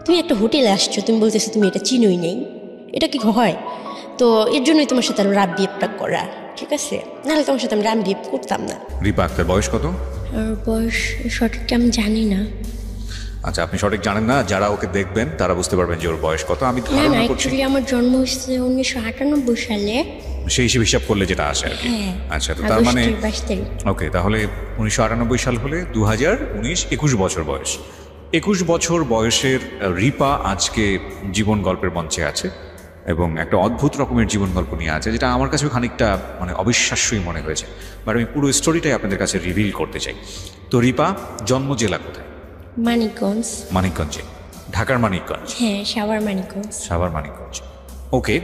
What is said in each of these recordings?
তুমি একটা হোটেলে আসছো, তুমি বলতেছো তুমি এটা চিনোই নেই, এটা কি হয়? তো এর জন্যই তোমার সাথে রাব বিহেভটা করা, ঠিক আছে? নাহলে তোমার সাথে আমি রাব বিহেভ করতাম না। রিপা আক্তার বয়স কত? আর বয়স সঠিক আমি জানি না। আচ্ছা, আপনি সঠিক জানেন না, যারা ওকে দেখবেন তারা বুঝতে পারবেন যে ওর বয়স কত। আমি না ধারণা করছি অ্যাকচুয়ালি আমার জন্ম হয়েছে 1998 সালে। সেই হিসেব হিসাব করলে যেটা আসে আর কি। হ্যাঁ, আচ্ছা, তো তার মানে 22 তারিখ। ওকে, তাহলে 1998 সাল হলে 2019, 21 বছর বয়স। 21 বছর বয়সের রিপা আজকে জীবন গল্পের মঞ্চে আছে এবং একটা অদ্ভুত রকমের জীবন গল্প নিয়ে আছে, যেটা আমার কাছেও খানিকটা মানে অবিশ্বাস্যই মনে হয়েছে। বাট আমি পুরো স্টোরিটাই আপনাদের কাছে রিভিল করতে চাই। তো রিপা জন্ম জেলা কোথায়? মানিকগঞ্জ। মানিকগঞ্জে। ঢাকার মানিকগঞ্জ? হ্যাঁ, সাভার মানিকগঞ্জ। সাভার মানিকগঞ্জ। ওকে,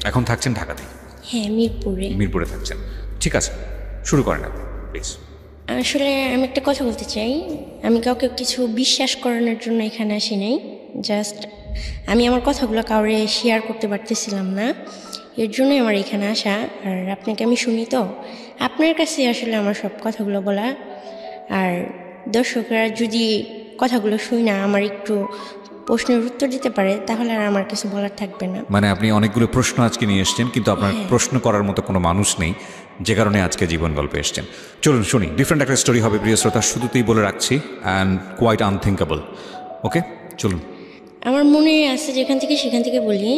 এখন থাকছেন ঢাকাতে? হ্যাঁ, মিরপুরে। মিরপুরে থাকছেন, ঠিক আছে। শুরু করেন আপনি প্লিজ। আসলে আমি একটা কথা বলতে চাই, আমি কাউকে কিছু বিশ্বাস করানোর জন্য এখানে আসি নাই। জাস্ট আমি আমার কথাগুলো কাউরে শেয়ার করতে পারতেছিলাম না, এর জন্যই আমার এখানে আসা। আর আপনাকে আমি শুনি তো, আপনার কাছে আসলে আমার সব কথাগুলো বলা। আর দর্শকরা যদি কথাগুলো শুই না আমার একটু প্রশ্নের উত্তর দিতে পারে, তাহলে আর আমার কিছু বলার থাকবে না। মানে আপনি অনেকগুলো প্রশ্ন আজকে নিয়ে এসছেন, কিন্তু আপনার প্রশ্ন করার মতো কোনো মানুষ নেই, যে কারণে আজকে জীবন গল্পে এসছেন। চলুন শুনি, ডিফারেন্ট একটা স্টোরি হবে প্রিয় শ্রোতা, শুধুতেই বলে রাখছি, অ্যান্ড কোয়াইট আনথিঙ্কেবল। ওকে চলুন। আমার মনে আছে যেখান থেকে সেখান থেকে বলি।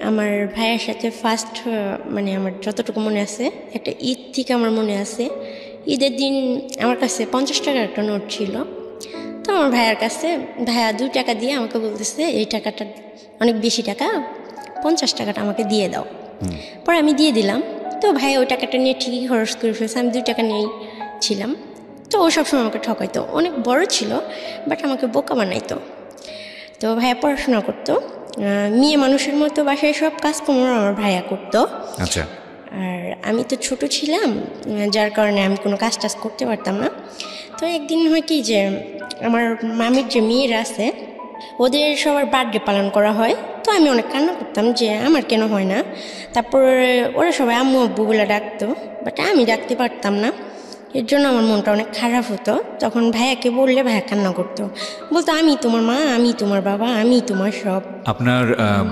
আমার ভাইয়ের সাথে ফার্স্ট মানে আমার যতটুকু মনে আছে, একটা ঈদ থেকে আমার মনে আছে, ঈদের দিন আমার কাছে 50 টাকার একটা নোট ছিল। তো আমার ভাইয়ের কাছে ভাইয়া 2 টাকা দিয়ে আমাকে বলতেছে এই টাকাটা অনেক বেশি টাকা, 50 টাকাটা আমাকে দিয়ে দাও। পরে আমি দিয়ে দিলাম। তো ভাইয়া ওই টাকাটা নিয়ে ঠিকই খরচ করে ফেলছে, আমি 2 টাকা নিয়েই ছিলাম। তো ও সবসময় আমাকে ঠকাইতো, অনেক বড় ছিল বাট আমাকে বোকা বানাইতো। তো ভাইয়া পড়াশোনা করতো, মেয়ে মানুষের মতো বাসায় সব কাজকর্ম আমার ভাইয়া করতো। আচ্ছা। আর আমি তো ছোট ছিলাম, যার কারণে আমি কোনো কাজ টাজ করতে পারতাম না। তো একদিন হয় কি যে আমার মামির যে মেয়েরা আছে ওদের সবার বার্থডে পালন করা হয়। তো আমি অনেক কান্না করতাম যে আমার কেন হয় না। তারপর ওরা সবাই আম্মু আব্বু বলে ডাকতো, বাট আমি ডাকতে পারতাম না, এর জন্য আমার মনটা অনেক খারাপ হতো। তখন ভাইয়াকে বললে ভাইয়া কান্না করতো, বলতো আমি তোমার মা, আমি তোমার বাবা, আমি তোমার সব। আপনার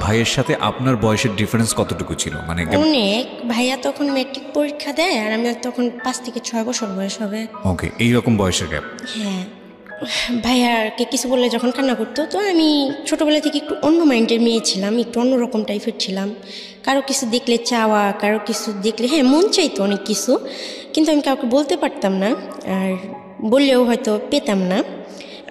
ভাইয়ের সাথে আপনার বয়সের ডিফারেন্স কতটুকু ছিল? মানে অনেক। ভাইয়া তখন ম্যাট্রিক পরীক্ষা দেয় আর আমি তখন 5 থেকে 6 বছর বয়স হবে। ওকে, এইরকম বয়সের গ্যাপ। হ্যাঁ, ভাইয়াকে কিছু বললে যখন কান্না করতো, তো আমি ছোটোবেলা থেকে একটু অন্য মাইন্ডের মেয়ে ছিলাম, একটু অন্যরকম টাইপের ছিলাম। কারো কিছু দেখলে চাওয়া, কারো কিছু দেখলে হ্যাঁ মন চাইতো অনেক কিছু, কিন্তু আমি কাউকে বলতে পারতাম না, আর বললেও হয়তো পেতাম না।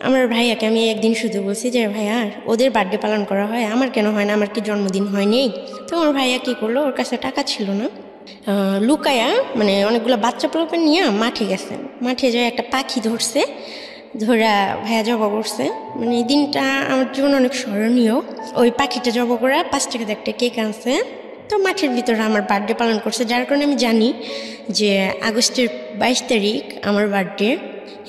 আমার ভাইয়াকে আমি একদিন শুধু বলছি যে ভাইয়া ওদের বার্থডে পালন করা হয়, আমার কেন হয় না, আমার কি জন্মদিন হয়নি? তো আমার ভাইয়া কী করলো, ওর কাছে টাকা ছিল না, লুকায়া মানে অনেকগুলো বাচ্চা পোলাপেন নিয়ে মাঠে গেছে। মাঠে যায় একটা পাখি ধরছে, ধরা ভাইয়া জবা করছে। মানে এই দিনটা আমার জীবনে অনেক স্মরণীয়। ওই পাখিটা জবা করা 5 টাকাতে একটা কেক আনছে। তো মাঠের ভিতরে আমার বার্থডে পালন করছে, যার কারণে আমি জানি যে আগস্টের 22 তারিখ আমার বার্থডে।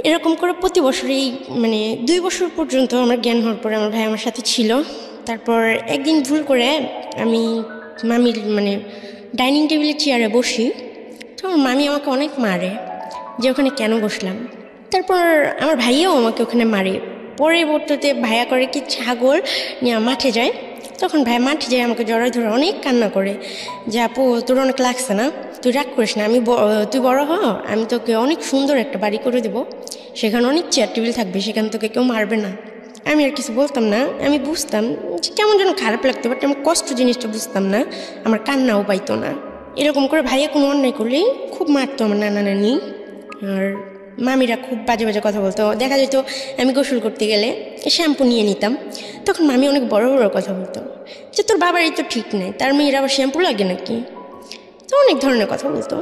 এরকম করে প্রতি বছরই মানে 2 বছর পর্যন্ত আমার জ্ঞান হওয়ার পরে আমার ভাই আমার সাথে ছিল। তারপর একদিন ভুল করে আমি মামির মানে ডাইনিং টেবিলে চেয়ারে বসি, তো আমার মামি আমাকে অনেক মারে যে ওখানে কেন বসলাম। তারপর আমার ভাইয়াও আমাকে ওখানে মারে। পরবর্তীতে ভাইয়া করে কি ছাগল নিয়ে মাঠে যায়, তখন ভাই মাঠে যায় আমাকে জড়াই ধরে অনেক কান্না করে যে আপু তোর অনেক লাগছে না, তুই রাগ করিস না, তুই বড় হ, আমি তোকে অনেক সুন্দর একটা বাড়ি করে দেবো, সেখানে অনেক চেয়ার টেবিল থাকবে, সেখানে তোকে কেউ মারবে না। আমি আর কিছু বলতাম না, আমি বুঝতাম যে কেমন যেন খারাপ লাগতো, বাট আমার কষ্ট জিনিসটা বুঝতাম না, আমার কান্নাও পাইতো না। এরকম করে ভাইয়া কোনো অন্যায় করলেই খুব মারতো আমার নানা নানি, আর মামিরা খুব বাজে বাজে কথা বলতো। দেখা যেত আমি গোসল করতে গেলে শ্যাম্পু নিয়ে নিতাম, তখন মামি অনেক বড় বড় কথা বলতো যে তোর বাবারই তো ঠিক নেই, তার মেয়ের আবার শ্যাম্পু লাগে নাকি, তো অনেক ধরনের কথা বলতো।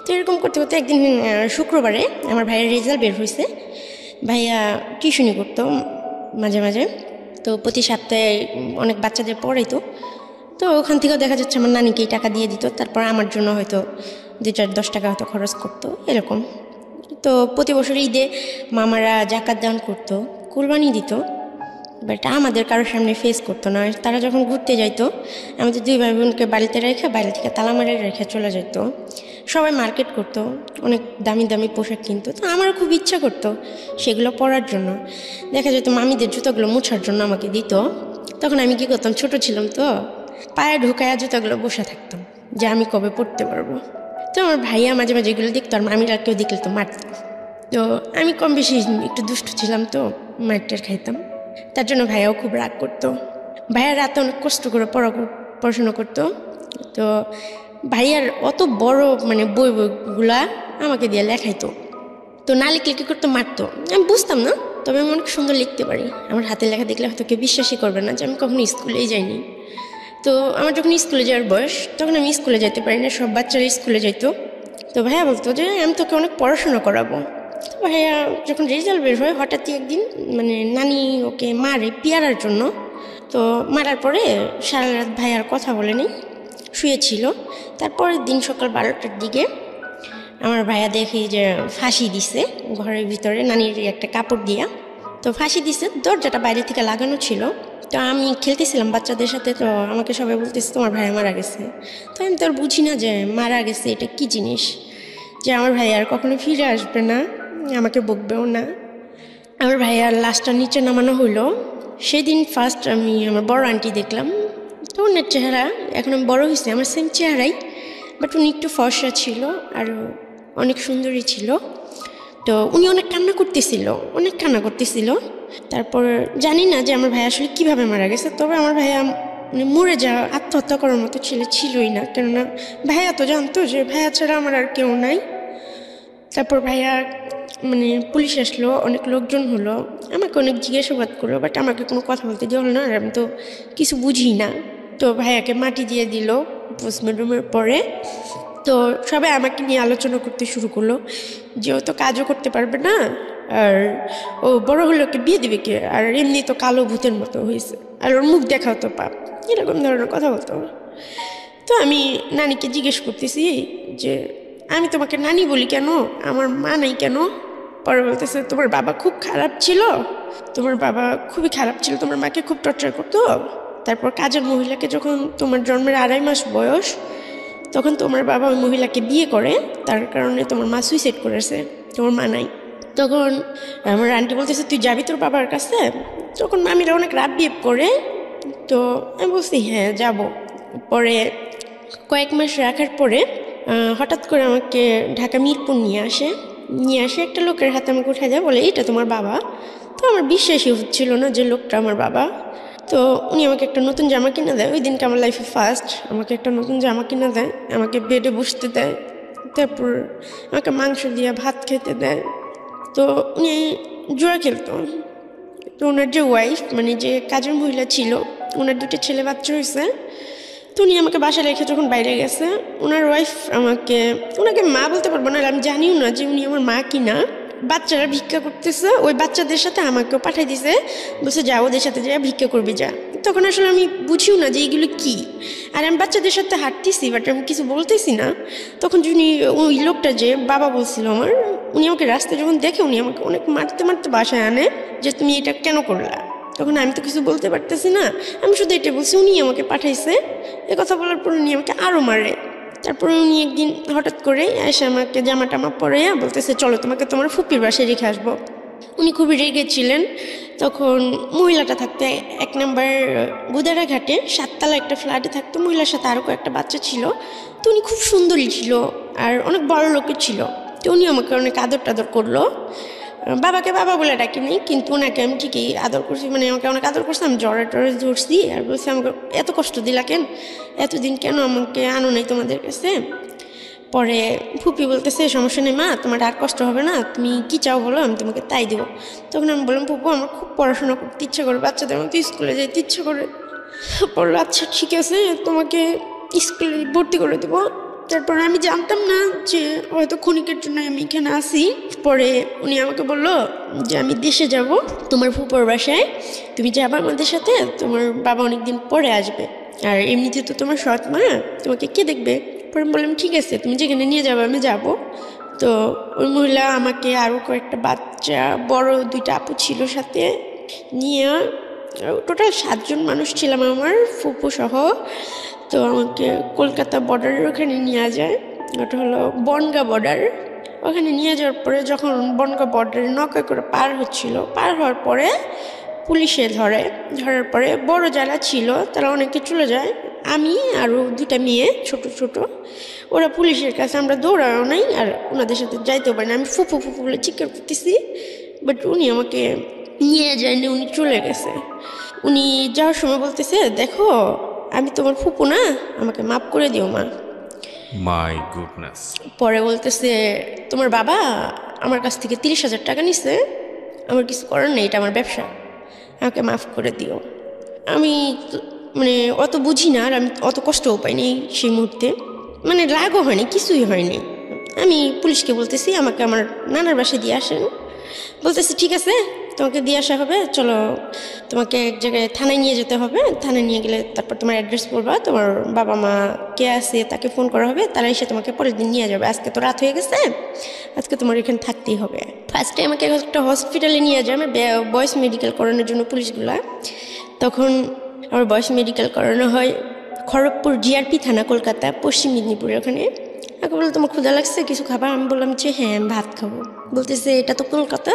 তো এরকম করতে করতে একদিন শুক্রবারে আমার ভাইয়ের রেজাল্ট বের হয়েছে। ভাইয়া টিউশনি করতো মাঝে মাঝে, তো প্রতি সপ্তাহে অনেক বাচ্চাদের পড়াইতো। তো ওখান থেকেও দেখা যাচ্ছে আমার নানিকেই টাকা দিয়ে দিত, তারপর আমার জন্য হয়তো 2-10 টাকা হয়তো খরচ করতো এরকম। তো প্রতি বছর ঈদে মামারা জাকাত দান করতো, কুরবানি দিত, বাট আমাদের কারোর সামনে ফেস করতো না। তারা যখন ঘুরতে যাইতো আমাদের 2 ভাই বোনকে বাড়িতে রেখে বাইরে থেকে তালা মারে রেখে চলে যেত। সবাই মার্কেট করতো, অনেক দামি দামি পোশাক কিনতো, তো আমারও খুব ইচ্ছা করতো সেগুলো পরার জন্য। দেখা যেত মামিদের জুতোগুলো মোছার জন্য আমাকে দিত, তখন আমি কী করতাম, ছোট ছিলাম তো, পায়ে ঢুকায়া জুতোগুলো বসে থাকতাম যে আমি কবে পরতে পারবো। তো আমার ভাইয়া মাঝে মাঝে এগুলো দেখতো, আর মামিরা কেউ দেখলে তো মারত। তো আমি কম বেশি একটু দুষ্টু ছিলাম, তো মারটার খাইতাম, তার জন্য ভাইয়াও খুব রাগ করতো। ভাইয়া রাতে অনেক কষ্ট করে পড়াশোনা করতো, তো ভাইয়ার অত বড় মানে বইগুলা আমাকে দিয়ে লেখাইতো, তো না লিখলে কী করতো, মারতো। আমি বুঝতাম না, তবে আমি অনেক সুন্দর লিখতে পারি। আমার হাতের লেখা দেখলে হয়তো কেউ বিশ্বাসই করবে না যে আমি কখনো স্কুলেই যাইনি। তো আমার যখন স্কুলে যাওয়ার বয়স, তখন আমি স্কুলে যেতে পারি না, সব বাচ্চারা স্কুলে যাইতো। তো ভাইয়া বলতো যে আমি তোকে অনেক পড়াশোনা করাবো। তো ভাইয়া যখন রেজাল্ট বের হয়, হঠাৎই একদিন মানে নানি ওকে মারে পেয়ারার জন্য। তো মারার পরে সারা রাত ভাইয়ার কথা বলেনি, শুয়েছিল। তারপরের দিন সকাল 12টার দিকে আমার ভাইয়া দেখি যে ফাঁসি দিছে ঘরের ভিতরে, নানির একটা কাপড় দিয়া। তো ফাঁসি দিছে, দরজাটা বাইরে থেকে লাগানো ছিল। তো আমি খেলতেছিলাম বাচ্চাদের সাথে, তো আমাকে সবাই বলতেছে তোমার ভাইয়া মারা গেছে। তো আমি তো আর বুঝি না যে মারা গেছে এটা কি জিনিস, যে আমার ভাইয়া আর কখনো ফিরে আসবে না, আমাকে বকবেও না। আমার ভাইয়ার লাশটা নিচে নামানো হইলো। সেদিন ফার্স্ট আমি আমার বড় আন্টি দেখলাম। তো ওনার চেহারা, এখন আমি বড় হয়েছি, আমার সেম চেহারাই, বাট উনি একটু ফর্সা ছিল আর অনেক সুন্দরী ছিল। তো উনি অনেক কান্না করতেছিল। তারপর জানি না যে আমার ভাই আসলে কীভাবে মারা গেছে, তবে আমার ভাইয়া মানে মরে যাওয়া, আত্মহত্যা করার মতো ছেলে ছিলই না, কেননা ভাইয়া তো জানতো যে ভাইয়া ছাড়া আমার আর কেউ নাই। তারপর ভাইয়া মানে পুলিশ আসলো, অনেক লোকজন হলো, আমাকে অনেক জিজ্ঞাসাবাদ করলো, বাট আমাকে কোনো কথা বলতে দিল না, আর আমি তো কিছু বুঝি না। তো ভাইয়াকে মাটি দিয়ে দিল পোস্টমর্টমের পরে। তো সবাই আমাকে নিয়ে আলোচনা করতে শুরু করলো যে ও তো কাজও করতে পারবে না, আর ও বড় হলে ওকে বিয়ে দেবে কে, আর এমনি তো কালো ভূতের মতো হয়েছে, আর ওর মুখ দেখাও তো পাপ, এরকম ধরনের কথা বলতো। তো আমি নানিকে জিজ্ঞেস করতেছি যে আমি তোমাকে নানি বলি কেন, আমার মা নাই কেন? পরে বলতেছে তোমার বাবা খুব খারাপ ছিল, তোমার মাকে খুব টর্চার করতো। তারপর কাজের মহিলাকে যখন তোমার জন্মের 2.5 মাস বয়স, তখন তোমার বাবা ওই মহিলাকে বিয়ে করে, তার কারণে তোমার মা সুইসাইড করেছে, তোমার মা নাই। তখন আমার আন্টি বলতেছে তুই যাবি তোর বাবার কাছে? তখন মামিরা অনেক রাত বিহেভ করে। তো আমি বলছি হ্যাঁ যাব। পরে কয়েক মাস রাখার পরে হঠাৎ করে আমাকে ঢাকা মিরপুর নিয়ে আসে একটা লোকের হাতে আমাকে উঠে দেয়, বলে এটা তোমার বাবা। তো আমার বিশ্বাসই হচ্ছিল না যে লোকটা আমার বাবা। তো উনি আমাকে একটা নতুন জামা কিনে দেয়, ওই দিনকে আমার লাইফে ফার্স্ট আমাকে একটা নতুন জামা কিনে দেয়, আমাকে বেডে বসতে দেয়, তারপর আমাকে মাংস দিয়ে ভাত খেতে দেয়। তো উনি জুয়া খেলতো। তো ওনার যে ওয়াইফ মানে যে কাজের মহিলা ছিল, ওনার 2টা ছেলে বাচ্চা হয়েছে। তো উনি আমাকে বাসায় রেখে যখন বাইরে গেছে, ওনার ওয়াইফ ওনাকে মা বলতে পারবো না, আমি জানিও না যে উনি আমার মা কি না। বাচ্চারা ভিক্ষা করতেছে, ওই বাচ্চাদের সাথে আমাকেও পাঠাই দিছে, বলছে যা ওদের সাথে যা ভিক্ষা করবি যা। তখন আসলে আমি বুঝিও না যে এইগুলো কি, আর আমি বাচ্চাদের সাথে হাঁটতেছি, বাট আমি কিছু বলতেছি না। তখন যিনি ওই লোকটা যে বাবা বলছিল আমার, উনি আমাকে রাস্তায় যখন দেখে, উনি আমাকে অনেক মারতে বাসায় আনে যে তুমি এটা কেন করলা। তখন আমি তো কিছু বলতে পারতেছি না, আমি শুধু এটা বলছি উনি আমাকে পাঠাইছে। এ কথা বলার পর উনি আমাকে আরও মারে। তারপরে উনি একদিন হঠাৎ করে এসে আমাকে জামা টামা পরে বলতেছে চলো তোমাকে তোমার ফুপির বাসায় রেখে আসবো। উনি খুবই রেগেছিলেন। তখন মহিলাটা থাকতো 1 নম্বর বুদারা ঘাটে 7তলা একটা ফ্ল্যাটে থাকতো, মহিলার সাথে আরও কয়েকটা বাচ্চা ছিল। তো উনি খুব সুন্দরী ছিল আর অনেক বড় লোকের ছিল। তো উনি আমাকে অনেক আদর টাদর করলো। বাবাকে বাবা বলে ডাকিনি, কিন্তু ওনাকে আমি ঠিকই আদর করছি, মানে আমাকে অনেক আদর করছি। আমি জ্বরে ধরছি আর বলছি আমাকে এত কষ্ট দিলা কেন, এতদিন কেন আমাকে আনো নাই তোমাদের কাছে। পরে ফুপি বলতেছে সমস্যা নেই মা, তোমার আর কষ্ট হবে না, তুমি কি চাও বলো, আমি তোমাকে তাই দেবো। তখন আমি বললাম ফুপু আমার খুব পড়াশোনা করতে ইচ্ছা করে, বাচ্চাদের মতো স্কুলে যেতে ইচ্ছা করে। বললো আচ্ছা ঠিক আছে তোমাকে স্কুলে ভর্তি করে দেবো। তারপর আমি জানতাম না যে হয়তো ক্ষণিকের জন্য আমি এখানে আসি। পরে উনি আমাকে বললো যে আমি দেশে যাব তোমার ফুপুর বাসায়, তুমি যাবা আমাদের সাথে, তোমার বাবা অনেকদিন পরে আসবে, আর এমনিতে তো তোমার সৎ মা, তোমাকে কে দেখবে। পরে বললাম ঠিক আছে তুমি যেখানে নিয়ে যাবো আমি যাব। তো ওই মহিলা আমাকে আরও কয়েকটা বাচ্চা, বড় 2টা আপু ছিল সাথে নিয়ে, টোটাল 7 জন মানুষ ছিলাম আমার ফুপু সহ। তো আমাকে কলকাতা বর্ডারের ওখানে নিয়ে যায়। ওটা হলো বনগাঁ বর্ডার। ওখানে নিয়ে যাওয়ার পরে যখন বনগাঁ বর্ডারে নৌকা করে পার হওয়ার পরে পুলিশে ধরার পরে বড় যারা ছিল তারা অনেকে চলে যায়, আমি আরও 2টা মেয়ে ছোট ওরা পুলিশের কাছে, আমরা দৌড়াও নাই আর ওনাদের সাথে যাইতেও পারি না। আমি ফুফু বলে চিৎকার করতেছি, বাট উনি আমাকে নিয়ে যায়নি, উনি চলে গেছে। উনি যাওয়ার সময় বলতেছে, দেখো আমি তোমার ফুপু না, আমাকে মাফ করে দিও মা। My goodness. পরে বলতেছে, তোমার বাবা আমার কাছ থেকে 30,000 টাকা নিছে, আমার কিছু করার নেই, এটা আমার ব্যবসা, আমাকে মাফ করে দিও। আমি মানে অত বুঝি না, আর আমি অত কষ্টও পাইনি সেই মুহূর্তে, মানে রাগও হয়নি, কিছুই হয়নি। আমি পুলিশকে বলতেছি আমাকে আমার নানার বাসায় দিয়ে আসেন। বলতেছে ঠিক আছে, তোমাকে দিয়ে আসা হবে, চলো তোমাকে এক জায়গায় থানায় নিয়ে যেতে হবে, থানায় নিয়ে গেলে তারপর তোমার অ্যাড্রেস বলবা, তোমার বাবা মা কে আছে তাকে ফোন করা হবে, তারা এসে তোমাকে পরের দিন নিয়ে যাবে। আজকে তো রাত হয়ে গেছে, আজকে তোমার এখানে থাকতেই হবে। ফার্স্টে আমাকে একটা হসপিটালে নিয়ে যায় আমার বয়েস মেডিকেল করানোর জন্য পুলিশগুলা। তখন আমার বয়েস মেডিকেল করানো হয় খড়গপুর জিআরপি থানা, কলকাতা, পশ্চিম মেদিনীপুরে। ওখানে আমাকে বললো তোমার ক্ষুধা লাগছে, কিছু খাবার? আমি বললাম যে হ্যাঁ আমি ভাত খাবো। বলতেছে এটা তো কলকাতা,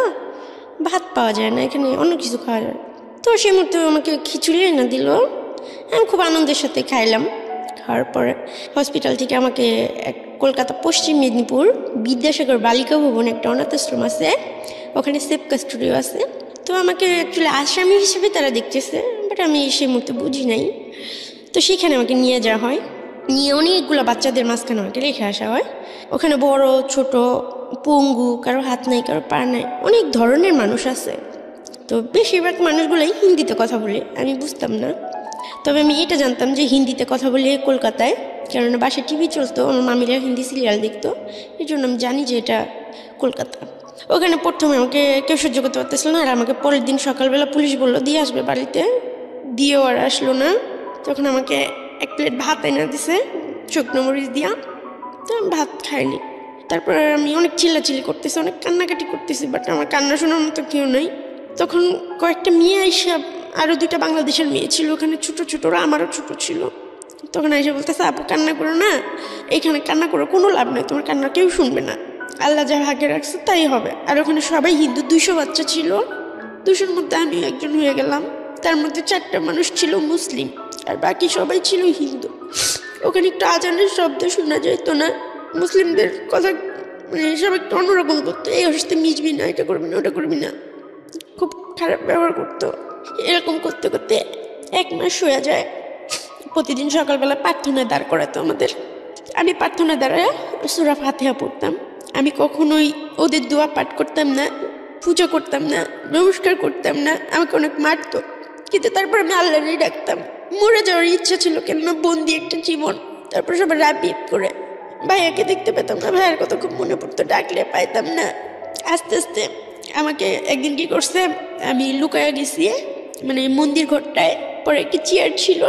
ভাত পাওয়া যায় না, এখানে অন্য কিছু খাওয়া যায়। তো সেই মুহূর্তে আমাকে খিচুড়ি এনে দিল, আমি খুব আনন্দের সাথে খাইলাম। খাওয়ার পরে হসপিটাল থেকে আমাকে কলকাতা পশ্চিম মেদিনীপুর বিদ্যাসাগর বালিকা ভবন একটা অনাথ আশ্রম আছে, ওখানে সেফ কাস্টোডিও আছে। তো আমাকে অ্যাকচুয়ালি আসামি হিসেবে তারা দেখতেছে, বাট আমি সেই মুহূর্তে বুঝি নাই। তো সেখানে আমাকে নিয়ে যাওয়া হয়, নিয়ে অনেকগুলো বাচ্চাদের মাঝখানে আমাকে রেখে আসা হয়। ওখানে বড় ছোট, পঙ্গু, কারো হাত নাই কারো পা নাই, অনেক ধরনের মানুষ আছে। তো বেশিরভাগ মানুষগুলোই হিন্দিতে কথা বলে, আমি বুঝতাম না। তবে আমি এটা জানতাম যে হিন্দিতে কথা বলে কলকাতায়, কেননা বাসায় টিভি চলতো, আমার মামিরা হিন্দি সিরিয়াল দেখতো, এই জন্য আমি জানি যে এটা কলকাতা। ওখানে প্রথমে আমাকে কেউ সহ্য করতে পারতেছিল না, আর আমাকে পরের দিন সকালবেলা পুলিশ বললো দিয়ে আসবে বাড়িতে, দিয়েও আর আসলো না। তখন আমাকে 1 প্লেট ভাত এনে দিছে শুকনো মরিচ দিয়া, তো আমি ভাত খাইনি। তারপর আমি অনেক চিল্লাচিল্লি করতেছি, অনেক কান্নাকাটি করতেছি, বাট আমার কান্না শোনার মতো কেউ নেই। তখন কয়েকটা মেয়ে আইসা, আরও 2টা বাংলাদেশের মেয়ে ছিল ওখানে, ছোট ওরা আমারও ছোট ছিল। তখন আইসা বলতেছে আপু কান্না করো না, এইখানে কান্না করো কোনো লাভ নেই, তোমার কান্না কেউ শুনবে না, আল্লাহ যা ভাগে রাখছে তাই হবে। আর ওখানে সবাই হিন্দু, 200 বাচ্চা ছিল, 200-র মধ্যে আমি একজন হয়ে গেলাম। তার মধ্যে 4টা মানুষ ছিল মুসলিম, আর বাকি সবাই ছিল হিন্দু। ওখানে একটু আজানের শব্দ শোনা যেত না, মুসলিমদের কথা মানে সব একটু অন্যরকম করতো, এই অসুস্থে মিশবি না, এটা করবি না ওটা করবি না, খুব খারাপ ব্যবহার করতো। এরকম করতে করতে 1 মাস হয়ে যায়। প্রতিদিন সকালবেলা প্রার্থনায় দাঁড় করাতো আমাদের, আমি প্রার্থনায় দাঁড়ায় সূরা ফাতিহা পড়তাম। আমি কখনোই ওদের দোয়া পাঠ করতাম না, পূজা করতাম না, নমস্কার করতাম না, আমাকে অনেক মারতো, কিন্তু তারপর আমি আল্লাহরই ডাকতাম। মরে যাওয়ার ইচ্ছা ছিল, কেননা বন্দি একটা জীবন। তারপর সবাই রাবিত করে ভাইয়াকে দেখতে পেতাম না, ভাইয়ার কথা খুব মনে পড়তো, ডাকলে পাইতাম না। আস্তে আস্তে আমাকে একদিন কি করছে, আমি লুকায়া গেছি মানে মন্দির ঘরটায়, পরে একটি চেয়ার ছিল,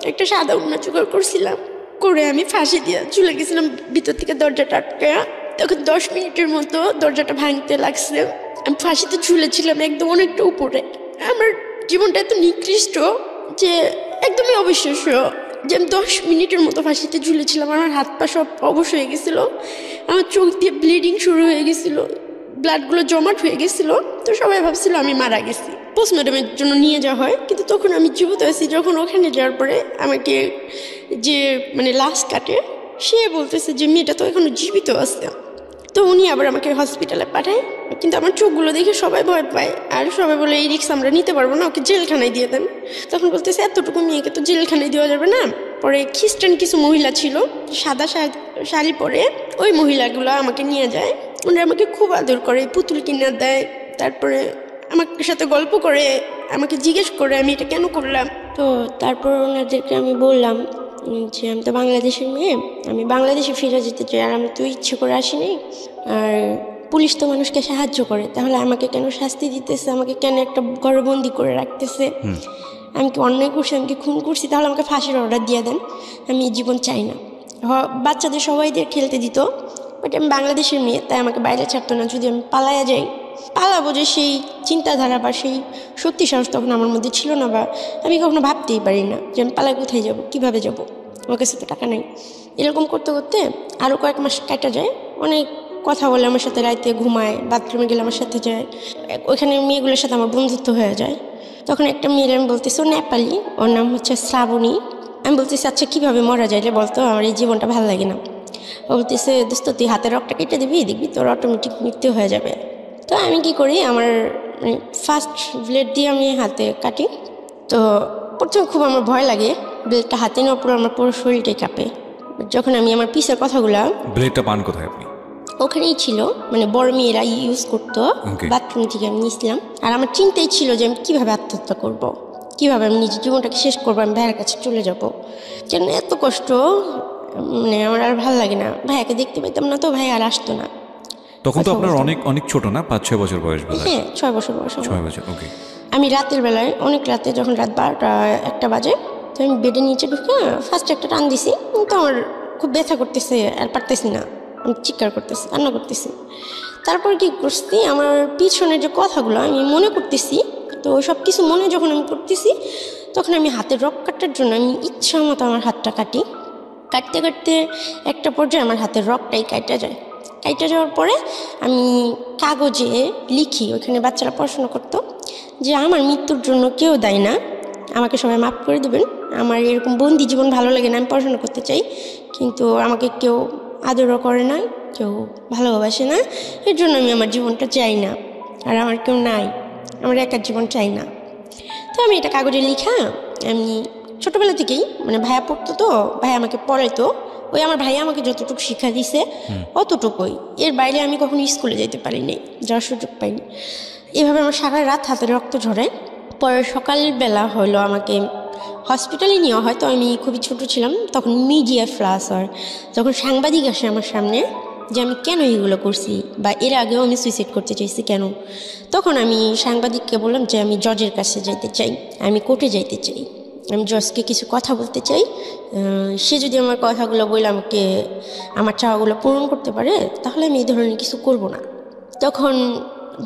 একটা সাদা উন্না জোগাড় করছিলাম, করে আমি ফাঁসি দিয়ে চলে গেছিলাম ভিতর থেকে দরজাটা আটকায়া। তখন 10 মিনিটের মতো দরজাটা ভাঙতে লাগছে, আমি ফাঁসিতে ঝুলেছিলাম একদম অনেকটা উপরে। আমার জীবনটা এত নিকৃষ্ট যে একদমই অবিশ্বাস্য যে আমি 10 মিনিটের মতো ফাঁসিতে ঝুলেছিলাম। আমার হাত পা সব অবশ হয়ে গেছিলো, আমার চোখ দিয়ে ব্লিডিং শুরু হয়ে গেছিলো, ব্লাডগুলো জমাট হয়ে গেছিল। তো সবাই ভাবছিল আমি মারা গেছি, পোস্টমর্টমের জন্য নিয়ে যাওয়া হয়, কিন্তু তখন আমি জীবিত আছি। যখন ওখানে যাওয়ার পরে আমাকে যে মানে লাশ কাটে, সে বলতেছে যে মেয়েটা তো এখনো জীবিত আছে। তো উনি আবার আমাকে হসপিটালে পাঠায়, কিন্তু আমার চোখগুলো দেখে সবাই ভয় পায়, আর সবাই বলে এই রিক্স আমরা নিতে পারবো না, ওকে জেলখানায় দিয়ে দেন। তখন বলতেছে এতটুকু মেয়েকে তো জেলখানায় দেওয়া যাবে না। পরে খ্রিস্টান কিছু মহিলা ছিল সাদা শাড়ি পরে, ওই মহিলাগুলো আমাকে নিয়ে যায়, ওনারা আমাকে খুব আদর করে, পুতুল কিনে দেয়, তারপরে আমার সাথে গল্প করে, আমাকে জিজ্ঞেস করে আমি এটা কেন করলাম। তো তারপর ওনাদেরকে আমি বললাম যে আমি তো বাংলাদেশের মেয়ে, আমি বাংলাদেশে ফিরে যেতে চাই, আর আমি তো ইচ্ছে করে আসিনি, আর পুলিশ তো মানুষকে সাহায্য করে, তাহলে আমাকে কেন শাস্তি দিতেছে, আমাকে কেন একটা ঘরবন্দি করে রাখতেছে, আমি কি অন্যায় করছি, আমি কি খুন করছি, তাহলে আমাকে ফাঁসির অর্ডার দিয়ে দেন, আমি এই জীবন চাই না। বাচ্চাদের সবাইদের খেলতে দিত, বাট আমি বাংলাদেশের মেয়ে, তাই আমাকে বাইরে ছাড়তো না। যদি আমি পালায়া যাই, পালাবো যে সেই চিন্তাধারা বা সেই শক্তি সাহস তখন আমার মধ্যে ছিল না, বা আমি কখনো ভাবতেই পারি না যে আমি পালায় কোথায় যাব, কীভাবে যাব, আমার কাছে তো টাকা নেই। এরকম করতে করতে আরও কয়েক মাস কাটা যায়, অনেক কথা বলে আমার সাথে, রাইতে ঘুমায়, বাথরুমে গেলে আমার সাথে যায়, ওইখানে মেয়েগুলোর সাথে আমার বন্ধুত্ব হয়ে যায়। তখন একটা মেয়ের আমি বলতেছি, ও নেপালি, ওর নাম হচ্ছে শ্রাবণী। আমি বলতেছি আচ্ছা কীভাবে মরা যায় রে বলতো, আমার এই জীবনটা ভালো লাগে না। ও বলতেছে দোস্ত তুই হাতের রগটা কেটে দিবি, দেখবি তোর অটোমেটিক মৃত্যু হয়ে যাবে। তো আমি কি করি, আমার ফার্স্ট ব্লেড দিয়ে আমি হাতে কাটি। তো প্রথমে খুব আমার ভয় লাগে, ব্লেডটা হাতে নেওয়ার পর আমার পুরো শরীরটাই কাঁপে। যখন আমি আমার পিসের কথাগুলো, ব্লেডটা পান কোথায় আপনি? ওখানেই ছিল, মানে বড় মেয়েরা ইউজ করতো, বাথরুম থেকে আমি নিয়েছিলাম। আর আমার চিন্তাই ছিল যে আমি কীভাবে আত্মহত্যা করব, কীভাবে আমি নিজের জীবনটাকে শেষ করবো, আমি ভাইয়ের কাছে চলে যাব। কেন এত কষ্ট, মানে আমার আর ভালো লাগে না, ভাইয়াকে দেখতে পেতাম না, তো ভাই আর আসতো না। তখন তো আপনার অনেক অনেক ছোট না, 5-6 বছর বয়স? হ্যাঁ 6 বছর বয়স। 6 বছর, ওকে। আমি রাতের বেলায়, অনেক রাতে, যখন রাত 12টা 1টা বাজে, তো আমি বেডের নিচে ঢুকে ফার্স্ট একটা টান দিছি, তো আমার খুব ব্যথা করতেছে, আর পারতেছি না, আমি চিৎকার করতেছি, কান্না করতেছি। তারপর কি করছি, আমার পিছনের যে কথাগুলো আমি মনে করতেছি, তো সব কিছু মনে যখন আমি করতেছি, তখন আমি হাতের রক কাটার জন্য আমি ইচ্ছা মতো আমার হাতটা কাটি। কাটতে কাটতে একটা পর্যায়ে আমার হাতের রকটাই কাটা যায়। কাটা যাওয়ার পরে আমি কাগজে লিখি, ওইখানে বাচ্চারা পড়াশোনা করতো, যে আমার মৃত্যুর জন্য কেউ দায়ী না, আমাকে সবাই মাফ করে দেবেন, আমার এরকম বন্দি জীবন ভালো লাগে না, আমি পড়াশোনা করতে চাই, কিন্তু আমাকে কেউ আদরও করে না, কেউ ভালোবাসে না, এর জন্য আমি আমার জীবনটা চাই না, আর আমার কেউ নাই, আমার একার জীবন চাই না। তো আমি এটা কাগজে লিখা, আমি ছোটোবেলা থেকেই, মানে ভাইয়া পড়তো, তো ভাইয়া আমাকে পড়াইতো, ওই আমার ভাইয়া আমাকে যতটুকু শিক্ষা দিছে অতটুকুই, এর বাইরে আমি কখনো স্কুলে যেতে পারিনি, যাওয়ার সুযোগ পাইনি। এভাবে আমার সারা রাত হাতে রক্ত ঝরে। পরে সকালবেলা হলো আমাকে হসপিটালে নেওয়া হয়, তো আমি খুবই ছোট ছিলাম, তখন মিডিয়া ফ্লাশ হয়, যখন সাংবাদিক আসে আমার সামনে যে আমি কেন এগুলো করছি, বা এর আগেও আমি সুইসাইড করতে চাইছি কেন, তখন আমি সাংবাদিককে বললাম যে আমি জজের কাছে যাইতে চাই, আমি কোর্টে যাইতে চাই, আমি জজকে কিছু কথা বলতে চাই, সে যদি আমার কথাগুলো বলে আমাকে আমার চাওয়াগুলো পূরণ করতে পারে, তাহলে আমি এই ধরনের কিছু করব না। তখন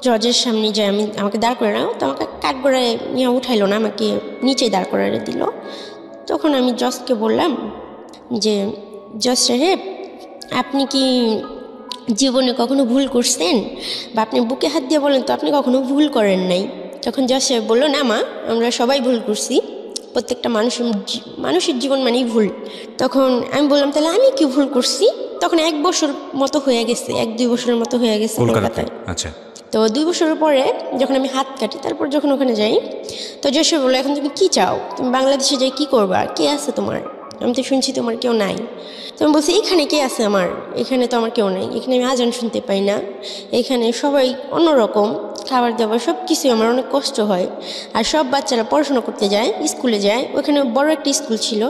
জজের সামনে যে আমাকে দাঁড় করে নাও, তো আমাকে কাঠগড়ায় নিয়ে উঠাইলো না, আমাকে নিচে দাঁড় করায় দিল। তখন আমি জজকে বললাম যে জজ সাহেব, আপনি কি জীবনে কখনো ভুল করছেন, বা আপনি বুকে হাত দিয়ে বলেন তো আপনি কখনো ভুল করেন নাই। তখন জজ সাহেব বললো, না মা, আমরা সবাই ভুল করছি, প্রত্যেকটা মানুষের জীবন মানেই ভুল। তখন আমি বললাম তাহলে আমি কি ভুল করছি? তখন 1 বছর মতো হয়ে গেছে, 1-2 বছরের মতো হয়ে গেছে কলকাতায়। আচ্ছা। তো 2 বছরের পরে যখন আমি হাত কাটি, তারপর যখন ওখানে যাই, তো জেসে বললো এখন তুমি কি চাও, তুমি বাংলাদেশে যাই কি করবা, কে আছে তোমার, আমি তো শুনছি তোমার কেউ নাই। তো আমি বলছি এখানে কে আছে আমার, এখানে তো আমার কেউ নেই, এখানে আমি আজান শুনতে পাই না, এখানে সবাই অন্যরকম, খাবার দাবার সব কিছুই আমার অনেক কষ্ট হয়, আর সব বাচ্চারা পড়াশোনা করতে যায়, স্কুলে যায়, ওখানে বড় একটা স্কুল ছিল,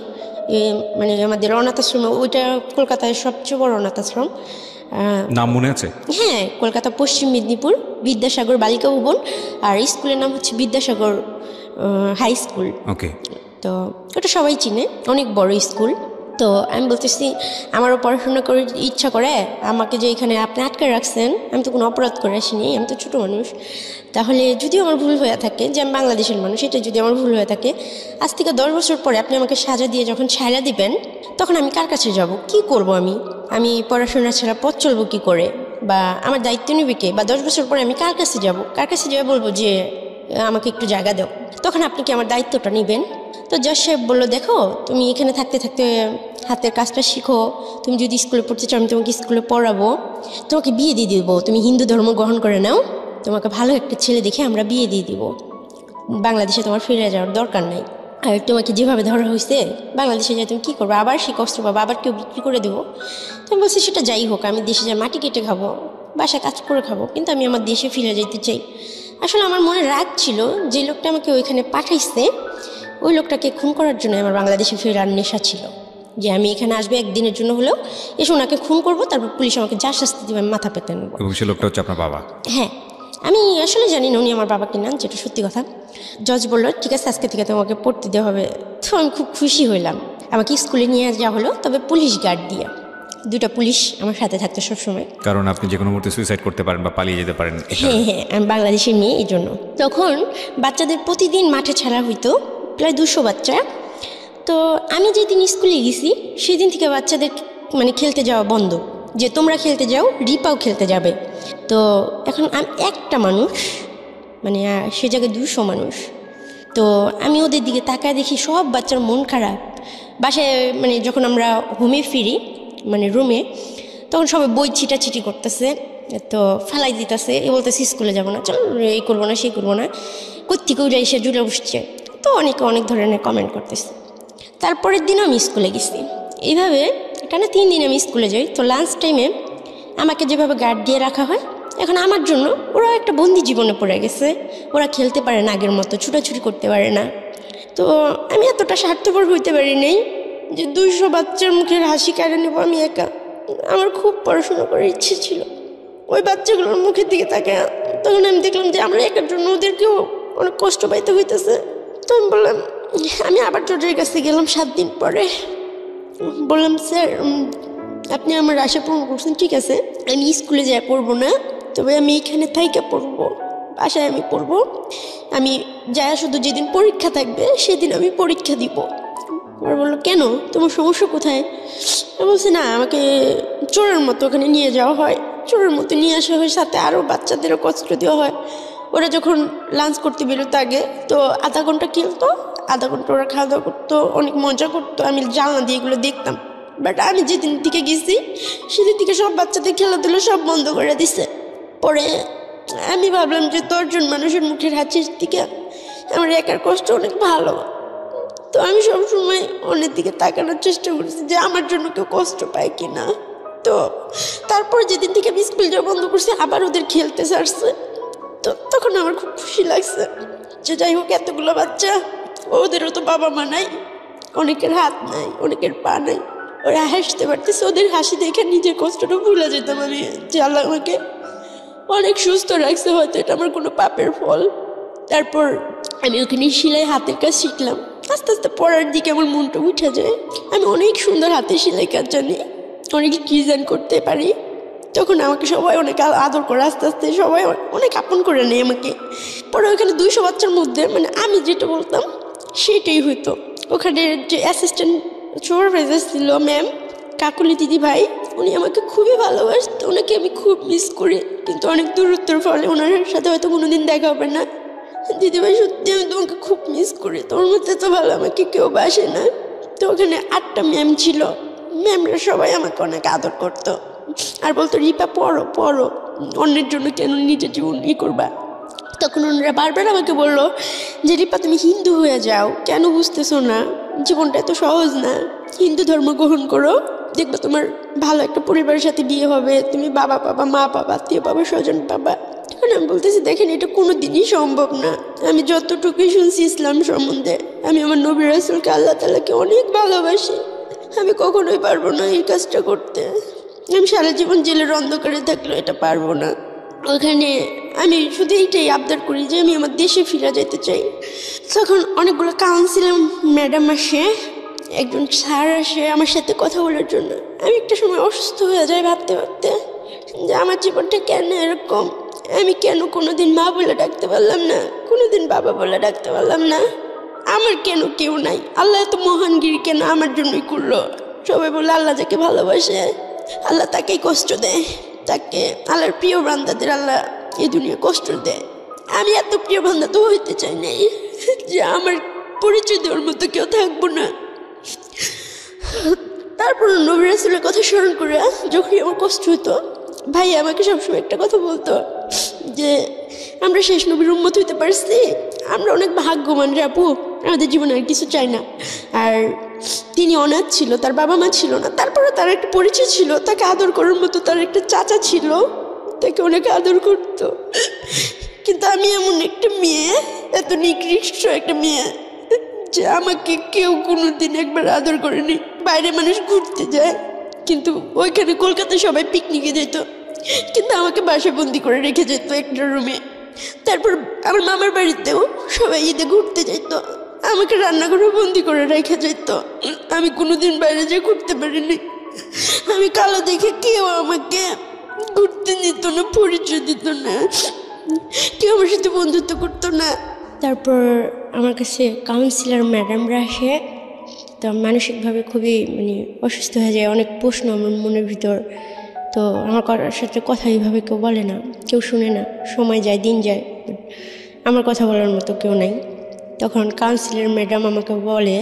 মানে আমাদের অনাথ আশ্রম, ওইটা কলকাতায় সবচেয়ে বড় অনাথ আশ্রম। নাম মনে আছে? হ্যাঁ, কলকাতা পশ্চিম মেদিনীপুর বিদ্যাসাগর বালিকা ভবন, আর স্কুলের নাম হচ্ছে বিদ্যাসাগর হাই স্কুল। ওকে। তো ওটা সবাই চিনে, অনেক বড় স্কুল। তো আমি বলতেছি আমারও পড়াশোনা করে ইচ্ছা করে, আমাকে যে এখানে আপনি আটকে রাখছেন, আমি তো কোনো অপরাধ করে আসিনি, আমি তো ছোটো মানুষ, তাহলে যদিও আমার ভুল হয়ে থাকে যে আমি বাংলাদেশের মানুষ, এটা যদি আমার ভুল হয়ে থাকে, আজ থেকে 10 বছর পরে আপনি আমাকে সাজা দিয়ে যখন ছাড়া দিবেন, তখন আমি কার কাছে যাব, কি করব, আমি পড়াশোনা ছাড়া পথ চলবো কী করে, বা আমার দায়িত্ব নেবে কে, বা 10 বছর পরে আমি কার কাছে যাব, কার কাছে যেয়ে বলবো যে আমাকে একটু জায়গা দাও, তখন আপনি কি আমার দায়িত্বটা নেবেন? তো জজ সাহেব বললো, দেখো তুমি এখানে থাকতে থাকতে হাতের কাজটা শিখো, তুমি যদি স্কুলে পড়তে চাও আমি তোমাকে স্কুলে পড়াবো, তোমাকে বিয়ে দিয়ে দেবো, তুমি হিন্দু ধর্ম গ্রহণ করে নাও, তোমাকে ভালো একটা ছেলে দেখে আমরা বিয়ে দিয়ে দিব, বাংলাদেশে তোমার ফিরে যাওয়ার দরকার নাই, আর তোমাকে যেভাবে ধরা হয়েছে বাংলাদেশে যাই তুমি কী করবো, আবার সেই কষ্ট পাবো, আবার কেউ বিক্রি করে দেবো। তো আমি বলছি সেটা যাই হোক, আমি দেশে যাই মাটি কেটে খাবো, বাসায় কাজ করে খাবো, কিন্তু আমি আমার দেশে ফিরে যেতে চাই। আসলে আমার মনে রাগ ছিল, যে লোকটা আমাকে ওইখানে পাঠাইছে ওই লোকটাকে খুন করার জন্য আমার বাংলাদেশে ফেরার নেশা ছিল, যে আমি এখানে আসবো একদিনের জন্য হলেও, এসে ওনাকে খুন করবো, তারপর পুলিশ আমাকে যা শাস্তি দেবে আমি মাথা পেতে নেবো। এবং সে লোকটা হচ্ছে আপনার বাবা? হ্যাঁ, আমি আসলে জানি না উনি আমার বাবা কিনা, যেটা সত্যি কথা। জজ বললো ঠিক আছে আজকে থেকে তোমাকে পড়তে দেওয়া হবে। তো আমি খুব খুশি হইলাম, আমাকে স্কুলে নিয়ে যাওয়া হলো, তবে পুলিশ গার্ড দিয়ে, 2টা পুলিশ আমার সাথে থাকতো সবসময়, কারণ আপনি যে কোনো মুহূর্তে সুইসাইড করতে পারেন বা পালিয়ে যেতে পারেন। হ্যাঁ হ্যাঁ, আমি বাংলাদেশের মেয়ে, এই জন্য। তখন বাচ্চাদের প্রতিদিন মাঠে ছাড়া হইতো, প্রায় 200 বাচ্চা। তো আমি যেদিন স্কুলে গেছি সেদিন থেকে বাচ্চাদের মানে খেলতে যাওয়া বন্ধ, যে তোমরা খেলতে যাও, রিপাও খেলতে যাবে। তো এখন আমি একটা মানুষ, মানে সে জায়গায় 200 মানুষ। তো আমি ওদের দিকে তাকায় দেখি সব বাচ্চার মন খারাপ। বাসায় মানে যখন আমরা হোমে ফিরি, মানে রুমে, তখন সবাই বই ছিটাছিটি করতেছে, তো ফালাই দিতেছে, এ বলতেছে স্কুলে যাবো না, চল এই করবো না সেই করবো না, কোত্থেকে উঠে এসে জুড়ে বসছে। তো অনেকে অনেক ধরনের কমেন্ট করতেছে। তারপরের দিনও আমি স্কুলে গেছি। এইভাবে টানা 3 দিন আমি স্কুলে যাই। তো লাঞ্চ টাইমে আমাকে যেভাবে গার্ড দিয়ে রাখা হয়, এখন আমার জন্য ওরা একটা বন্দি জীবনে পড়ে গেছে। ওরা খেলতে পারে না আগের মতো, ছুটাছুটি করতে পারে না। তো আমি এতটা স্বার্থপর হইতে পারি নাই যে 200 বাচ্চার মুখের হাসি কেড়ে নেব আমি একা। আমার খুব পড়াশোনা করার ইচ্ছে ছিল। ওই বাচ্চাগুলোর মুখের দিকে তাকে তখন আমি দেখলাম যে আমরা একার জন্য ওদেরকেও অনেক কষ্ট পাইতে হইতেছে। তো আমি বললাম, আমি আবার জজের কাছে গেলাম 7 দিন পরে। বললাম, স্যার আপনি আমার আশা পূরণ করছেন, ঠিক আছে আমি স্কুলে যাই পড়বো না, তবে আমি এখানে থাইকা পড়বো, বাসায় আমি পড়বো। আমি যাই শুধু যেদিন পরীক্ষা থাকবে সেদিন আমি পরীক্ষা দিব। আর বললো, কেন, তোমার সমস্যা কোথায়? আমি বলছি, না আমাকে চোরের মতো ওখানে নিয়ে যাওয়া হয়, চোরের মতো নিয়ে আসা হয়, সাথে আরও বাচ্চাদেরও কষ্ট দেওয়া হয়। ওরা যখন লাঞ্চ করতে বেরোতো আগে, তো আধা ঘন্টা খেলতো, আধা ঘন্টা ওরা খাওয়া দাওয়া করতো, অনেক মজা করতো, আমি জানলা দিয়ে এগুলো দেখতাম। বাট আমি যেদিন থেকে গেছি সেদিন থেকে সব বাচ্চাদের খেলাধুলো সব বন্ধ করে দিছে। পরে আমি ভাবলাম যে 10 জন মানুষের মুখের হাসির দিকে আমার একার কষ্ট অনেক ভালো। তো আমি সবসময় অন্যের দিকে তাকানোর চেষ্টা করছি যে আমার জন্য কেউ কষ্ট পায় কি না। তো তারপর যেদিন থেকে আমি স্কুল যাওয়া বন্ধ করছি, আবার ওদের খেলতে ছাড়ছে। তো তখন আমার খুব খুশি লাগছে যে যাই হোক, এতগুলো বাচ্চা, ওদেরও তো বাবা মা নাই, অনেকের হাত নাই, অনেকের পা নাই, ওরা হাসতে পারতেছে। ওদের হাসি দেখে নিজের কষ্টটা ভুলে যেতাম আমি, যে আল্লাহ আমাকে অনেক সুস্থ রাখছে, হয়তো এটা আমার কোনো পাপের ফল। তারপর আমি ওখানে সেলাই হাতের কাজ শিখলাম। আস্তে আস্তে পড়ার দিকে আমার মনটা উঠে যায়। আমি অনেক সুন্দর হাতে সেলাই কাজ জানি, অনেক ডিজাইন করতে পারি। তখন আমাকে সবাই অনেক আদর করে, আস্তে আস্তে সবাই অনেক আপন করে নেয় আমাকে। পরে ওখানে 200 বাচ্চার মধ্যে মানে আমি যেটা বলতাম সেটাই হইতো। ওখানে যে অ্যাসিস্ট্যান্ট সুপারভাইজার ছিল ম্যাম, কাকুলি দিদি ভাই, উনি আমাকে খুবই ভালোবাসত, ওনাকে আমি খুব মিস করি। কিন্তু অনেক দূরত্বের ফলে ওনার সাথে হয়তো কোনোদিন দেখা হবে না। দিদিভাই সত্যি আমি তোমাকে খুব মিস করি, তোর মধ্যে তো ভালো আমাকে কেউ বাসে না। তো ওখানে 8টা ম্যাম ছিল, ম্যামরা সবাই আমাকে অনেক আদর করতো আর বলতো, রিপা পড়ো পড়ো, অন্যের জন্য কেন নিজের জীবন করবা। তখন ওনারা বারবার আমাকে বললো যে রিপা তুমি হিন্দু হয়ে যাও, কেন বুঝতেছো না, জীবনটা এত সহজ না, হিন্দু ধর্ম গ্রহণ করো, দেখবে তোমার ভালো একটা পরিবারের সাথে বিয়ে হবে, তুমি বাবা পাবা, মা পাবা, আত্মীয় পাবা, স্বজন পাবা। তখন আমি বলতেছি, দেখেন এটা কোনো দিনই সম্ভব না। আমি যতটুকুই শুনছি ইসলাম সম্বন্ধে, আমি আমার নবী রাসূলকে, আল্লাহ তাআলাকে অনেক ভালোবাসি, আমি কখনোই পারবো না এই কাজটা করতে। আমি সারা জীবন জেলের অন্ধকারে থাকলেও এটা পারবো না। ওখানে আমি শুধু এইটাই আবদার করি যে আমি আমার দেশে ফিরে যেতে চাই। তখন অনেকগুলো কাউন্সিলর ম্যাডাম আসে, একজন স্যার আসে আমার সাথে কথা বলার জন্য। আমি একটা সময় অসুস্থ হয়ে যাই ভাবতে ভাবতে যে আমার জীবনটা কেন এরকম, আমি কেন কোনোদিন মা বলে ডাকতে পারলাম না, কোনোদিন বাবা বলে ডাকতে পারলাম না, আমার কেন কেউ নাই, আল্লাহ এত মহানগিরি কেন আমার জন্যই করলো। সবাই বলে আল্লাহ যাকে ভালোবাসে আল্লাহ তাকেই কষ্ট দেয়, তাকে আল্লাহর প্রিয় বান্দাদের আল্লাহ এই দুনিয়া কষ্ট দেয়। আমি এত প্রিয় বান্দা তো হইতে চাই নাই যে আমার পরিচয় দেওয়ার মতো কেউ থাকবো না। তারপর নবী রাসূলের কথা স্মরণ করে যখনই আমার কষ্ট হতো, ভাই আমাকে সবসময় একটা কথা বলতো যে আমরা শেষ নবীর উম্মত হইতে পারছি, আমরা অনেক ভাগ্যবান রে আপু, আমাদের জীবনে আর কিছু চাই না। আর তিনি অনাথ ছিল, তার বাবা মা ছিল না, তারপরে তার একটা পরিচয় ছিল, তাকে আদর করার মতো তার একটা চাচা ছিল, তাকে অনেক আদর করতো। কিন্তু আমি এমন একটা মেয়ে, এত নিকৃষ্ট একটা মেয়ে যে আমাকে কেউ কোনোদিন একবার আদর করেনি। বাইরে মানুষ ঘুরতে যায়, কিন্তু ওইখানে কলকাতায় সবাই পিকনিকে যেত, কিন্তু আমাকে বাসায় বন্দি করে রেখে যেত একটা রুমে। তারপর আমার মামার বাড়িতেও সবাই ঈদে ঘুরতে যেত, আমাকে রান্নাঘরে বন্দি করে রেখে যেত। আমি কোনোদিন বাইরে যেয়ে ঘুরতে পারিনি। আমি কালো দেখে কেউ আমাকে ঘুরতে দিত না, পরিচয় দিত না, কেউ আমার সাথে বন্ধুত্ব করতো না। তারপর আমার কাছে কাউন্সিলর ম্যাডামরা আসে, তো মানসিকভাবে খুবই মানে অসুস্থ হয়ে যায়, অনেক প্রশ্ন আমার মনের ভিতর। তো আমার কারোর সাথে কথা এইভাবে কেউ বলে না, কেউ শুনে না, সময় যায় দিন যায়, আমার কথা বলার মতো কেউ নাই। তখন কাউন্সিলর ম্যাডাম আমাকে বলে,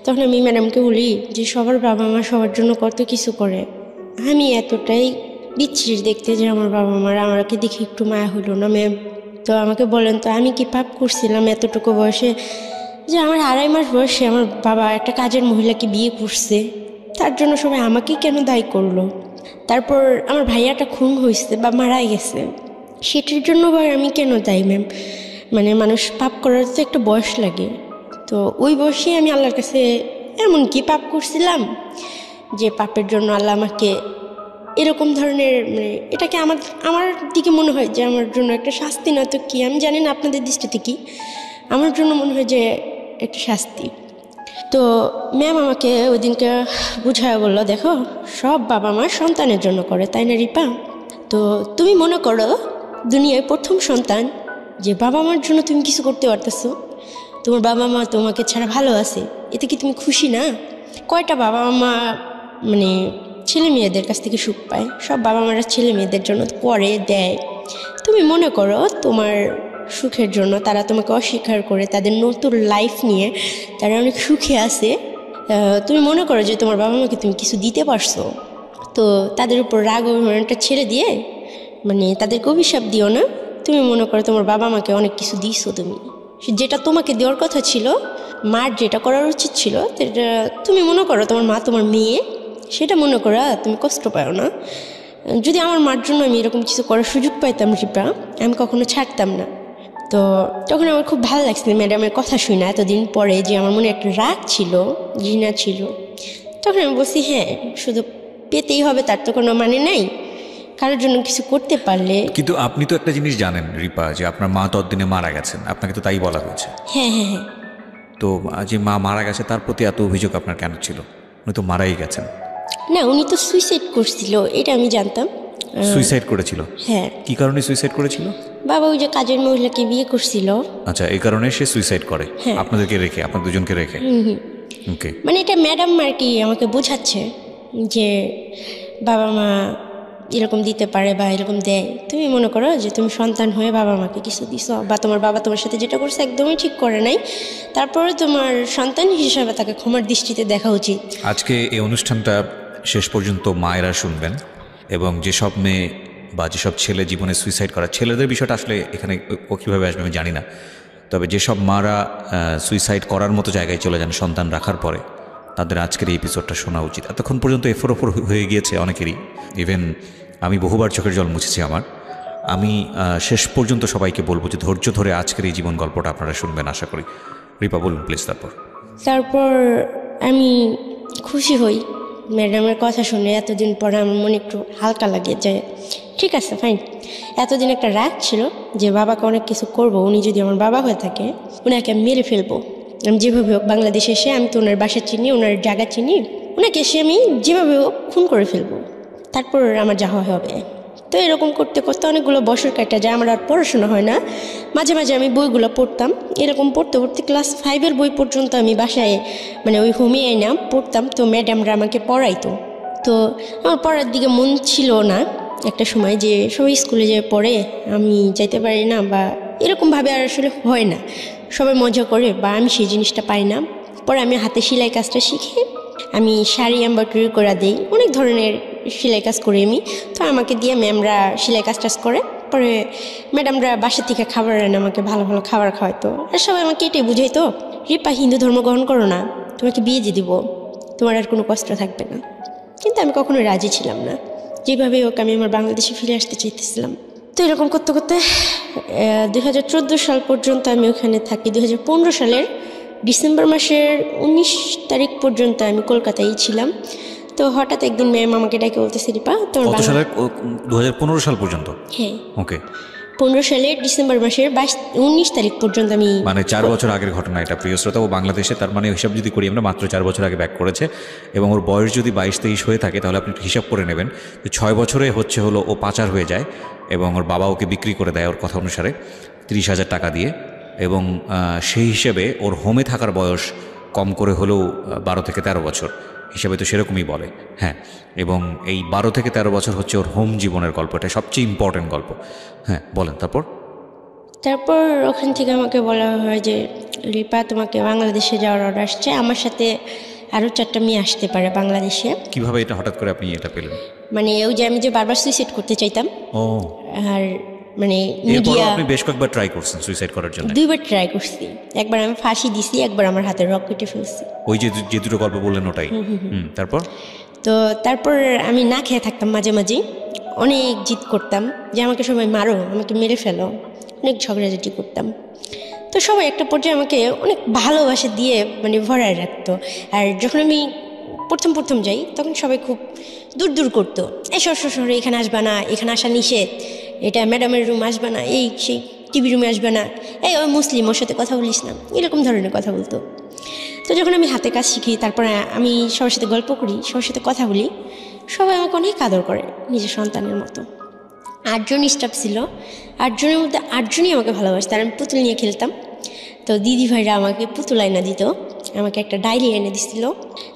তখন আমি ম্যাডামকে বলি যে সবার বাবা মা সবার জন্য কত কিছু করে, আমি এতটাই বিচ্ছিরি দেখতে যে আমার বাবা মার আমাকে দেখে একটু মায়া হলো না ম্যাম। তো আমাকে বলেন তো আমি কি পাপ করছিলাম এতটুকু বয়সে যে আমার 2.5 মাস বয়সে আমার বাবা একটা কাজের মহিলাকে বিয়ে করছে, তার জন্য সবাই আমাকেই কেন দায়ী করলো? তারপর আমার ভাইয়াটা খুন হয়েছে বা মারা গেছে, সেটার জন্য বা আমি কেন দায়ী ম্যাম? মানে মানুষ পাপ করার তো একটা বয়স লাগে। তো ওই বয়সে আমি আল্লাহর কাছে এমন কি পাপ করছিলাম যে পাপের জন্য আল্লাহ আমাকে এরকম ধরনের, মানে এটাকে আমার দিকে মনে হয় যে আমার জন্য একটা শাস্তি, না তো কি আমি জানি না আপনাদের দৃষ্টিতে কি, আমার জন্য মনে হয় যে একটা শাস্তি। তো ম্যাম আমাকে ওই দিনকে বুঝায় বললো, দেখো সব বাবা মা সন্তানের জন্য করে, তাই না রিপা? তো তুমি মনে করো দুনিয়ায় প্রথম সন্তান, যে বাবা মার জন্য তুমি কিছু করতে পারতেছো, তোমার বাবা মা তোমাকে ছাড়া ভালো আছে, এতে কি তুমি খুশি না? কয়টা বাবা মা মানে ছেলে মেয়েদের কাছ থেকে সুখ পায়? সব বাবা মারা ছেলে মেয়েদের জন্য করে দেয়। তুমি মনে করো তোমার সুখের জন্য তারা তোমাকে অস্বীকার করে, তাদের নতুন লাইফ নিয়ে তারা অনেক সুখে আছে, তুমি মনে করো যে তোমার বাবা মাকে তুমি কিছু দিতে পারছো, তো তাদের উপর রাগ অভিমানটা ছেড়ে দিয়ে মানে তাদেরকে অভিশাপ দিও না। তুমি মনে করো তোমার বাবা মাকে অনেক কিছু দিছো, তুমি যেটা তোমাকে দেওয়ার কথা ছিল, মার যেটা করার উচিত ছিল, সেটা তুমি মনে করো তোমার মা তোমার মেয়ে, সেটা মনে করা তুমি কষ্ট পাও না। যদি আমার মার জন্য আমি এরকম কিছু করার সুযোগ পাইতাম রিপা, আমি কখনো ছাড়তাম না। তো তখন আমার খুব ভালো লাগছিল ম্যাডামের কথা শুনে এতদিন পরে, যে আমার মনে একটা রাগ ছিল, ঘৃণা ছিল। তখন আমি বলছি হ্যাঁ, শুধু পেতেই হবে তার তো কোনো মানে নাই, কারোর জন্য কিছু করতে পারলে। কিন্তু আপনি তো একটা জিনিস জানেন রিপা, যে আপনার মা ততদিনে মারা গেছেন, আপনাকে তো তাই বলা হয়েছে। হ্যাঁ হ্যাঁ হ্যাঁ। তো যে মা মারা গেছে তার প্রতি এত অভিযোগ আপনার কেন ছিল? উনি তো মারাই গেছেন। না, উনি তো সুইসাইড করছিল, এটা আমি জানতাম। সুইসাইড করেছিল? হ্যাঁ। কি কারণে সুইসাইড করেছিল? বাবা ওই যে কাজের মহিলাকে বিয়ে করছিল। আচ্ছা, এই কারণে সে সুইসাইড করে? হ্যাঁ। আপনাদেরকে রেখে, আপনার দুজনকে রেখে? ওকে। মানে এটা ম্যাডাম আর কি আমাকে বোঝাচ্ছে যে বাবা মা এরকম দিতে পারে বা এরকম দেয়। তুমি মনে করো যে তুমি সন্তান হয়ে বাবা মাকে কিছু দিছো, বা তোমার বাবা তোমার সাথে যেটা করছে একদমই ঠিক করে নাই, তারপরে তোমার সন্তান হিসেবে তাকে ক্ষমার দৃষ্টিতে দেখা উচিত। আজকে এই অনুষ্ঠানটা শেষ পর্যন্ত মায়েরা শুনবেন, এবং যেসব মেয়ে বা যেসব ছেলে জীবনে সুইসাইড করা, ছেলেদের বিষয়টা আসলে এখানে কীভাবে আসবে আমি জানি না, তবে যেসব মারা সুইসাইড করার মতো জায়গায় চলে যান সন্তান রাখার পরে, তাদের আজকের এই এপিসোডটা শোনা উচিত। এতক্ষণ পর্যন্ত এফোর ওপর হয়ে গিয়েছে অনেকেরই, ইভেন আমি বহুবার চোখের জল মুছেছি আমার। আমি শেষ পর্যন্ত সবাইকে বলবো যে ধৈর্য ধরে আজকের এই জীবন গল্পটা আপনারা শুনবেন আশা করি। রিপা বলুন প্লিজ। তারপর আমি খুশি হই ম্যাডামের কথা শুনে। এতদিন পরে আমার মনে একটু হালকা লাগে যে ঠিক আছে ফাইন, এতদিন একটা রাগ ছিল যে বাবাকে অনেক কিছু করব, উনি যদি আমার বাবা হয়ে থাকে ওনাকে আমি মেরে ফেলবো। আমি যেভাবে হোক বাংলাদেশে এসে, আমি তো ওনার বাসা চিনি, ওনার জায়গা চিনি, ওনাকে এসে আমি যেভাবে হোক খুন করে ফেলবো, তারপর আমার যা হবে। তো এরকম করতে করতে অনেকগুলো বছর কাটা যায়, আমার আর পড়াশোনা হয় না। মাঝে মাঝে আমি বইগুলো পড়তাম, এরকম পড়তে পড়তে ক্লাস 5-এর বই পর্যন্ত আমি বাসায় মানে ওই হোমে আইনা পড়তাম। তো ম্যাডামরা আমাকে পড়াইতো, তো আমার পড়ার দিকে মন ছিল না একটা সময়, যে সবাই স্কুলে যেয়ে পড়ে আমি যাইতে পারি না, বা এরকমভাবে আর আসলে হয় না, সবাই মজা করে বা আমি সেই জিনিসটা পাই না। পরে আমি হাতে সেলাই কাজটা শিখে আমি শাড়ি এমব্রয়ডারি করে দিই, অনেক ধরনের সেলাই কাজ করি আমি। তো আমাকে দিয়ে ম্যামরা সেলাই কাজ টাজ করে, পরে ম্যাডামরা বাসা থেকে খাবার আনে, আমাকে ভালো ভালো খাবার খাওয়াইতো। আর সবাই আমাকে এটাই বুঝাইতো, রিপা হিন্দু ধর্ম গ্রহণ করো না, তোমাকে বিয়ে দিয়ে দিব, তোমার আর কোনো কষ্ট থাকবে না। কিন্তু আমি কখনোই রাজি ছিলাম না, যেভাবে হোক আমি আমার বাংলাদেশে ফিরে আসতে চাইতেছিলাম। তো এরকম করতে করতে 2014 সাল পর্যন্ত আমি ওখানে থাকি। 2015 সালের ডিসেম্বর মাসের 19 তারিখ পর্যন্ত আমি কলকাতায় ছিলাম। তো হঠাৎ একদিন ম্যাম আমাকে ডাকে বলতেছে, রিপা তোমার 2015 সাল পর্যন্ত? হ্যাঁ ওকে। 15 সালের ডিসেম্বর মাসের 19 তারিখ পর্যন্ত আমি, মানে 4 বছর আগের ঘটনা এটা প্রিয় শ্রোতা। ও বাংলাদেশে, তার মানে হিসাব যদি করি আমরা, মাত্র 4 বছর আগে ব্যাক করেছে, এবং ওর বয়স যদি 22-23 হয়ে থাকে তাহলে আপনি হিসাব করে নেবেন যে 6 বছরে হলো ও পাচার হয়ে যায়, এবং ওর বাবা ওকে বিক্রি করে দেয় ওর কথা অনুসারে 30,000 টাকা দিয়ে, এবং সেই হিসেবে ওর হোমে থাকার বয়স কম করে হলেও 12 থেকে 13 বছর, হিসাবে তো সেরকমই বলে। হ্যাঁ, এবং এই 12 থেকে 13 বছর হচ্ছে ওর হোম জীবনের গল্প, এটা সবচেয়ে ইম্পর্টেন্ট গল্প। হ্যাঁ বলেন। তারপর ওখান থেকে আমাকে বলা হয় যে রিপা, তোমাকে বাংলাদেশে যাওয়ার অর্ডার আসছে, আমার সাথে আরও 4টা মেয়ে আসতে পারে বাংলাদেশে। কিভাবে এটা হঠাৎ করে আপনি এটা পেলেন? মানে ওই যে আমি যে বারবার সুইসাইড করতে চাইতাম, ও, আর মানে এরপর মিডিয়া আপনি বেশ কয়েকবার ট্রাই করছেন সুইসাইড করার জন্য? 2বার ট্রাই করছি। একবার আমি ফাঁসি দিছি, একবার আমার হাতে রক কেটে ফেলছি। ওই যে যে দুটো গল্প বললেন ওটাই? তারপর তারপর আমি না খেয়ে থাকতাম, মাঝে মাঝে অনেক জিদ করতাম যে আমাকে সবাই মারো, আমাকে মেরে ফেলো, অনেক ঝগড়াঝাটি করতাম। তো সবাই একটা পর্যায়ে আমাকে অনেক ভালোবাসা দিয়ে মানে ভরায় রাখতো। আর যখন আমি প্রথম যাই তখন সবাই খুব দূর দূর করতো, এসব শহরে এখানে আসবা না, এখানে আসা নিষেধ, এটা ম্যাডামের রুম আসবা না, এই সেই টিভি রুমে আসবে না, এই ওই মুসলিম, ওর সাথে কথা বলিস না, এরকম ধরনের কথা বলতো। তো যখন আমি হাতে কাজ শিখি, তারপরে আমি সবার সাথে গল্প করি, সবার সাথে কথা বলি, সবাই আমাকে অনেক আদর করে নিজের সন্তানের মতো। 8 জন স্টাফ ছিল, 8 জনের মধ্যে 8 জনই আমাকে ভালোবাসত। আর আমি পুতুল নিয়ে খেলতাম, তো দিদি ভাইরা আমাকে পুতুল আয়না দিত, আমাকে একটা ডায়েরি এনে দিচ্ছিল।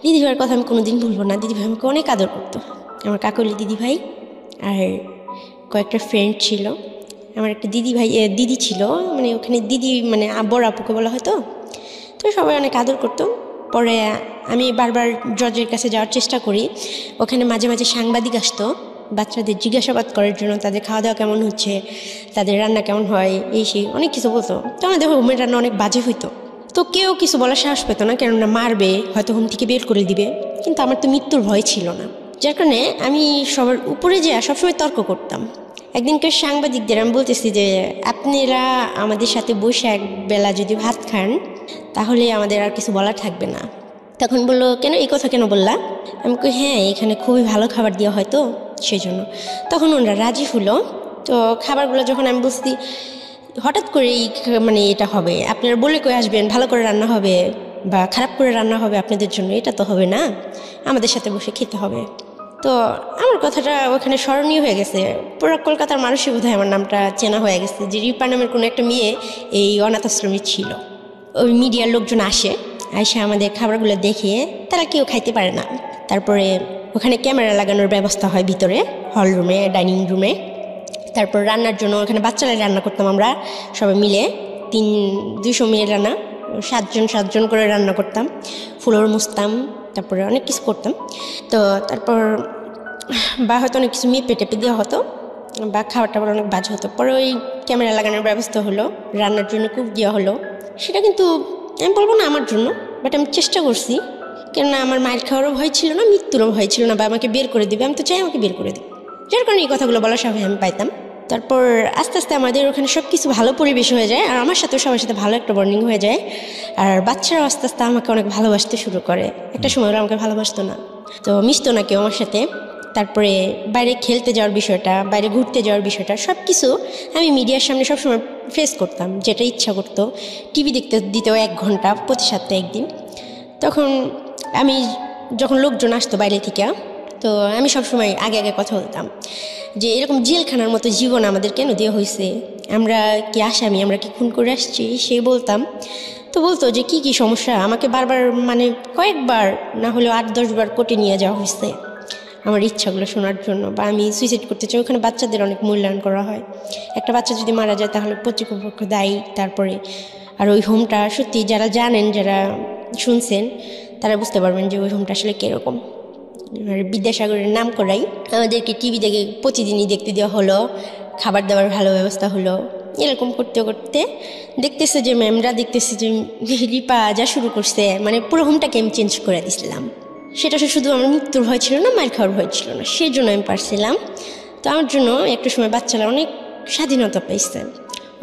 দিদি ভাইয়ের কথা আমি কোনোদিন ভুলবো না, দিদি ভাই আমাকে অনেক আদর করতো। আমার কাকলি দিদি ভাই আর কয়েকটা ফ্রেন্ড ছিল। আমার একটা দিদি ছিল, মানে ওখানে দিদি মানে বড় আপুকে বলা হয়তো। তো সবাই অনেক আদর করতো। পরে আমি বারবার জজের কাছে যাওয়ার চেষ্টা করি, ওখানে মাঝে মাঝে সাংবাদিক আসতো বাচ্চাদের জিজ্ঞাসাবাদ করার জন্য, তাদের খাওয়া দাওয়া কেমন হচ্ছে, তাদের রান্না কেমন হয়, এই সেই অনেক কিছু বলতো। তো আমাদের হোমের রান্না অনেক বাজে হইতো, তো কেউ কিছু বলার সাহস পেত না, কেননা মারবে, হয়তো হোম থেকে বের করে দিবে। কিন্তু আমার তো মৃত্যুর ভয় ছিল না, যার কারণে আমি সবার উপরে যেয়ে সবসময় তর্ক করতাম। একদিনকে সাংবাদিকদের আমি বলতেছি যে আপনারা আমাদের সাথে বসে এক বেলা যদি ভাত খান তাহলে আমাদের আর কিছু বলার থাকবে না। তখন বললো, কেন এই কথা কেন বললা? আমি কই, হ্যাঁ এখানে খুবই ভালো খাবার দেওয়া হয় তো সেই জন্য। তখন ওনারা রাজি হলো। তো খাবারগুলো যখন আমি বলছি হঠাৎ করেই মানে এটা হবে, আপনারা বলে কই আসবেন ভালো করে রান্না হবে বা খারাপ করে রান্না হবে আপনাদের জন্য, এটা তো হবে না, আমাদের সাথে বসে খেতে হবে। তো আমার কথাটা ওখানে স্মরণীয় হয়ে গেছে, পুরো কলকাতার মানুষই বোধহয় আমার নামটা চেনা হয়ে গেছে যে রিপা নামের কোনো একটা মেয়ে এই অনাথ আশ্রমে ছিল। ওই মিডিয়ার লোকজন আসে আমাদের খাবারগুলো দেখে, তারা কেউ খাইতে পারে না। তারপরে ওখানে ক্যামেরা লাগানোর ব্যবস্থা হয় ভিতরে হল রুমে, ডাইনিং রুমে। তারপর রান্নার জন্য ওখানে বাচ্চারা রান্না করতাম আমরা সবাই মিলে, 200 মেয়ের রান্না, 7 জন করে রান্না করতাম, ফ্লোর মুছতাম, তারপরে অনেক কিছু করতাম। তো তারপর বা হয়তো অনেক কিছু মেপে টেপে দেওয়া হতো বা খাবার টাবার অনেক বাজে হতো। পরে ওই ক্যামেরা লাগানোর ব্যবস্থা হলো, রান্নার জন্য কুক দেওয়া হলো। সেটা কিন্তু আমি বলবো না আমার জন্য, বাট আমি চেষ্টা করছি, কেননা আমার মায়ের খাওয়ারও ভয় ছিল না, মৃত্যুরও ভয় ছিল না, বা আমাকে বের করে দিবে, আমি তো চাই আমাকে বের করে দিবে, যার কারণে এই কথাগুলো বলার সাহস আমি পাইতাম। তারপর আস্তে আস্তে আমাদের ওখানে সব কিছু ভালো পরিবেশ হয়ে যায়, আর আমার সাথেও সবার সাথে ভালো একটা বন্ডিং হয়ে যায়। আর বাচ্চারাও আস্তে আস্তে আমাকে অনেক ভালোবাসতে শুরু করে। একটা সময় ওরা আমাকে ভালোবাসতো না, তো মিশতো না কেউ আমার সাথে। তারপরে বাইরে খেলতে যাওয়ার বিষয়টা, বাইরে ঘুরতে যাওয়ার বিষয়টা, সব কিছু আমি মিডিয়ার সামনে সবসময় ফেস করতাম, যেটা ইচ্ছা করতো। টিভি দেখতে দিতেও 1 ঘন্টা প্রতি সপ্তাহে একদিন। তখন আমি যখন লোকজন আসতো বাইরে থেকে, তো আমি সবসময় আগে আগে কথা বলতাম যে এরকম জেলখানার মতো জীবন আমাদের কেন দেওয়া হয়েছে, আমরা কি আসামি, আমরা কি খুন করে আসছি, সে বলতাম। তো বলতো যে কি কি সমস্যা, আমাকে বারবার মানে কয়েকবার না হলেও 8-10 বার কোর্টে নিয়ে যাওয়া হয়েছে আমার ইচ্ছাগুলো শোনার জন্য, বা আমি সুইসাইড করতে চাই। ওখানে বাচ্চাদের অনেক মূল্যায়ন করা হয়, একটা বাচ্চা যদি মারা যায় তাহলে কর্তৃপক্ষ দায়ী। তারপরে আর ওই হোমটা সত্যি যারা জানেন, যারা শুনছেন, তারা বুঝতে পারবেন যে ওই হোমটা আসলে কীরকম। বিদ্যাসাগরের নাম করাই আমাদেরকে টিভি দেখে প্রতিদিনই দেখতে দেওয়া হলো, খাবার দাবার ভালো ব্যবস্থা হলো। এরকম করতে করতে দেখতেছে যে ম্যামরা দেখতেছে যে রিপা যা শুরু করছে, মানে পুরো হোমটাকে আমি চেঞ্জ করে দিয়েছিলাম। সেটা শুধু আমার মৃত্যুর ভয় ছিল না, মায়ের খাওয়ার ভয় ছিল না, সেই জন্য আমি পারছিলাম। তো আমার জন্য একটা সময় বাচ্চারা অনেক স্বাধীনতা পাইছে,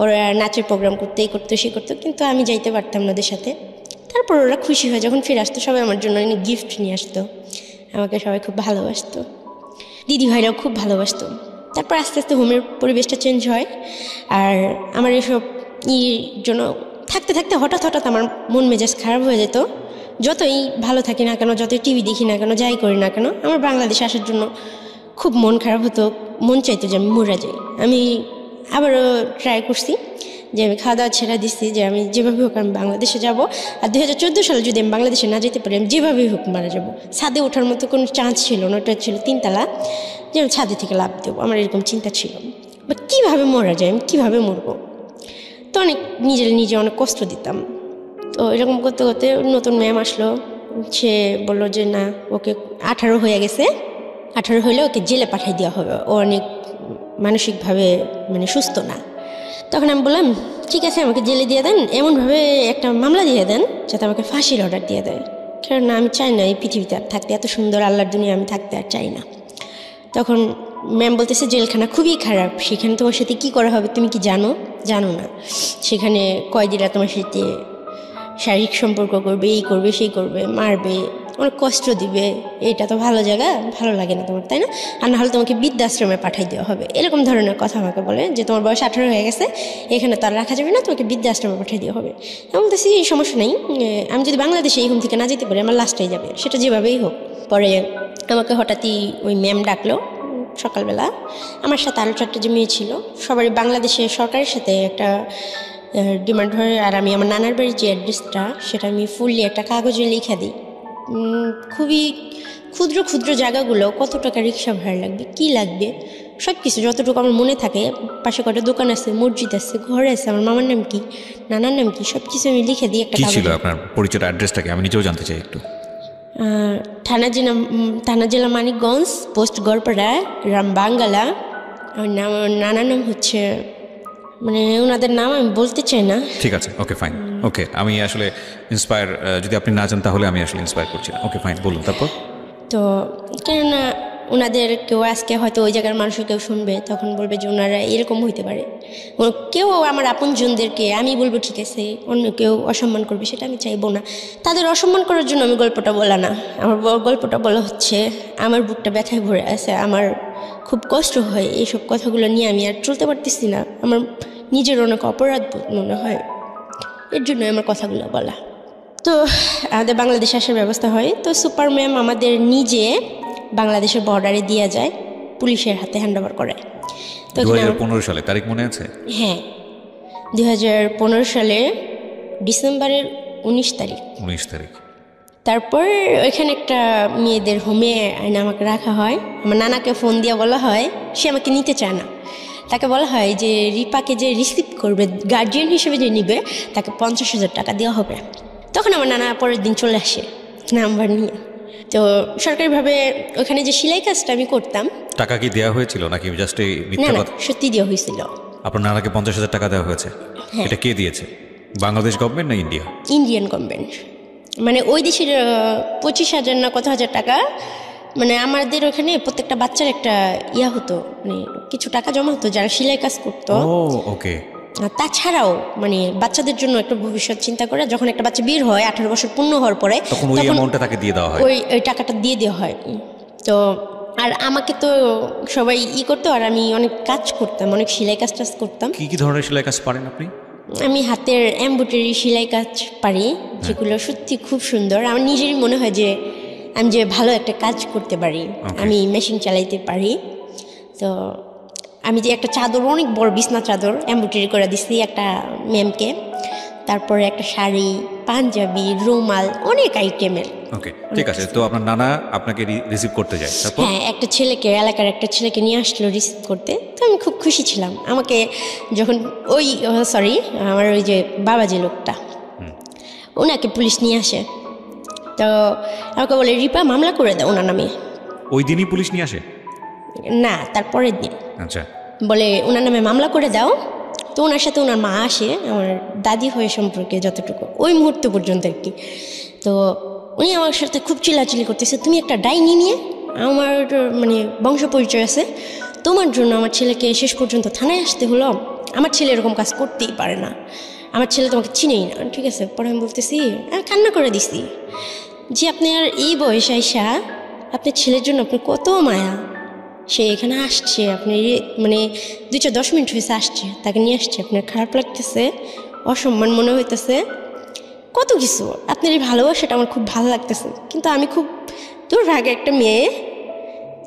ওরা নাচের প্রোগ্রাম করতে করতো, সে করতো, কিন্তু আমি যাইতে পারতাম না ওদের সাথে। তারপর ওরা খুশি হয়ে যখন ফিরে আসতো, সবাই আমার জন্য অনেক গিফট নিয়ে আসতো, আমাকে সবাই খুব ভালোবাসতো, দিদি ভাইরাও খুব ভালোবাসতো। তারপর আস্তে আস্তে হোমের পরিবেশটা চেঞ্জ হয়। আর আমার এসব জন্য থাকতে থাকতে হঠাৎ আমার মন মেজাজ খারাপ হয়ে যেত। যতই ভালো থাকি না কেন, যতই টিভি দেখি না কেন, যাই করি না কেন, আমার বাংলাদেশে আসার জন্য খুব মন খারাপ হতো, মন চাইতো যে আমি মরে যাই। আমি আবারও ট্রাই করছি, যে আমি খাওয়া দাওয়া ছেড়ে দিচ্ছি, যে আমি যেভাবে হোক আমি বাংলাদেশে যাব, আর 2014 সালে যদি আমি বাংলাদেশে না যেতে পারি আমি যেভাবেই হোক মারা যাব। ছাদে ওঠার মতো কোনো চান্স ছিল না, ওটা ছিল 3 তলা, যে আমি ছাদে থেকে লাভ দেবো, আমার এরকম চিন্তা ছিল। বা কীভাবে মরা যায়, আমি কীভাবে মরবো, তো অনেক নিজে অনেক কষ্ট দিতাম। তো এরকম করতে করতে নতুন ম্যাম আসলো, সে বললো যে না, ওকে 18 হয়ে গেছে, 18 হলে ওকে জেলে পাঠিয়ে দেওয়া হবে, ও অনেক মানসিকভাবে মানে সুস্থ না। তখন আমি বললাম ঠিক আছে, আমাকে জেলে দিয়ে দেন, এমনভাবে একটা মামলা দিয়ে দেন যাতে আমাকে ফাঁসির অর্ডার দিয়ে দেয়, কারণ আমি চাই না এই পৃথিবীতে আর থাকতে, এত সুন্দর আল্লাহর দুনিয়া আমি থাকতে আর চাই না। তখন ম্যাম বলতেছে জেলখানা খুবই খারাপ, সেখানে তোমার সাথে কী করা হবে তুমি কি জানো না, সেখানে কয়েদিরা তোমার সাথে শারীরিক সম্পর্ক করবে, এই করবে সেই করবে, মারবে, অনেক কষ্ট দিবে, এটা তো ভালো জায়গা, ভালো লাগে না তোমার, তাই না? আর নাহলে তোমাকে বৃদ্ধাশ্রমে পাঠিয়ে দেওয়া হবে, এরকম ধরনের কথা আমাকে বলে, যে তোমার বয়স 18 হয়ে গেছে, এখানে তো আর রাখা যাবে না, তোমাকে বৃদ্ধাশ্রমে পাঠিয়ে দেওয়া হবে। আমি বলতেছি এই সমস্যা নেই, আমি যদি বাংলাদেশে এই থেকে না যেতে পারি আমার লাস্টটাই যাবে, সেটা যেভাবেই হোক। পরে আমাকে হঠাৎই ওই ম্যাম ডাকলো সকালবেলা, আমার সাথে আরও 4টা যে মেয়ে ছিল, সবারই বাংলাদেশে সরকারের সাথে একটা ডিমান্ড হয়, আর আমি আমার নানার বাড়ির যে অ্যাড্রেসটা সেটা আমি ফুললি একটা কাগজে লিখে দিই, খুবই ক্ষুদ্র ক্ষুদ্র জায়গাগুলো, কত টাকা রিক্সা ভাড়া লাগবে, কি লাগবে, সব কিছু যতটুকু আমার মনে থাকে, পাশে কটা দোকান আছে, মসজিদ আছে, ঘর আছে, আমার মামার নাম কি, নানার নাম কি, সব কিছু আমি লিখে দিই একটা কাগজে। কি ছিল আপনার পরিচয়, অ্যাড্রেসটাকে আমি নিজেও জানতে চাই একটু। থানা জেলা মানিকগঞ্জ, পোস্ট গড়পাড়া, গ্রাম বাঙ্গালা। আমার নানার নাম হচ্ছে, মানে ওনাদের নাম আমি বলতে চাই না। ঠিক আছে, ওকে ফাইন, ওকে। আমি আসলে ইন্সপায়ার, যদি আপনি না জান তাহলে আমি আসলে ইন্সপায়ার করছি না। ওকে ফাইন, বলুন তারপর। তো কেননা ওনাদের কেউ আজকে হয়তো ওই জায়গার মানুষও কেউ শুনবে, তখন বলবে যে ওনারা এরকম হইতে পারে, কেউ আমার আপনজনদেরকে আমি বলবো ঠিক আছে, অন্য কেউ অসম্মান করবে, সেটা আমি চাইবো না। তাদের অসম্মান করার জন্য আমি গল্পটা বলা না, আমার গল্পটা বলা হচ্ছে আমার বুকটা ব্যথায় ভরে আছে, আমার খুব কষ্ট হয়, এইসব কথাগুলো নিয়ে আমি আর চলতে পারতেছি না, আমার নিজের অনেক অপরাধ মনে হয়, এর জন্য আমার কথাগুলো বলা। তো আমাদের বাংলাদেশে আসার ব্যবস্থা হয়, তো সুপার ম্যাম আমাদের নিজে বাংলাদেশের বর্ডারে দিয়ে যায়, পুলিশের হাতে হ্যান্ডওভার করে। তো 2015 সালে, তারিখ মনে আছে? হ্যাঁ, 2015 সালে ডিসেম্বরের 19 তারিখ। তারপর ওইখানে একটা মেয়েদের হোমে আইনে আমাকে রাখা হয়। আমার নানাকে ফোন দিয়ে বলা হয়, সে আমাকে নিতে চায় না, তাকে বলা হয় যে রিপাকে যে রিসিভ করবে, গার্জিয়ান হিসেবে যে নিবে, তাকে 50,000 টাকা দেওয়া হবে। তখন আমার নানা পরের দিন চলে আসে নাম্বার নিয়ে। তো সরকারিভাবে ওখানে যে সেলাই কাজটা আমি করতাম। টাকা কি দেওয়া হয়েছিল নাকি জাস্ট এই মিথ্যা কথা? সত্যি দেওয়া হয়েছিল। আপনার নানাকে 50,000 টাকা দেওয়া হয়েছে? এটা কে দিয়েছে, বাংলাদেশ গভর্নমেন্ট না ইন্ডিয়া? ইন্ডিয়ান গভর্নমেন্ট, মানে ওই দেশের 25,000 না কত হাজার টাকা, মানে আমাদের ওখানে প্রত্যেকটা বাচ্চার একটা ইয়া হতো, মানে কিছু টাকা জমা হতো যারা সেলাই কাজ করতো। ওকে। তাছাড়াও মানে বাচ্চাদের জন্য একটা ভবিষ্যৎ চিন্তা করে যখন একটা বাচ্চা বের হয় 18 বছর পূর্ণ হওয়ার পরে, তখন ওই অ্যামাউন্টটা তাকে দিয়ে দেওয়া হয়, ওই টাকাটা দিয়ে দেওয়া হয়। তো আর আমাকে তো সবাই করতো, আর আমি অনেক কাজ করতাম, অনেক সেলাই কাজ করতাম। কি ধরনের সেলাই কাজ পারেন আপনি? আমি হাতের এমব্রয়ডারি সেলাই কাজ পারি, যেগুলো সত্যি খুব সুন্দর। আমার নিজেরই মনে হয় যে আমি যে ভালো একটা কাজ করতে পারি, আমি মেশিন চালাইতে পারি। তো আমি যে একটা চাদর, অনেক বড় বিছনা চাদর এমব্রয়ডারি করে দিচ্ছি একটা ম্যামকে, তারপরে একটা শাড়ি, পাঞ্জাবি, রুমাল, অনেক আইটেমের। ওকে, ঠিক আছে। তো আপনার নানা আপনাকে রিসিভ করতে যায়? হ্যাঁ, একটা ছেলেকে, এলাকার একটা ছেলেকে নিয়ে আসলো রিসিভ করতে। তো আমি খুব খুশি ছিলাম। আমাকে যখন আমার ওই যে বাবা যে লোকটা, ওনাকে পুলিশ নিয়ে আসে, তো আমাকে বলে রিপা মামলা করে দাও ওনার নামে। ওই দিনই পুলিশ নিয়ে আসে? না, তারপরের দিন। আচ্ছা। বলে ওনার নামে মামলা করে দাও। তো ওনার সাথে ওনার মা আসে, আমার দাদি হয়ে সম্পর্কে যতটুকু, ওই মুহূর্ত পর্যন্ত আর কি। তো উনি আমার সাথে খুব চিল্লাচিল্লি করতেছে, তুমি একটা ডাইনি নিয়ে, আমার মানে বংশ পরিচয় আছে, তোমার জন্য আমার ছেলেকে শেষ পর্যন্ত থানায় আসতে হলো। আমার ছেলে এরকম কাজ করতেই পারে না, আমার ছেলে তোমাকে চিনেই না। ঠিক আছে, পরে আমি বলতেছি, আমি কান্না করে দিছি যে আপনার এই বয়স আইসা আপনার ছেলের জন্য আপনার কত মায়া, সে এখানে আসছে, আপনি মানে 2-10 মিনিট হয়েছে আসছে, তাকে নিয়ে আসছে, আপনার খারাপ লাগতেছে, অসম্মান মনে হইতেছে, কত কিছু, আপনার এই ভালোবাসাটা আমার খুব ভালো লাগতেছে। কিন্তু আমি খুব দুর্ভাগ্য একটা মেয়ে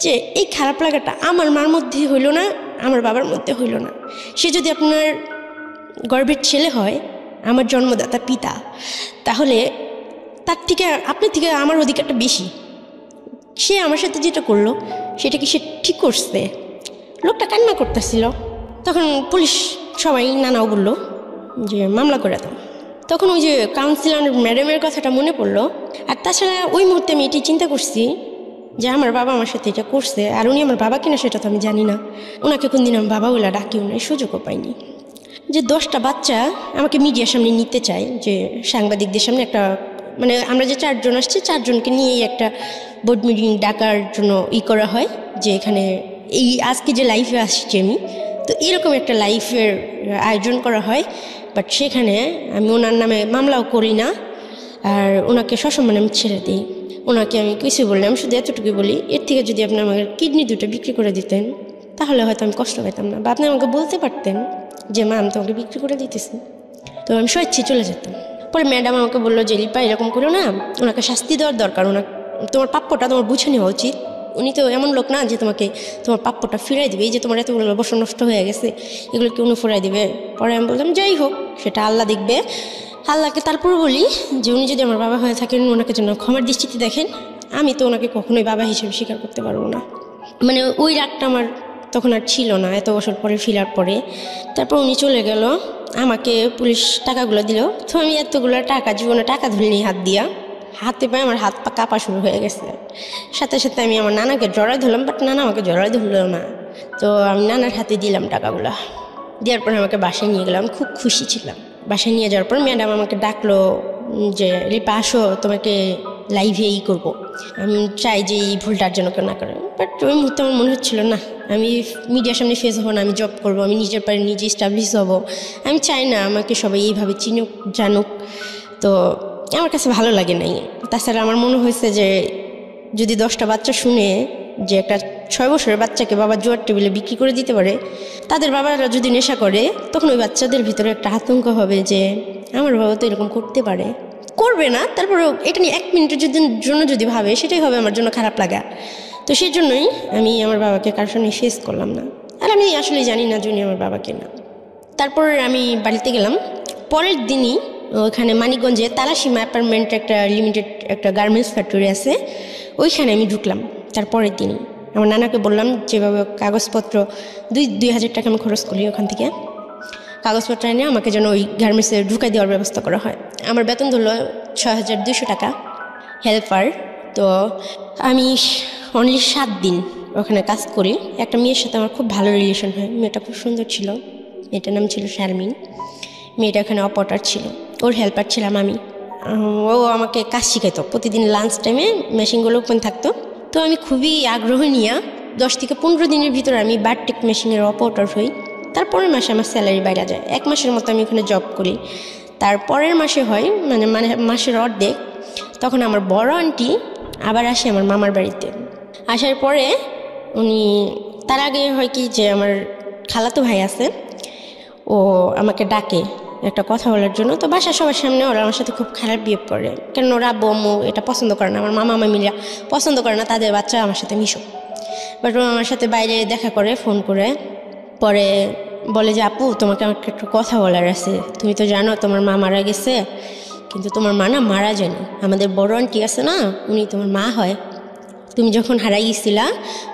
যে এই খারাপ লাগাটা আমার মার মধ্যে হইল না, আমার বাবার মধ্যে হইল না। সে যদি আপনার গর্ভের ছেলে হয়, আমার জন্মদাতা পিতা, তাহলে তার থেকে আপনার থেকে আমার অধিকারটা বেশি। সে আমার সাথে যেটা করলো সেটা কি সে ঠিক করছে? লোকটা কান্না করতেছিল। তখন পুলিশ সবাই নানাও বললো যে মামলা করে দাও। তখন ওই যে কাউন্সিলর ম্যাডামের কথাটা মনে পড়লো। আর তাছাড়া ওই মুহূর্তে আমি এটি চিন্তা করছি যে আমার বাবা আমার সাথে এটা করছে, আর উনি আমার বাবা কিনা সেটা তো আমি জানি না। ওনাকে কোনদিন আমি বাবা বলে ডাকিও নাই, সুযোগও পাইনি। যে 10টা বাচ্চা আমাকে মিডিয়ার সামনে নিতে চায়, যে সাংবাদিকদের সামনে একটা, মানে আমরা যে 4 জন আসছি 4 জনকে নিয়েই একটা বোর্ড মিটিং ডাকার জন্য করা হয়, যে এখানে এই আজকে যে লাইফে আসছি আমি, তো এরকম একটা লাইফের আয়োজন করা হয়। বাট সেখানে আমি ওনার নামে মামলাও করি না, আর ওনাকে সসম্মানে আমি ছেড়ে দিই। ওনাকে আমি কিছু বললাম, শুধু এতটুকু বলি, এর থেকে যদি আপনি আমার কিডনি 2টা বিক্রি করে দিতেন তাহলে হয়তো আমি কষ্ট পেতাম না, বা আপনি আমাকে বলতে পারতেন যে মা আমি তোমাকে বিক্রি করে দিতেছি, তো আমি স্বেচ্ছায় চলে যেতাম। পরে ম্যাডাম আমাকে বললো যে লিপা এরকম করো না, ওনাকে শাস্তি দেওয়ার দরকার, তোমার প্রাপ্যটা তোমার বুঝে নেওয়া উচিত। উনি তো এমন লোক না যে তোমাকে তোমার প্রাপ্যটা ফিরাই দেবে। এই যে তোমার এতগুলো বছর নষ্ট হয়ে গেছে, এগুলো কি উনি ফিরাই দেবে? পরে আমি বললাম যাই হোক, সেটা আল্লাহ দেখবে। আল্লাহকে তারপর বলি যে উনি যদি আমার বাবা হয়ে থাকেন, ওনাকে যেন ক্ষমার দৃষ্টিতে দেখেন। আমি তো ওনাকে কখনোই বাবা হিসেবে স্বীকার করতে পারবো না। মানে ওই রাগটা আমার তখন আর ছিল না, এত বছর পরে ফিরার পরে। তারপর উনি চলে গেল, আমাকে পুলিশ টাকাগুলো দিল। তো আমি এতগুলো টাকা, জীবনে টাকা ধরিনি হাত দিয়া, হাতে পায়ে আমার হাত পা কাঁপা শুরু হয়ে গেছে। সাথে সাথে আমি আমার নানাকে জড়াই ধরলাম, বাট নানা আমাকে জড়াই ধরলো না। তো আমি নানার হাতে দিলাম টাকাগুলো। দেওয়ার পর আমাকে বাসায় নিয়ে গেলাম, খুব খুশি ছিলাম। বাসায় নিয়ে যাওয়ার পর ম্যাডাম আমাকে ডাকলো যে লিপা আসো, তোমাকে লাইভে করবো। আমি চাই যে এই ভুলটার জন্য কেউ না করে। বাট ওই মুহূর্তে আমার মনে হচ্ছিল না, আমি মিডিয়ার সামনে ফেস হবো না, আমি জব করবো, আমি নিজের পায়ে নিজে এস্টাবলিশ হবো। আমি চাই না আমাকে সবাই এইভাবে চিনুক জানুক। তো আমার কাছে ভালো লাগে নাই। তাছাড়া আমার মনে হয়েছে যে যদি 10টা বাচ্চা শুনে যে একটা 6 বছরের বাচ্চাকে বাবা জুয়ার টেবিলে বিক্রি করে দিতে পারে, তাদের বাবারা যদি নেশা করে, তখন ওই বাচ্চাদের ভিতরে একটা আতঙ্ক হবে যে আমার বাবা তো এরকম করতে পারে। করবে না, তারপরেও এটা নিয়ে 1 মিনিটের জন্য যদি ভাবে, সেটাই হবে আমার জন্য খারাপ লাগা। তো সেই জন্যই আমি আমার বাবাকে কারোর সঙ্গে ফেস করলাম না। আর আমি আসলে জানি না যে উনি আমার বাবাকে না। তারপর আমি বাড়িতে গেলাম। পরের দিনই ওখানে মানিকগঞ্জে তালাসীমা অ্যাপার্টমেন্ট একটা লিমিটেড একটা গার্মেন্টস ফ্যাক্টরি আছে, ওইখানে আমি ঢুকলাম। তারপরের দিনই আমার নানাকে বললাম যেভাবে কাগজপত্র 2,000 টাকা আমি খরচ করি, ওখান থেকে কাগজপত্র এনে আমাকে যেন ওই গার্মেন্টসে ঢুকাই দেওয়ার ব্যবস্থা করা হয়। আমার বেতন ধরলো 6,200 টাকা হেল্পার। তো আমি অনলি 7 দিন ওখানে কাজ করি। একটা মেয়ের সাথে আমার খুব ভালো রিলেশন হয়, মেয়েটা খুব সুন্দর ছিল, মেয়েটার নাম ছিল শারমিন। মেয়েটা ওখানে অপারেটর ছিল, ওর হেল্পার ছিলাম আমি। ও আমাকে কাজ শিখাইতো, প্রতিদিন লাঞ্চ টাইমে মেশিনগুলো ওপেন থাকতো। তো আমি খুবই আগ্রহ নিয়ে 10 থেকে 15 দিনের ভিতরে আমি বারটেক মেশিনের অপারেটর হই। তারপরের মাসে আমার স্যালারি বাইরে যায়। 1 মাসের মতো আমি ওখানে জব করি। তারপরের মাসে হয় মানে মাসের অর্ধেক, তখন আমার বড় আন্টি আবার আসে আমার মামার বাড়িতে। আসার পরে উনি, তার আগে হয় কি যে আমার খালাতো ভাই আছে, ও আমাকে ডাকে একটা কথা বলার জন্য। তো বাসার সবার সামনে ওরা আমার সাথে খুব খারাপ বিহেভ করে, কেন ওরা আব্বু আম্মু এটা পছন্দ করে না, আমার মামা মামিরা পছন্দ করে না তাদের বাচ্চা আমার সাথে মিশো। বাট ও আমার সাথে বাইরে দেখা করে ফোন করে, পরে বলে যে আপু তোমাকে আমাকে একটা কথা বলার আছে, তুমি তো জানো তোমার মা মারা গেছে, কিন্তু তোমার মা না মারা যায়নি, আমাদের বড় আন্টি আছে না, উনি তোমার মা হয়। তুমি যখন হারাই গেছিলা,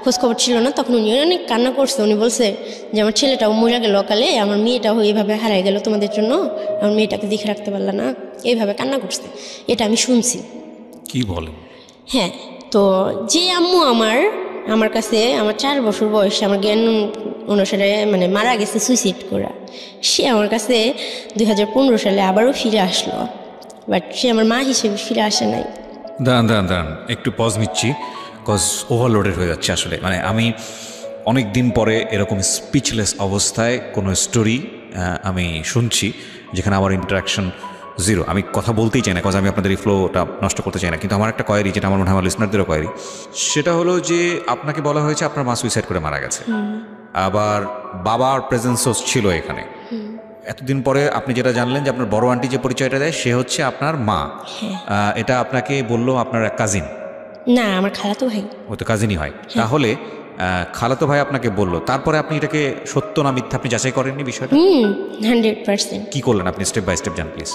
খোঁজখবর ছিল না, তখন উনি অনেক কান্না করছে। উনি বলছে যে আমার ছেলেটাও মরে গেল অকালে, আমার মেয়েটাও এইভাবে হারাই গেল তোমাদের জন্য, আমার মেয়েটাকে দেখে রাখতে পারলা না, এইভাবে কান্না করছে। এটা আমি শুনছি। কি বলেন? হ্যাঁ। তো যে আম্মু আমার কাছে আমার 4 বছর বয়সে আমার জ্ঞান অনুসারে মানে মারা গেছে সুইসাইড করা, সে আমার কাছে 2015 সালে আবারও ফিরে আসলো, বাট সে আমার মা হিসেবে ফিরে আসে নাই। দাঁড়ান একটু পজ নিচ্ছি, কজ ওভারলোডেড হয়ে যাচ্ছে আসলে। মানে আমি অনেক দিন পরে এরকম স্পিচলেস অবস্থায় কোনো স্টোরি আমি শুনছি যেখানে আমার ইন্টারাকশন জিরো। আমি কথা বলতেই চাই না, কজ আমি আপনাদের এই ফ্লোটা নষ্ট করতে চাই না। কিন্তু আমার একটা কোয়েরি, যেটা আমার মনে হয় আমার লিসনারদেরও কোয়েরি, সেটা হলো যে আপনাকে বলা হয়েছে আপনার মা সুইসাইড করে মারা গেছে, আবার বাবার প্রেজেন্সও ছিল এখানে। এতদিন পরে আপনি যেটা জানলেন যে আপনার বড় আন্টি যে পরিচয়টা দেয় সে হচ্ছে আপনার মা, এটা আপনাকে বললো আপনার এক কাজিন? না, আমার খালাতো ভাই। ও তো কাজিনই হয়। তাহলে খালাতো ভাই আপনাকে বললো, তারপরে আপনি এটাকে সত্য না মিথ্যা আপনি যাচাই করেননি বিষয়টা? 100%। কি করলেন আপনি? স্টেপ বাই স্টেপ জান প্লিজ।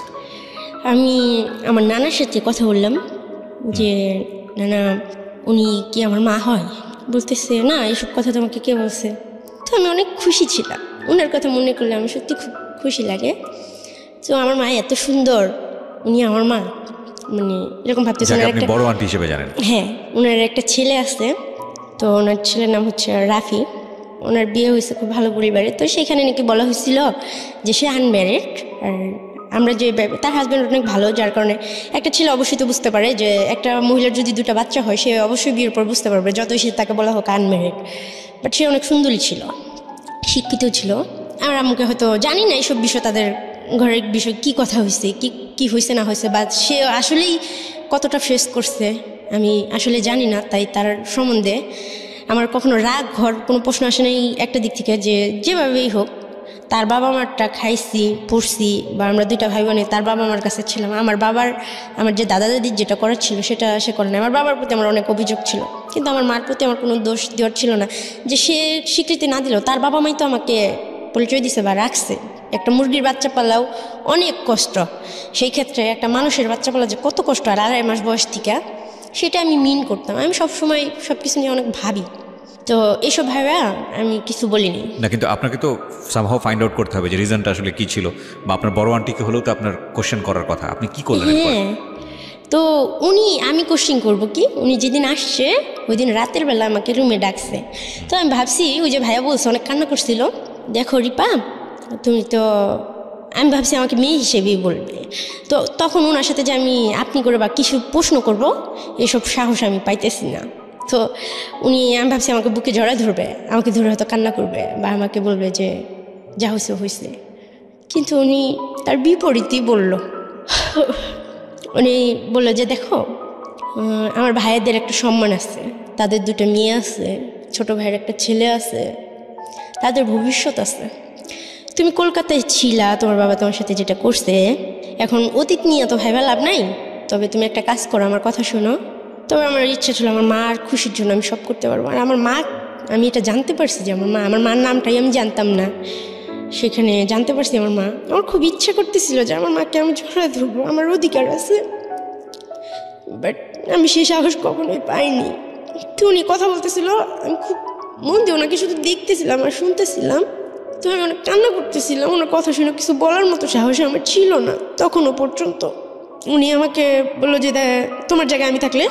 আমি আমার নানার সাথে কথা বললাম যে নানা উনি কি আমার মা হয়? বলতেছে না, এসব কথা তোমাকে কে বলছে? তো আমি অনেক খুশি ছিলাম, ওনার কথা মনে করলে আমি সত্যি খুব খুশি লাগে। তো আমার মা এত সুন্দর, উনি আমার মা, মানে এরকম ভাবতেছে। আপনি বড় আন্টি হিসেবে জানেন? হ্যাঁ, ওনার একটা ছেলে আছে, তো ওনার ছেলের নাম হচ্ছে রাফি। ওনার বিয়ে হয়েছে খুব ভালো পরিবারে। তো সেখানে নাকি বলা হয়েছিল যে সে আনম্যারিড, আর আমরা যে তার হাজব্যান্ড অনেক ভালো, যার কারণে একটা ছেলে অবশ্যই তো বুঝতে পারে যে একটা মহিলার যদি 2টা বাচ্চা হয় সে অবশ্যই বিয়ের পর বুঝতে পারবে, যতই সে তাকে বলা হোক আনম্যারিড। বাট সে অনেক সুন্দরী ছিল, শিক্ষিত ছিল। আর আমাকে হয়তো জানি না এইসব বিষয়, তাদের ঘরের বিষয় কি কথা হয়েছে, কি হয়েছে না হয়েছে, বা সে আসলেই কতটা ফেস করছে আমি আসলে জানি না। তাই তার সম্বন্ধে আমার কখনো রাগ ঘর কোনো প্রশ্ন আসে নাই একটা দিক থেকে, যে যেভাবেই হোক তার বাবা মারটা খাইছি পড়ছি, বা আমরা 2টা ভাই বোনে তার বাবা মার কাছে ছিলাম। আমার যে দাদা দাদির যেটা করার ছিল সেটা সে করে না। আমার বাবার প্রতি আমার অনেক অভিযোগ ছিল, কিন্তু আমার মার প্রতি আমার কোনো দোষ দেওয়ার ছিল না। যে সে স্বীকৃতি না দিলেও তার বাবা মাই তো আমাকে পরিচয় দিছে বা রাখছে। একটা মুরগির বাচ্চা পালাও অনেক কষ্ট, সেই ক্ষেত্রে একটা মানুষের বাচ্চা পালা যে কত কষ্ট, আর 2.5 মাস বয়স থেকে, সেটা আমি মিন করতাম। আমি সবসময় সব কিছু নিয়ে অনেক ভাবি। তো এইসব ভাইবা আমি কিছু বলিনি না, কিন্তু আপনাকে তো সামহাও ফাইন্ড আউট করতে হবে যে রিজনটা আসলে কি ছিল, বা আপনার বড় আন্টিকে হলেও তো আপনার কোশ্চেন করার কথা। আপনি কি করলেন? হ্যাঁ, তো আমি কোশ্চিন করবো কি, উনি যেদিন আসছে ওই দিন রাতের বেলা আমাকে রুমে ডাকছে। তো আমি ভাবছি ওই যে ভাইয়া বলছে অনেক কান্না করছিল, দেখো রিপা তুমি তো, আমি ভাবছি আমাকে মেয়ে হিসেবেই বলবে। তো তখন ওনার সাথে যে আমি আপনি করে বা কিছু প্রশ্ন করব, এসব সাহস আমি পাইতেছি না। তো আমি ভাবছি আমাকে বুকে জড়া ধরবে, আমাকে ধরে হয়তো কান্না করবে, বা আমাকে বলবে যে যা হয়েছে হয়েছে। কিন্তু উনি তার বিপরীতই বলল। উনি বললো যে দেখো, আমার ভাইয়েদের একটা সম্মান আছে, তাদের 2টা মেয়ে আছে, ছোট ভাইয়ের একটা ছেলে আছে, তাদের ভবিষ্যৎ আছে। তুমি কলকাতায় ছিলা, তোমার বাবা তোমার সাথে যেটা করছে, এখন অতীত নিয়ে তো ভাইবা লাভ নাই। তবে তুমি একটা কাজ করো, আমার কথা শোনো। তবে আমার ইচ্ছা ছিল আমার মার খুশির জন্য আমি সব করতে পারবো। আর আমার মা, আমি এটা জানতে পারছি যে আমার মার নামটাই আমি জানতাম না, সেখানে জানতে পারছি আমার মা। আমার খুব ইচ্ছা করতেছিল যে আমার মাকে আমি জড়ায় ধরবো, আমার অধিকার আছে, বাট আমি সেই সাহস কখনোই পাইনি। তো উনি কথা বলতেছিল, আমি খুব মন দিয়ে ওনাকে শুধু দেখতেছিলাম আর শুনতেছিলাম। তো আমি অনেক কান্না করতেছিলাম, ওনার কথা শুনে কিছু বলার মতো সাহস আমার ছিল না তখনও পর্যন্ত। উনি আমাকে বললো যে তোমার জায়গায় আমি থাকলে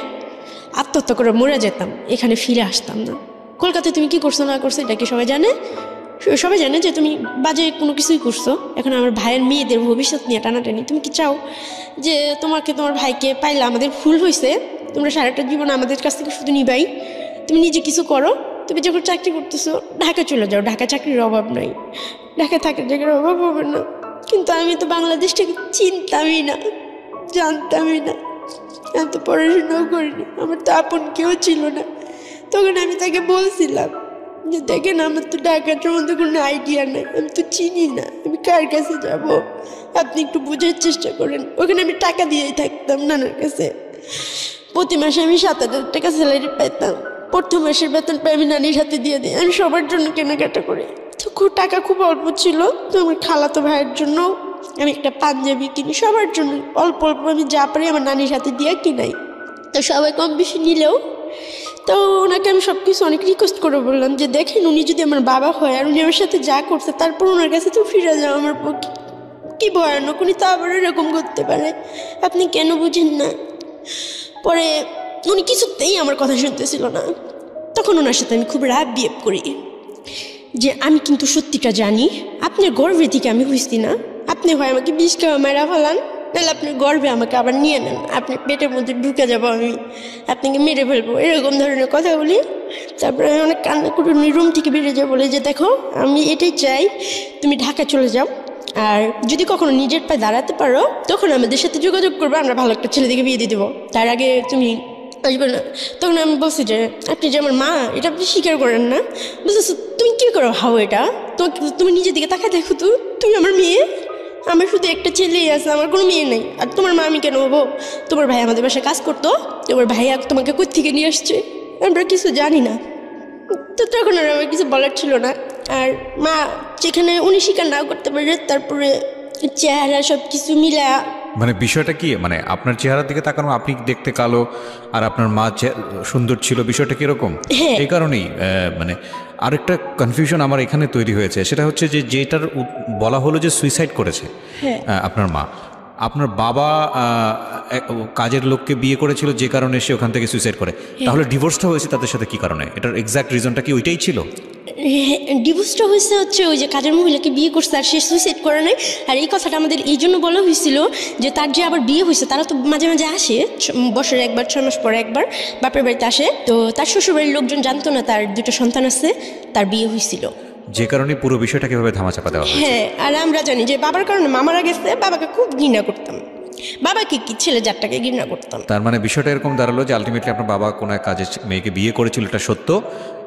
আত্মহত্যা করে মরে যেতাম, এখানে ফিরে আসতাম না। কলকাতায় তুমি কি করছো না করছো এটা কি সবাই জানে যে তুমি বাজে কোনো কিছুই করছো। এখন আমার ভাইয়ের মেয়েদের ভবিষ্যৎ নিয়ে টানাটানি, তুমি কি চাও যে তোমার ভাইকে পাইলে আমাদের ভুল হয়েছে, তোমরা সারাটা জীবন আমাদের কাছ থেকে শুধু নিবাই? তুমি নিজে কিছু করো, তুমি যখন চাকরি করতেছো ঢাকা চলে যাও, ঢাকা চাকরির অভাব নাই, ঢাকা থাকার জায়গার অভাব হবে না। কিন্তু আমি তো বাংলাদেশটাকে চিনতামই না, জানতামই না, আমি তো পড়াশোনাও করিনি, আমার তো আপন কেউ ছিল না। তখন আমি তাকে বলছিলাম যে দেখেন আমার তো ঢাকার সম্বন্ধে কোনো আইডিয়া নেই, আমি তো চিনি না, আমি কার কাছে যাব, আপনি একটু বোঝার চেষ্টা করেন। ওখানে আমি টাকা দিয়েই থাকতাম নানার কাছে, প্রতি মাসে আমি 7,000 টাকা স্যালারি পাইতাম, প্রথম মাসের বেতন পাই আমি নানির হাতে দিয়ে দিই, আমি সবার জন্য কেনাকাটা করি। তো টাকা খুব অল্প ছিল, তো আমার খালাতো ভাইয়ের জন্য আমি একটা পাঞ্জাবি কিনি, সবার জন্য অল্প অল্প আমি যা পারি আমার নানির হাতে দিয়ে কিনাই। তো সবাই কম বেশি নিলেও, তো ওনাকে আমি সব কিছু অনেক রিকোয়েস্ট করে বললাম যে দেখেন উনি যদি আমার বাবা হয় আর উনি আমার সাথে যা করছে তারপর ওনার কাছে তো ফিরে যাওয়া আমার পক্ষে কি ভয়ানক, উনি তো আবার এরকম করতে পারে, আপনি কেন বুঝেন না? পরে উনি কিছুতেই আমার কথা শুনতেছিল না। তখন ওনার সাথে আমি খুব রাগ বিহেভ করি যে আমি কিন্তু সত্যিটা জানি, আপনার গর্ভে থেকে আমি হইছি না, আপনি হয় আমাকে বিষ খাওয়া মেরা ফেলান, নাহলে আপনার গর্ভে আমাকে আবার নিয়ে নেন, আপনার পেটের মধ্যে ঢুকে যাবো, আমি আপনাকে মেরে ফেলবো, এরকম ধরনের কথা বলি। তারপরে আমি অনেক কান্না করে উনি রুম থেকে বেরিয়ে যাবো, বলে যে দেখো আমি এটাই চাই, তুমি ঢাকা চলে যাও, আর যদি কখনো নিজের পায়ে দাঁড়াতে পারো তখন আমাদের সাথে যোগাযোগ করবো, আমরা ভালো একটা ছেলে দিকে বিয়ে দিয়ে দেবো, তার আগে তুমি আসবে না। তখন আমি বলছি যে আপনি যে আমার মা এটা আপনি স্বীকার করেন না, বুঝতেছো? তুমি কী করো হাও এটা, তুমি নিজের দিকে তাকায় দেখো তো, তুমি আমার মেয়ে, আমার শুধু একটা ছেলেই আছে, আমার কোনো মেয়ে নেই। আর তোমার মা আমি কেন হবো? তোমার ভাই আমাদের বাসায় কাজ করতো, তোমার ভাইয়া তোমাকে কোথা থেকে নিয়ে আসছে, আমরা কিছু জানি না। তো তখন আর আমার কিছু বলার ছিল না। আর মা যেখানে উনি স্বীকার না করতে পারে, তারপরে চেহারা সব কিছু মিলা। মানে বিষয়টা কি, মানে আপনার চেহারার দিকে তাকানো, আপনি দেখতে কালো আর আপনার মা সুন্দর ছিল, বিষয়টা কিরকম? এই কারণেই মানে আরেকটা কনফিউশন আমার এখানে তৈরি হয়েছে, সেটা হচ্ছে যে যেটার বলা হলো যে সুইসাইড করেছে আপনার মা, আপনার বাবা কাজের লোককে বিয়ে করেছিল যে কারণে সে ওখান থেকে সুইসাইড করে, তাহলে ডিভোর্সটা হয়েছে তাদের সাথে কি কারণে? এটার এক্সাক্ট রিজনটা কি ওইটাই ছিল? ডিভোর্সটা হয়েছে হচ্ছে ওই যে কাজের মহিলাকে বিয়ে করছে আর সে সুইসাইড করে নাই। আর এই কথাটা আমাদের এই জন্য বলা হয়েছিল যে তার যে আবার বিয়ে হয়েছে, তারা তো মাঝে মাঝে আসে, বছরে একবার 6 মাস পরে একবার বাপের বাড়িতে আসে। তো তার শ্বশুরবাড়ির লোকজন জানতো না তার 2টা সন্তান আছে, তার বিয়ে হয়েছিল, যে কারণে পুরো বিষয়টা কিভাবে ধামাচাপা দেওয়া হয়। হ্যাঁ, আর আমরা জানি যে বাবার কারণে মামারা গেছে, বাবাকে খুব ঘৃণা করতাম, বাবাকে কি ছেলে জাতটাকে ঘৃণা করতাম। তার মানে বিষয়টা এরকম দাঁড়ালো যে আলটিমেটলি আপনার বাবা কোনো এক কাজে মেয়েকে বিয়ে করেছিল, এটা সত্য,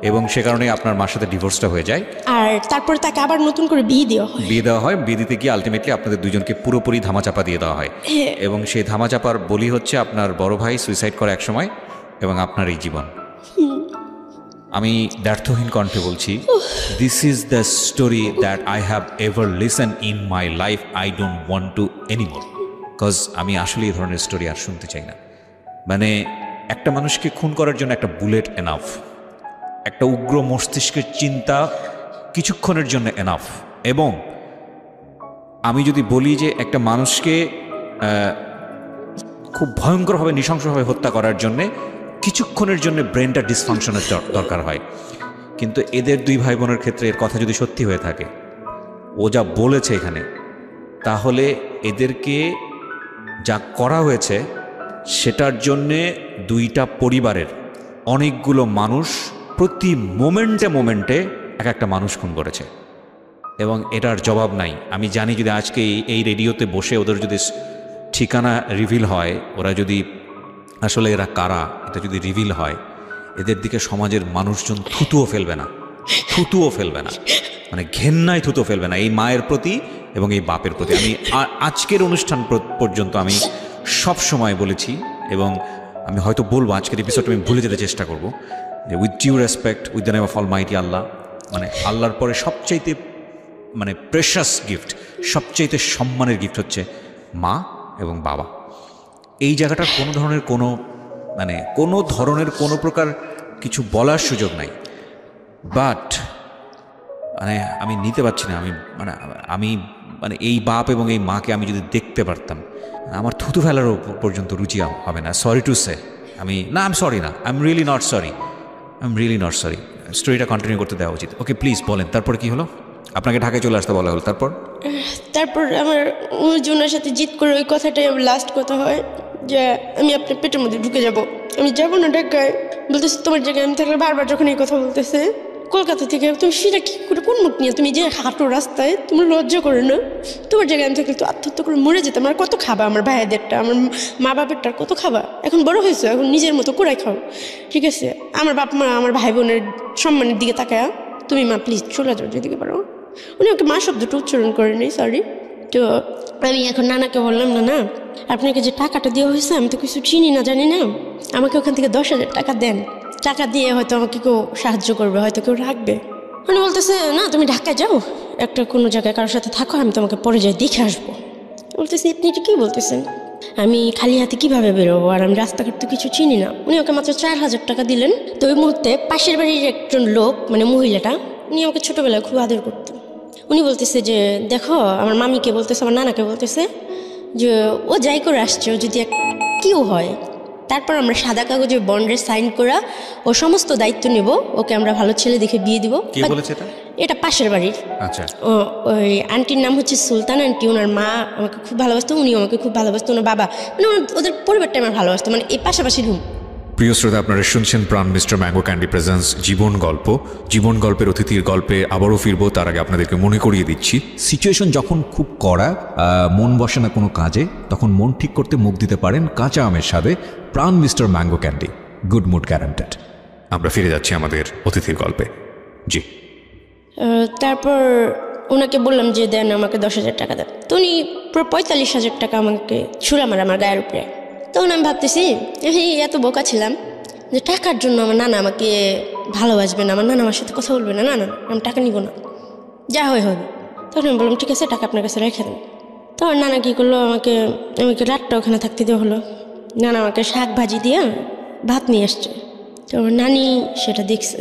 এবং সে কারণে আপনার মার সাথে ডিভোর্সটা হয়ে যায়। আর তারপরে তাকে আবার নতুন করে বিয়ে দেওয়া হয়। বিয়ে দিতে গিয়ে আলটিমেটলি আপনাদের দুজনকে পুরোপুরি ধামাচাপা দিয়ে দেওয়া হয়, এবং সেই ধামাচাপার বলি হচ্ছে আপনার বড় ভাই সুইসাইড করে এক সময়, এবং আপনার এই জীবন। আমি ব্যর্থহীন কণ্ঠে বলছি, this is the story that I have ever listen in my life. I don't want to anymore, because আমি আসলে এই ধরনের স্টোরি আর শুনতে চাই না। মানে একটা মানুষকে খুন করার জন্য একটা বুলেট এনাফ, একটা উগ্র মস্তিষ্কের চিন্তা কিছুক্ষণের জন্য এনাফ, এবং আমি যদি বলি যে একটা মানুষকে খুব ভয়ঙ্করভাবে নৃশংসভাবে হত্যা করার জন্যে কিছুক্ষণের জন্য ব্রেনটা ডিসফাংশনের দরকার হয়। কিন্তু এদের 2 ভাই বোনের ক্ষেত্রে এর কথা যদি সত্যি হয়ে থাকে, ও যা বলেছে এখানে, তাহলে এদেরকে যা করা হয়েছে সেটার জন্যে 2টা পরিবারের অনেকগুলো মানুষ প্রতি মোমেন্টে এক একটা মানুষ খুন করেছে, এবং এটার জবাব নাই। আমি জানি যদি আজকে এই রেডিওতে বসে ওদের যদি ঠিকানা রিভিল হয়, ওরা যদি আসলে এরা কারা এটা যদি রিভিল হয়, এদের দিকে সমাজের মানুষজন থুতুও ফেলবে না, মানে ঘেন্নায় থুতো ফেলবে না এই মায়ের প্রতি এবং এই বাপের প্রতি। আমি আজকের অনুষ্ঠান পর্যন্ত আমি সব সময় বলেছি, এবং আমি হয়তো বলবো আজকের এপিসোডটা আমি ভুলে যেতে চেষ্টা করব, যে with due respect, with the name of almighty Allah, মানে আল্লাহর পরে সবচাইতে মানে প্রেশাস গিফট, সবচাইতে সম্মানের গিফট হচ্ছে মা এবং বাবা। এই জায়গাটার কোনো ধরনের কোনো প্রকার কিছু বলার সুযোগ নাই, বাট মানে আমি নিতে পারছি না। আমি এই বাপ এবং এই মাকে আমি যদি দেখতে পারতাম, আমার থুতু ফেলারও পর্যন্ত রুচি হবে না। Sorry to say, I am sorry না, I am really not sorry. স্টোরিটা কন্টিনিউ করতে দেওয়া উচিত। ওকে প্লিজ বলেন, তারপর কি হলো? আপনাকে ঢাকায় চলে আসতে বলা হলো, তারপর আমার ওনার সাথে জিত করে ওই কথাটাই আমার লাস্ট কথা হয় যে আমি আপনার পেটের মধ্যে ঢুকে যাব, আমি যাবো না ঢাকায়। বলতেছে তোমার জায়গায় আমি থাকলে, বারবার যখন এই কথা বলতেছে কলকাতা থেকে, তুমি সেটা কি করে, কোন মুখ নিয়ে তুমি যে হাঁটো রাস্তায়, তোমার লজ্জা করে না? তোমার জায়গায় আমি থাকলে তো আত্মহত্যা করে মরে যেতাম। আর কত খাবা আমার ভাইয়াদেরটা, আমার মা বাপেরটার কত খাবা? এখন বড় হয়েছে, এখন নিজের মতো করে খাও, ঠিক আছে? আমার বাপ মা আমার ভাই বোনের সম্মানের দিকে তাকায়, তুমি মা প্লিজ চলে যাও যেদিকে পারো। উনি ওকে মা শব্দটা উচ্চারণ করেনি, সরি। তো আমি এখন নানাকে বললাম, না আপনাকে যে টাকাটা দেওয়া হয়েছে আমি তো কিছু চিনি না, জানি না, আমাকে ওখান থেকে 10,000 টাকা দেন, টাকা দিয়ে হয়তো আমাকে কেউ সাহায্য করবে, হয়তো কেউ রাখবে। উনি বলতেছে না তুমি ঢাকায় যাও, একটা কোনো জায়গায় কারোর সাথে থাকো, আমি তোমাকে পরে যাই দেখে আসবো। বলতেছি আপনি এটা কী বলতেছেন? আমি খালি হাতে কীভাবে বেরোবো, আর আমি রাস্তাঘাট তো কিছু চিনি না। উনি ওকে মাত্র 4,000 টাকা দিলেন। তো ওই মুহূর্তে পাশের বাড়ির একজন লোক, মানে মহিলাটা, উনি আমাকে ছোটোবেলায় খুব আদর করতেন। উনি বলতেছে যে দেখো, আমার মামিকে বলতেছে, আমার নানাকে বলতেছে যে ও যাই করে আসছে, ও যদি কেউ হয়, তারপর আমরা সাদা কাগজে বন্ডে সাইন করা ও সমস্ত দায়িত্ব নেব, ওকে আমরা ভালো ছেলে দেখে বিয়ে দিব। এটা পাশের বাড়ির। আচ্ছা। ওই আন্টির নাম হচ্ছে সুলতান আন্টি। ওনার মা আমাকে খুব ভালোবাসতো, উনিও আমাকে খুব ভালোবাসতো, ওনার বাবা, মানে ওদের পরিবারটা আমার ভালোবাসতো, মানে এই পাশাপাশি রুম। প্রিয় শ্রোতা, আপনারা শুনছেন প্রাণ মিস্টার ম্যাঙ্গো ক্যান্ডি প্রেজেন্স জীবন গল্পের অতিথির গল্পে আবারও ফিরবো। তার আগে আপনাদেরকে মনে করিয়ে দিচ্ছি, সিচুয়েশন যখন খুব কড়া, মন বসে না কোনো কাজে, তখন মন ঠিক করতে মুখ দিতে পারেন কাঁচা আমের স্বাদে Pran Mister Mango candy, good mood guaranteed. আমরা ফিরে যাচ্ছি আমাদের অতিথির গল্পে। জি। তারপর ওনাকে বললাম যে দেন আমাকে 10,000 টাকা দেন। তো উনি পুরো 45,000 টাকা আমাকে ছুঁড়ে আমার গায়ের উপরে। তখন আমি ভাবতেছি, এত বোকা ছিলাম যে টাকার জন্য আমার নানা আমাকে ভালোবাসবে না, আমার নানা আমার সাথে কথা বলবে না, না না আমি টাকা নিব না, যা হয় হবে। তখন আমি বললাম ঠিক আছে, টাকা আপনার কাছে রেখে দেন। তো আমার নানা কী করলো, আমাকে রাতটা ওখানে থাকতে দেওয়া হলো। নানা আমাকে শাক ভাজি দিয়ে ভাত নিয়ে আসছে। তো আমার নানি সেটা দেখছে,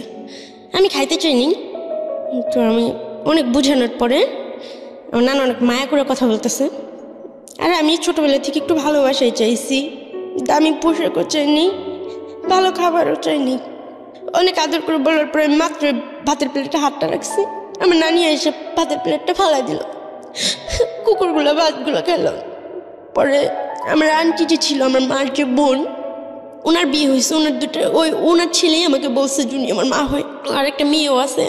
আমি খাইতে চাইনি। তো আমি অনেক বোঝানোর পরে আমার নানা অনেক মায়া করে কথা বলতেছে। আর আমি ছোটোবেলা থেকে একটু ভালোবাসাই চাইছি, দামি পোশাকও চাইনি, ভালো খাবারও চাইনি। অনেক আদর করে বলার পরে আমি মাত্র ভাতের প্লেটে হাতটা রাখছি, আমার নানি এসে ভাতের প্লেটটা ফালাই দিল, কুকুরগুলো ভাতগুলো খেলো। পরে আমার আন্টি যে ছিল, আমার মার যে বোন, ওনার বিয়ে হয়েছে, ওনার ছেলেই আমাকে বলছে জুনি আমার মা হয়। আর একটা মেয়েও আছে,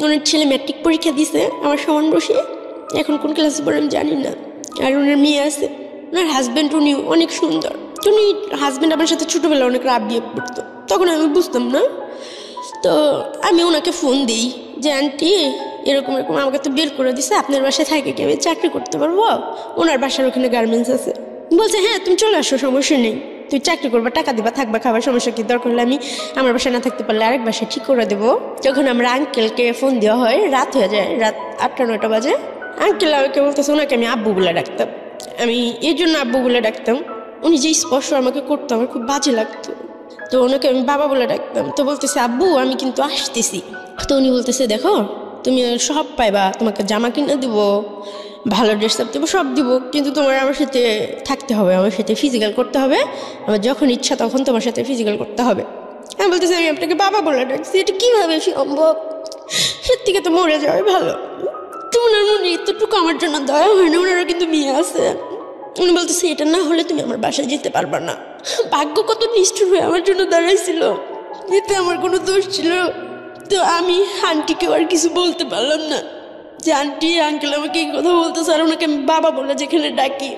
ওনার ছেলে ম্যাট্রিক পরীক্ষা দিছে আমার সমান বসে, এখন কোন ক্লাসে পড়ে আমি জানি না। আর ওনার মেয়ে আছে, ওনার হাজব্যান্ড উনি অনেক সুন্দর। তো উনি হাজব্যান্ড আমার সাথে ছোটোবেলা অনেক রাব বিয়ে করতো, তখন আমি বুঝতাম না। তো আমি ওনাকে ফোন দিই যে আন্টি এরকম এরকম আমাকে তো বের করে দিছে, আপনার বাসায় থাকে কি আমি চাকরি করতে পারবো? ওনার বাসার ওখানে গার্মেন্টস আছে। বলছে হ্যাঁ তুমি চলে আসো, সমস্যা নেই, তুই চাকরি করবা, টাকা দিবা, থাকবা, খাবার, সমস্যা কি? দরকার হলে আমি আমার বাসায় না থাকতে পারলে আরেক বাসায় ঠিক করে দেবো। যখন আমরা আঙ্কেলকে ফোন দেওয়া হয়, রাত হয়ে যায়, রাত 8-9 বাজে। আঙ্কেল আমাকে বলতেছে, ওনাকে আমি আব্বু বলে ডাকতাম। আমি এই জন্য আব্বু বলে ডাকতাম, উনি যে স্পর্শ আমাকে করতো আমার খুব বাজে লাগতো, তো ওনাকে আমি বাবা বলে ডাকতাম। তো বলতেছে আব্বু আমি কিন্তু আসতেছি। তো উনি বলতেছে দেখো তুমি সব পাইবা, তোমাকে জামা কিনে দেবো, ভালো ড্রেস আপ দেবো, সব দিব, কিন্তু তোমার আমার সাথে থাকতে হবে, আমার সাথে ফিজিক্যাল করতে হবে, আমার যখন ইচ্ছা তখন তোমার সাথে ফিজিক্যাল করতে হবে। আমি বলতেছি আমি আপনাকে বাবা বলে ডাকছি, এটা কীভাবে সম্ভব? এর থেকে তো মরে যাওয়াই ভালো। তো ওনার মনে এতটুকু আমার জন্য দয়া হয় না, ওনারও কিন্তু মেয়ে আছে। উনি বলতেছে এটা না হলে তুমি আমার বাসায় যেতে পারবা না। ভাগ্য কত নিষ্ঠুর হয়ে আমার জন্য দাঁড়াইছিল, এতে আমার কোনো দোষ ছিল? তো আমি আন্টিকেও আর কিছু বলতে পারলাম না যে আন্টি আঙ্কেল আমাকে এই কথা বলতেছে, আর ওনাকে আমি বাবা বলে যেখানে ডাকি।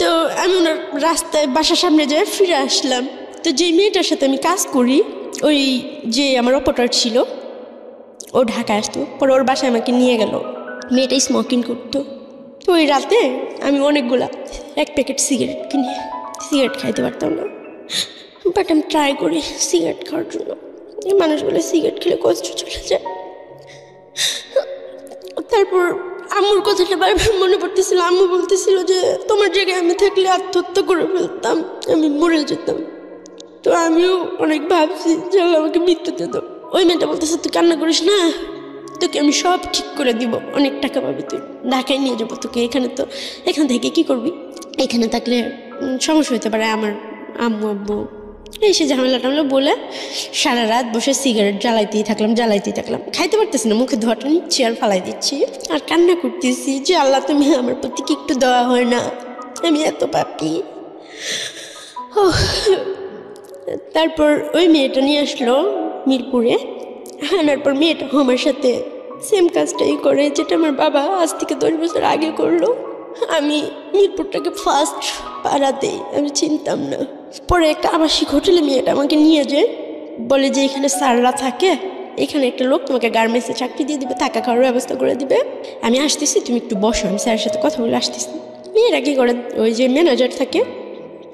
তো আমি ওনার রাস্তায় বাসার সামনে যেয়ে ফিরে আসলাম। তো যে মেয়েটার সাথে আমি কাজ করি, ওই যে আমার অপারেটর ছিল, ও ঢাকা আসতো, পরে ওর বাসায় আমাকে নিয়ে গেল। মেয়েটা স্মোকিং করতো। তো ওই রাতে আমি অনেকগুলা 1 প্যাকেট সিগারেট কিনে, সিগারেট খাইতে পারতাম না, বাট আমি ট্রাই করি সিগারেট খাওয়ার জন্য। এই মানুষগুলো সিগারেট খেলে কষ্ট চলে যায়। তারপর আম্মুর কথাটা বারবার মনে পড়তেছিল। আম্মু বলতেছিল যে তোমার জায়গায় আমি থাকলে আত্মহত্যা করে ফেলতাম, আমি মরে যেতাম। তো আমিও অনেক ভাবছি যে আমাকে মৃত্যুতে দাও। ওই মেয়েটা বলতেছে তুই কান্না করিস না, তোকে আমি সব ঠিক করে দিব, অনেক টাকা পাবি, তুই ঢাকায় নিয়ে যাবো তোকে। এখান থেকে কি করবি? এখানে থাকলে সমস্যা হতে পারে, আমার আম্মু আব্বু এই সে ঝামেলা টামেলা বলে সারা রাত বসে সিগারেট জ্বালাইতেই থাকলাম। খাইতে পারতেছি না, মুখে ধোয়াটা নিচ্ছি আর ফালাই দিচ্ছি আর কান্না করতেছি যে আল্লাহ তুমি আমার প্রতি কি একটু দেওয়া হয় না, আমি এত পাপি। তারপর ওই মেয়েটা নিয়ে আসলো মিরপুরে, আনার পর মেয়েটা আমার সাথে সেম কাজটাই করে যেটা আমার বাবা আজ থেকে 10 বছর আগে করলো। আমি মিরপুরটাকে ফার্স্ট পাড়াতেই আমি চিনতাম না। পরে একটা আবাসিক হোটেলে মেয়েটা আমাকে নিয়ে যায়, বলে যে এখানে স্যাররা থাকে, এখানে একটা লোক তোমাকে গার্মেন্টসে চাকরি দিয়ে দিবে, থাকা খাওয়ার ব্যবস্থা করে দিবে, আমি আসতেছি, তুমি একটু বসো, আমি স্যারের সাথে কথা বলে আসতেছি। মেয়েরা কী করে, ওই যে ম্যানেজার থাকে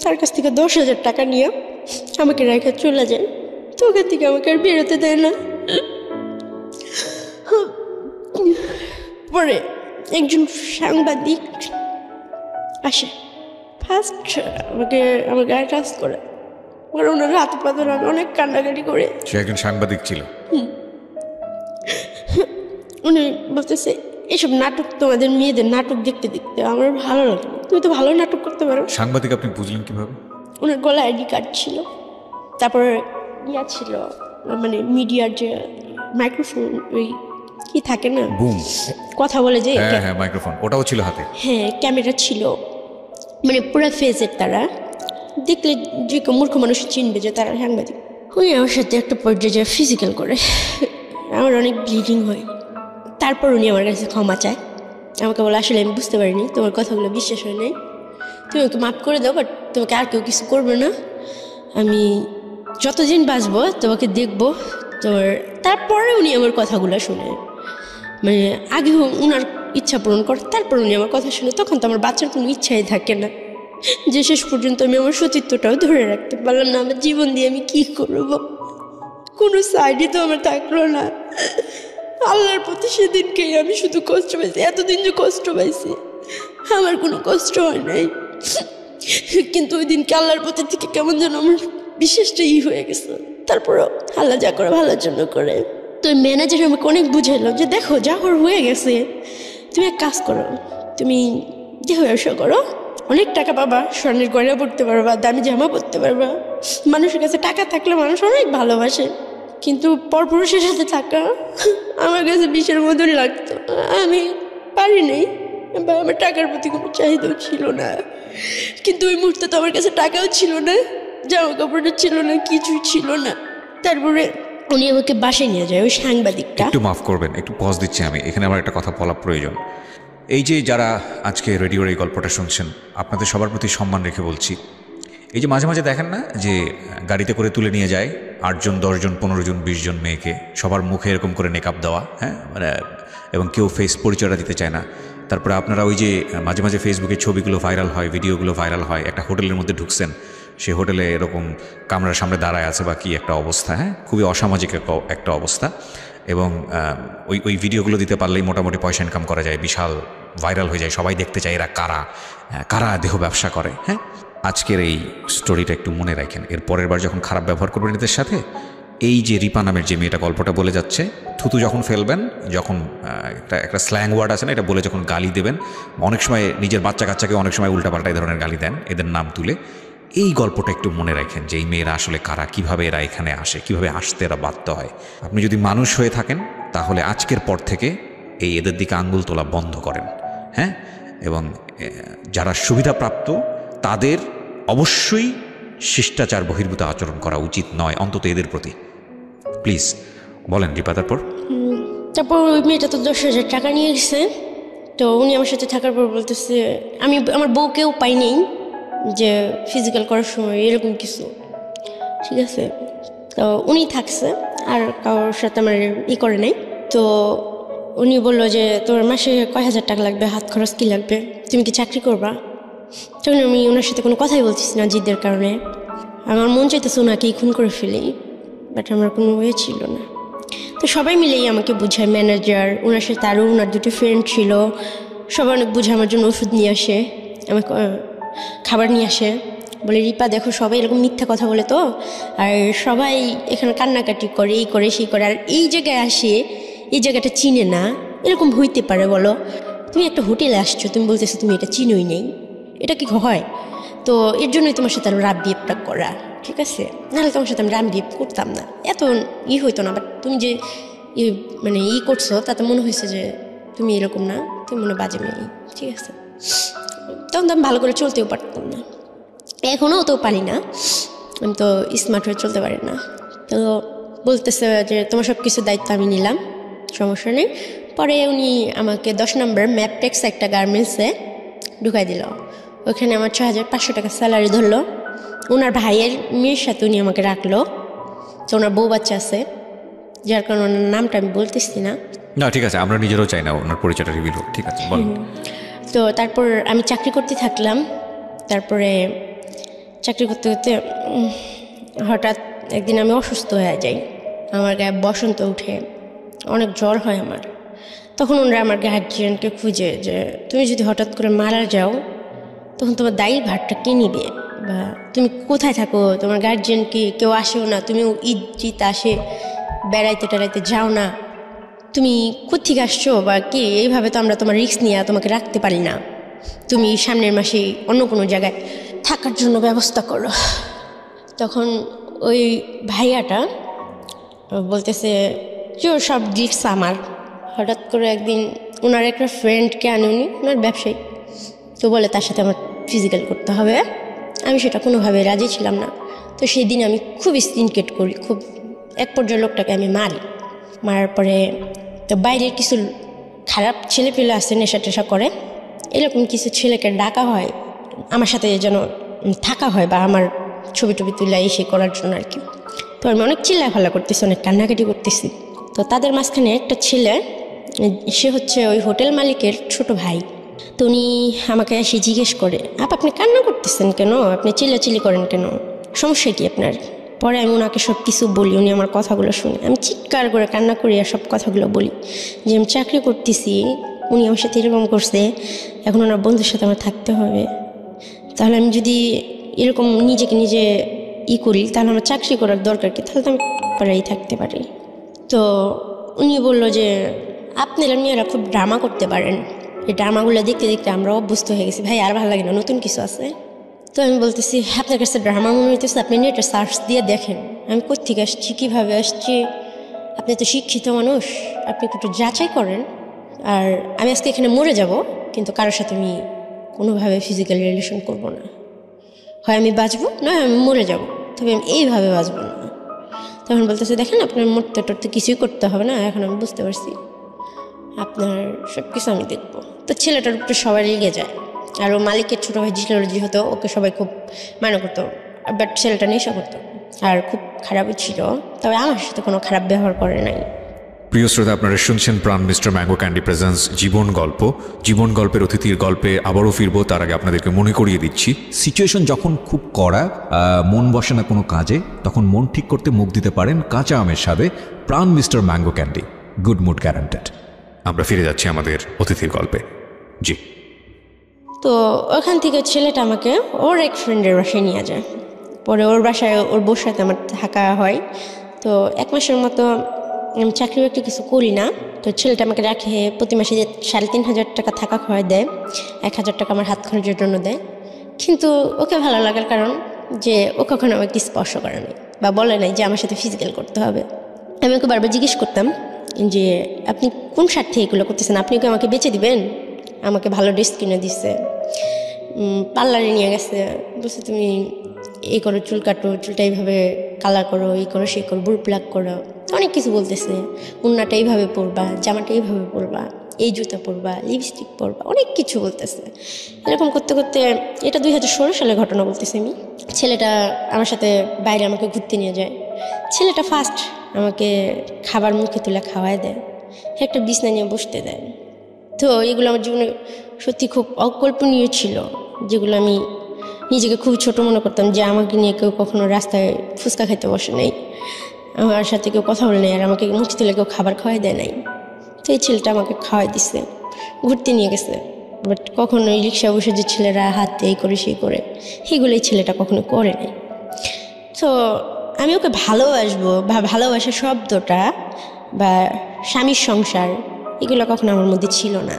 তার কাছ থেকে 10,000 টাকা নিয়ে আমাকে রেখে চলে যায়। তো ওখান থেকে আমাকে আর বেরোতে দেয় না। পরে একজন সাংবাদিক আসে, ফার্স্ট আমার গায়ে টাচ করে, ওনার হাত পা ধরে আমি অনেক কান্নাকাটি করে। সে একজন সাংবাদিক ছিল। উনি বলতেছে এসব নাটক, তোমাদের মেয়েদের নাটক দেখতে দেখতে আমার ভালো লাগে, তুমি তো ভালো নাটক করতে পারো। সাংবাদিক আপনি বুঝলেন কিভাবে? ওনার গলায় আইডি কার্ড ছিল, তারপর ছিল মানে মিডিয়ার যে মাইক্রোফোন, ওই কি থাকে না, বুম, কথা বলে যে, হ্যাঁ মাইক্রোফোন, ওটাও ছিল হাতে। হ্যাঁ ক্যামেরা ছিল, মানে পুরো ফেজের। তারা দেখলে যে মূর্খ মানুষ চিনবে যে তারা সাংবাদিক। উনি আমার সাথে একটা পর্যায়ে ফিজিক্যাল করে, আমার অনেক ব্লিডিং হয়। তারপর উনি আমার কাছে ক্ষমা চায়, আমাকে বলে আসলে আমি বুঝতে পারিনি, তোমার কথাগুলো বিশ্বাস হয় নাই, তুমি ওকে মাফ করে দাও, বাট তোমাকে আর কেউ কিছু করবে না, আমি যতদিন বাঁচবো তোমাকে দেখবো তোমার। তারপরে উনি আমার কথাগুলো শুনে, মানে আগে উনার ইচ্ছা পূরণ করে, তারপর উনি আমার কথা শুনে। তখন তো আমার বাচ্চার কোনো ইচ্ছাই থাকে না, যে শেষ পর্যন্ত আমি আমার সতীত্বটাও ধরে রাখতে পারলাম না। আমার জীবন দিয়ে আমি কী করবো? কোনো সাইডই তো আমার থাকলো না। আল্লাহর প্রতি সেদিনকেই আমি শুধু কষ্ট পাইছি। এতদিন যে কষ্ট পাইছি আমার কোনো কষ্ট হয় নাই, কিন্তু ওই দিনকে আল্লাহর প্রতি থেকে কেমন যেন আমার বিশেষটা হয়ে গেছে। তারপরও আল্লাহ যা করে ভালোর জন্য করে। তো ম্যানেজার আমাকে অনেক বুঝাইলো যে দেখো যা হয়ে গেছে, তুমি এক কাজ করো, তুমি দেহ ব্যবসা করো, অনেক টাকা পাবা, স্বর্ণের গয়না পড়তে পারবা, দামি জামা পরতে পারবা। মানুষের কাছে টাকা থাকলে মানুষ অনেক ভালোবাসে, কিন্তু পরপুরুষের সাথে থাকা আমার কাছে বিষের মতনই লাগতো। আমি পারি নাই, বা আমার টাকার প্রতি কোনো চাহিদাও ছিল না। কিন্তু ওই মুহূর্তে তো আমার কাছে টাকাও ছিল না, জামা কাপড়টা ছিল না, কিছুই ছিল না। তারপরে উনি আমাকে বাসায় নিয়ে যায় ওই সাংবাদিকটা। একটু মাফ করবেন, একটু পজ দিচ্ছি আমি এখানে, আমার একটা কথা বলা প্রয়োজন। এই যে যারা আজকে রেডিওর এই গল্পটা শুনছেন, আপনাদের সবার প্রতি সম্মান রেখে বলছি, এই যে মাঝে মাঝে দেখেন না যে গাড়িতে করে তুলে নিয়ে যায় 8 জন 10 জন 15 জন 20 জন মেয়েকে, সবার মুখে এরকম করে মেকআপ দেওয়া, হ্যাঁ মানে, এবং কেউ ফেস পরিচয়টা দিতে চায় না। তারপরে আপনারা ওই যে মাঝে মাঝে ফেসবুকে ছবিগুলো ভাইরাল হয়, ভিডিওগুলো ভাইরাল হয়, একটা হোটেলের মধ্যে ঢুকছেন, সে হোটেলে এরকম কামরার সামনে দাঁড়ায় আছে বা কি একটা অবস্থা, হ্যাঁ খুবই অসামাজিক একটা অবস্থা। এবং ওই ভিডিওগুলো দিতে পারলেই মোটামুটি পয়সা ইনকাম করা যায়, বিশাল ভাইরাল হয়ে যায়, সবাই দেখতে চায় এরা কারা, কারা দেহ ব্যবসা করে। হ্যাঁ, আজকের এই স্টোরিটা একটু মনে রাখেন, এর পরের বার যখন খারাপ ব্যবহার করবেন এদের সাথে, এই যে রিপা নামের যে মেয়েটা গল্পটা বলে যাচ্ছে, থুতু যখন ফেলবেন, যখন একটা স্ল্যাং ওয়ার্ড আছে না, এটা বলে যখন গালি দেবেন, অনেক সময় নিজের বাচ্চা কাচ্চাকে অনেক সময় উল্টাপাল্টা এই ধরনের গালি দেন এদের নাম তুলে, এই গল্পটা একটু মনে রাখেন যে এই মেয়েরা আসলে কারা, কিভাবে এরা এখানে আসে, কিভাবে আসতে এরা বাধ্য হয়। আপনি যদি মানুষ হয়ে থাকেন তাহলে আজকের পর থেকে এদের দিকে আঙ্গুল তোলা বন্ধ করেন, হ্যাঁ। এবং যারা সুবিধাপ্রাপ্ত তাদের অবশ্যই শিষ্টাচার বহির্ভূত আচরণ করা উচিত নয়, অন্তত এদের প্রতি। প্লিজ বলেন রিপা। তারপর ওই মেয়েটা তো 10,000 টাকা নিয়ে গেছে। তো উনি আমার সাথে থাকার পর বলতেছে, আমি আমার বউকেও পাই নেই যে ফিজিক্যাল করার সময় এরকম কিছু, ঠিক আছে। তো উনি থাকছে আর কারোর সাথে আমার করে নাই। তো উনি বললো যে তোমার মাসে কয় হাজার টাকা লাগবে, হাত খরচ কী লাগবে, তুমি কি চাকরি করবা? তখন আমি ওনার সাথে কোনো কথাই বলতেছি না জিদের কারণে। আমার মন চাইতেছে ওনাকেই খুন করে ফেলি, বাট আমার কোনো ওয়ে ছিল না। তো সবাই মিলেই আমাকে বুঝায়, ম্যানেজার, ওনার সাথে আরও ওনার 2টি ফ্রেন্ড ছিল, সবাই অনেক বুঝে আমার জন্য ওষুধ নিয়ে আসে, আমাকে খাবার নিয়ে আসে, বলে রিপা দেখো সবাই এরকম মিথ্যা কথা বলে তো, আর সবাই এখানে কান্নাকাটি করে, এই করে সেই করে, আর এই জায়গায় আসে এই জায়গাটা চিনে না, এরকম হইতে পারে বলো? তুমি একটা হোটেলে আসছো, তুমি বলতেছো তুমি এটা চিনোই নেই, এটা কি হয়? তো এর জন্যই তোমার সাথে আরও রাব বিহেভটা করা, ঠিক আছে? নাহলে তোমার সাথে আমি রাব বিহেভ করতাম না, এত হইতো না। বাট তুমি যে মানে করছো তাতে মনে হয়েছে যে তুমি এরকম না, তুমি মনে বাজে মেয়ে, ঠিক আছে? তখন তো আমি ভালো করে চলতেও পারতাম না, এখনও তো পারি না, আমি তো স্মার্ট হয়ে চলতে পারি না। তো বলতেছে যে তোমার সব কিছু দায়িত্ব আমি নিলাম, সমস্যা নেই। পরে উনি আমাকে 10 নম্বর ম্যাপটেক্স একটা গার্মেন্টসে ঢুকাই দিল। ওখানে আমার 6,500 টাকা স্যালারি ধরলো। ওনার ভাইয়ের মেয়ের সাথে উনি আমাকে রাখলো। তো ওনার বউ বাচ্চা আছে, যার কারণে ওনার নামটা আমি বলতেছি না। না ঠিক আছে, আমরা নিজেরাও চাই না ওনার পরিচয়টা রিভিল হোক, ঠিক আছে বলুন। তো তারপর আমি চাকরি করতে থাকলাম। তারপরে চাকরি করতে করতে হঠাৎ একদিন আমি অসুস্থ হয়ে যাই, আমার গায়ে বসন্ত উঠে, অনেক জ্বর হয় আমার। তখন ওনারা আমার গার্জিয়ানকে খুঁজে যে তুমি যদি হঠাৎ করে মারা যাও তখন তোমার দায়ীর ভারটা কে নিবে, বা তুমি কোথায় থাকো, তোমার গার্জিয়ান কি কেউ আসেও না, তুমিও ঈদ আসে বেড়াইতে টেড়াইতে যাও না, তুমি কোত্থেকে আসছো বা কি, এইভাবে তো আমরা তোমার রিস্ক নিয়ে তোমাকে রাখতে পারি না, তুমি সামনের মাসে অন্য কোনো জায়গায় থাকার জন্য ব্যবস্থা করো। তখন ওই ভাইয়াটা বলতেছে যে ওর সব ডিটস আমার। হঠাৎ করে একদিন ওনার একটা ফ্রেন্ডকে আনে, উনি ওনার ব্যবসায়ী, তো বলে তার সাথে আমার ফিজিক্যাল করতে হবে। আমি সেটা কোনোভাবে রাজি ছিলাম না। তো সেই দিন আমি খুব স্কিনকেট করি, খুব এক পর্যায়ে লোকটাকে আমি মারি। মারার পরে তো বাইরের কিছু খারাপ ছেলে পেলে আসে, নেশা টেশা করে, এরকম কিছু ছেলেকে ডাকা হয় আমার সাথে যেন থাকা হয়, বা আমার ছবি টবি তুলে এসে করার জন্য আর কি। তো আমি অনেক চিল্লাফাল্লা করতেছি, অনেক কান্নাকাটি করতেছি। তো তাদের মাঝখানে একটা ছেলে, সে হচ্ছে ওই হোটেল মালিকের ছোট ভাই। তো উনি আমাকে এসে জিজ্ঞেস করে, আপনি কান্না করতেছেন কেন, আপনি চিল্লাচিল্লি করেন কেন, সমস্যা কি আপনার? পরে আমি ওনাকে সব কিছু বলি, উনি আমার কথাগুলো শুনে আমি চিৎকার করে কান্না করি আর সব কথাগুলো বলি যে আমি চাকরি করতেছি, উনি আমার সাথে এরকম করছে, এখন ওনার বন্ধুর সাথে আমার থাকতে হবে, তাহলে আমি যদি এরকম নিজেকে নিজে করি তাহলে আমার চাকরি করার দরকার কি, তাহলে তো আমি পাড়াই থাকতে পারি। তো উনি বলল যে আপনারা মেয়েরা খুব ড্রামা করতে পারেন, এই ড্রামাগুলো দেখতে দেখতে আমরা অভ্যস্ত হয়ে গেছি, ভাই আর ভালো লাগে না, নতুন কিছু আছে। তো আমি বলতেছি আপনার কাছে ড্রামা মনে হইতেছে, আপনি নেটে সার্চ দিয়ে দেখেন আমি কোত্থেকে আসছি, কীভাবে আসছি, আপনি তো শিক্ষিত মানুষ, আপনি একটু যাচাই করেন। আর আমি আজকে এখানে মরে যাব, কিন্তু কারোর সাথে আমি কোনোভাবে ফিজিক্যাল রিলেশন করব না, হয় আমি বাঁচবো নয় আমি মরে যাব, তবে আমি এইভাবে বাঁচবো না। তখন বলতেছে দেখেন আপনার মরতে টরতে কিছুই করতে হবে না, এখন আমি বুঝতে পারছি আপনার সব কিছু আমি দেখবো। তো ছেলেটার উপরে সবাই লেগে যায়, আর ও মালিকের ছোটো ভাই জিলোলজি হতো, ওকে সবাই খুব মানে করতো, বাট ছেলেটা নেশা করতো আর খুব খারাপই ছিল, তবে আমার সাথে কোনো খারাপ ব্যবহার করে নাই। প্রিয় শ্রোতা, আপনারা শুনছেন প্রাণ মিস্টার ম্যাঙ্গো ক্যান্ডি প্রেজেন্স জীবন গল্প। জীবন গল্পের অতিথির গল্পে আবারও ফিরবো, তার আগে আপনাদেরকে মনে করিয়ে দিচ্ছি, সিচুয়েশন যখন খুব কড়া, মন বসে না কোনো কাজে, তখন মন ঠিক করতে মুখ দিতে পারেন কাঁচা আমের স্বাদে Pran Mister Mango candy, good mood guaranteed. আমরা ফিরে যাচ্ছি আমাদের অতিথির গল্পে। জি। তো ওখান থেকে ছেলেটা আমাকে ওর এক ফ্রেন্ডের বাসায় নিয়ে যায়, পরে ওর বাসায় ওর বউর সাথে আমার থাকা হয়। তো 1 মাসের মতো আমি চাকরি বাকরি কিছু করি না, তো ছেলেটা আমাকে রাখে, প্রতি মাসে যে 3,500 টাকা থাকা খাওয়াই দেয়, 1,000 টাকা আমার হাত খরচের জন্য দেয়। কিন্তু ওকে ভালো লাগার কারণ যে ও কখনো আমাকে স্পর্শ করে নাই বা বলে নাই যে আমার সাথে ফিজিক্যাল করতে হবে। আমি ওকে বারবার জিজ্ঞেস করতাম যে আপনি কোন স্বার্থে এগুলো করতেছেন, আপনি কি আমাকে বেচে দিবেন? আমাকে ভালো ড্রেস কিনে দিচ্ছে, পার্লারে নিয়ে গেছে, বলছে তুমি এই করো, চুল কাটো, চুলটা এইভাবে কালার করো, এই করো সেই করো, বুড় প্লাক করো, অনেক কিছু বলতেছে, উন্নাটা এইভাবে পরবা, জামাটা এইভাবে পরবা, এই জুতা পরবা, লিপস্টিক পরবা, অনেক কিছু বলতেছে। এরকম করতে করতে, এটা 2016 সালের ঘটনা বলতেছি আমি। ছেলেটা আমার সাথে বাইরে আমাকে ঘুরতে নিয়ে যায়, ছেলেটা ফার্স্ট আমাকে খাবার মুখে তুলে খাওয়ায় দেয়, একটা বিছনা নিয়ে বসতে দেয়। তো এগুলো আমার জীবনে সত্যি খুব অকল্পনীয় ছিল, যেগুলো আমি নিজেকে খুব ছোট মনে করতাম, যে আমাকে নিয়ে কেউ কখনো রাস্তায় ফুচকা খেতে বসে নেই, আমার সাথে কেউ কথা বলে নেই, আর আমাকে মুখ তুলে কেউ খাবার খাওয়াই দেয় নাই। তো এই ছেলেটা আমাকে খাওয়াই দিচ্ছে, ঘুরতে নিয়ে গেছে, বাট কখনো এই রিক্সা বসে যে ছেলেরা হাত এই করে সেই করে, সেগুলো এই ছেলেটা কখনো করে নাই। তো আমি ওকে ভালোবাসবো বা ভালোবাসা শব্দটা বা স্বামীর সংসার এগুলো কখনো আমার মধ্যে ছিল না,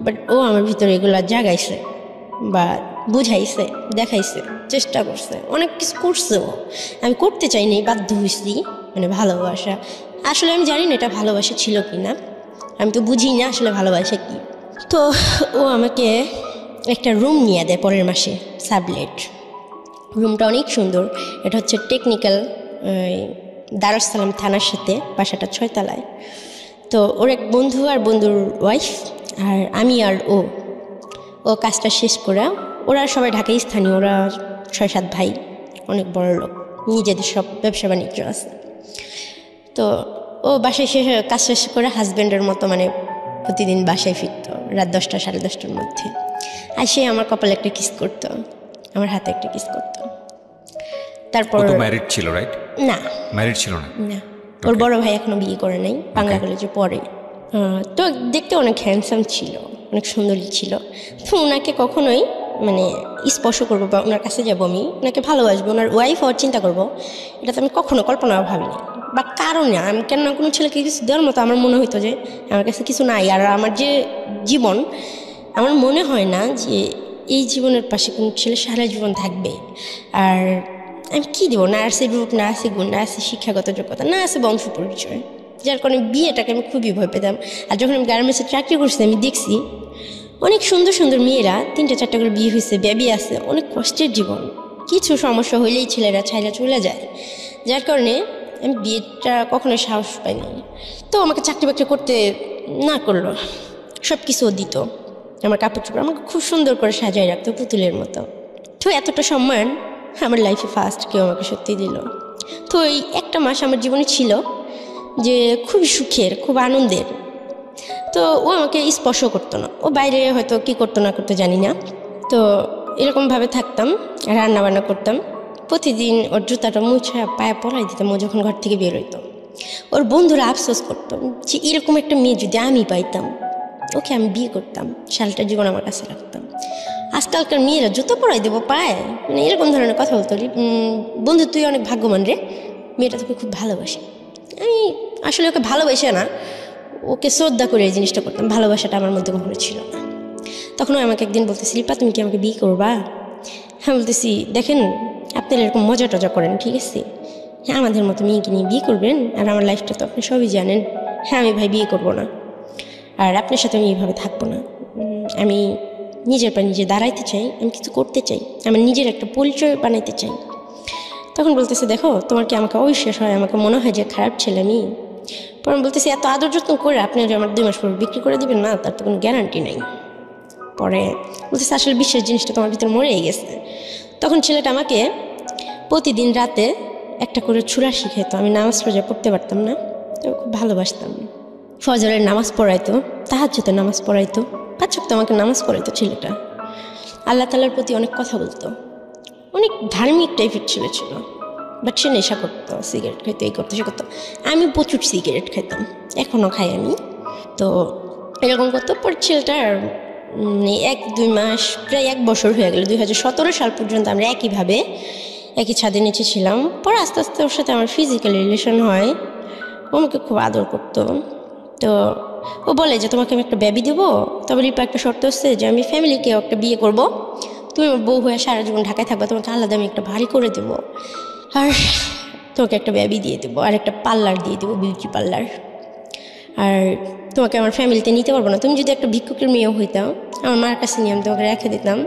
বাট ও আমার ভিতরে এগুলো জাগাইছে বা বুঝাইছে, দেখাইছে, চেষ্টা করছে, অনেক কিছু করছেও। আমি করতে চাইনি, বাধ্য হয়েছি, মানে ভালোবাসা। আসলে আমি জানি না এটা ভালোবাসা ছিল কি না, আমি তো বুঝি না আসলে ভালোবাসা কি। তো ও আমাকে একটা রুম নিয়ে দেয় পরের মাসে, সাবলেট। রুমটা অনেক সুন্দর, এটা হচ্ছে টেকনিক্যাল দারুস সালাম থানার সাথে, বাসাটা 6 তলায়। তো ওর এক বন্ধু আর বন্ধুর ওয়াইফ আর আমি আর ও কাজটা শেষ করে, ওরা সবাই ঢাকায় স্থানীয়, ওরা 6-7 ভাই, অনেক বড় লোক, নিজেদের সব ব্যবসা বাণিজ্য আছে। তো ও বাসায় কাজ শেষ করে হাজব্যান্ডের মতো মানে প্রতিদিন বাসায় ফিরতো রাত 10টা 10:30টার মধ্যে, আর সে আমার কপালে একটা কিস করতো, আমার হাতে একটা কিস করতো। তারপর ম্যারিড ছিল, রাইট? না, ম্যারিড ছিল না। না, ওর বড় ভাই এখনো বিয়ে করে নাই, বাংলা কলেজে পড়ে। তো দেখতে অনেক হ্যান্ডসাম ছিল, অনেক সুন্দরী ছিল। তো ওনাকে কখনোই মানে স্পর্শ করবো বা ওনার কাছে যাবো, আমি ওনাকে ভালোবাসবো, ওনার ওয়াইফ হওয়ার চিন্তা করবো, এটা তো আমি কখনো কল্পনা ভাবিনি। বা কারণে আমি কেন কোনো ছেলেকে কিছু দেওয়ার মতো আমার মনে হইতো যে আমার কাছে কিছু নাই, আর আমার যে জীবন, আমার মনে হয় না যে এই জীবনের পাশে কোনো ছেলে সারা জীবন থাকবে। আর আমি কী দেবো, না আছে রূপ, না আছে গুণ, না আছে শিক্ষাগত যোগ্যতা, না আছে বংশ পরিচয়, যার কারণে বিয়েটাকে আমি খুবই ভয় পেতাম। আর যখন আমি গার্মেন্টসে চাকরি করছি, আমি দেখছি অনেক সুন্দর সুন্দর মেয়েরা 3টা-4টা করে বিয়ে হয়েছে, বেবি আছে, অনেক কষ্টের জীবন, কিছু সমস্যা হইলেই ছেলেরা ছাইরা চলে যায়, যার কারণে আমি বিয়েটা কখনো সাহস পাইনি। তো আমাকে চাকরি বাকরি করতে না করলো, সব কিছুও দিত, আমার কাপড় চোপড় আমাকে খুব সুন্দর করে সাজায় রাখতো পুতুলের মতো। তো এতটা সম্মান আমার লাইফে ফার্স্ট কেউ আমাকে সত্যি দিল। তো এই একটা মাস আমার জীবনে ছিল যে খুব সুখের, খুব আনন্দের। তো ও আমাকে স্পর্শ করতো না, ও বাইরে হয়তো কি করতো না করতো জানি না। তো এরকমভাবে থাকতাম, রান্না বান্না করতাম, প্রতিদিন ওর জুতাটা মুছে পায়ে পরাই দিতাম ও যখন ঘর থেকে বের হইতো। ওর বন্ধুরা আফসোস করতো যে এরকম একটা মেয়ে যদি আমি পাইতাম, ওকে আমি বিয়ে করতাম, সারাটা জীবন আমার কাছে রাখতাম। আজকালকার মেয়েরা জুতো পরাই দেবো পায়ে, মানে এরকম ধরনের কথা বলতো। বন্ধু তুই অনেক ভাগ্যবান রে, মেয়েটা তোকে খুব ভালোবাসে। আমি আসলে ওকে ভালোবাসে না, ওকে শ্রদ্ধা করে এই জিনিসটা করতাম, ভালোবাসাটা আমার মধ্যে কখনো ছিল না। তখন ও আমাকে একদিন বলতেছি, রিপা তুমি কি আমাকে বিয়ে করবা? হ্যাঁ বলতেছি, দেখেন আপনারা এরকম মজা টজা করেন, ঠিক আছে, হ্যাঁ আমাদের মতো মেয়েকে নিয়ে বিয়ে করবেন, আর আমার লাইফটা তো আপনি সবই জানেন। হ্যাঁ আমি ভাই বিয়ে করবো না, আর আপনার সাথে আমি এইভাবে থাকবো না। আমি নিজের পা নিজে দাঁড়াইতে চাই, আমি কিছু করতে চাই, আমার নিজের একটা পরিচয় বানাইতে চাই। তখন বলতেছে, দেখো তোমার কি আমাকে অবিশ্বাস হয়, আমাকে মনে হয় যে খারাপ ছেলে আমি। পরে বলতেছি, এত আদর যত্ন করে আপনি যে আমার 2 মাস পর বিক্রি করে দেবেন না, তার তো কোনো গ্যারান্টি নেই। পরে বলতেছে, আসলে বিশ্বাস জিনিসটা তোমার ভিতরে মরেই গেছে। তখন ছেলেটা আমাকে প্রতিদিন রাতে একটা করে ছুরা শিখাইতো। আমি নামাজ রোজা পড়তে পারতাম না, তো খুব ভালোবাসতাম। ফজরের নামাজ পড়াইতো, তাহাজ্জুদের নামাজ পড়াইতো, 5 ওয়াক্ত আমাকে নামাজ পড়াইতো ছেলেটা। আল্লাহ তাআলার প্রতি অনেক কথা বলতো, অনেক ধার্মিক টাইপের ছেলে ছিল। বাট সে নেশা করতো, সিগারেট খাইতো, এই করতো সে করতো। আমি প্রচুর সিগারেট খাইতাম, এখনও খাই আমি। তো এরকম করতো। পর ছেলেটার 1-2 মাস, প্রায় 1 বছর হয়ে গেল, 2017 সাল পর্যন্ত আমরা একইভাবে একই ছাদের নিচে ছিলাম। পরে আস্তে আস্তে ওর সাথে আমার ফিজিক্যাল রিলেশন হয়। ও আমাকে খুব আদর করতো। তো ও বলে যে তোমাকে আমি একটা বেবি দেবো, তবে রিপা একটা শর্ত হচ্ছে যে আমি ফ্যামিলিকে একটা বিয়ে করব, তুমি আমার বউ হয়ে সারা জীবন ঢাকায় থাকবা, তোমাকে আলাদা আমি একটা বাড়ি করে দেবো, আর তোমাকে একটা বেবি দিয়ে দেবো, আর একটা পার্লার দিয়ে দেবো, বিউটি পার্লার। আর তোমাকে আমার ফ্যামিলিতে নিতে পারবো না, তুমি যদি একটা ভিক্ষুকের মেয়েও হইতাও আমার মার কাছে নিয়ে আমি তোমাকে রেখে দিতাম,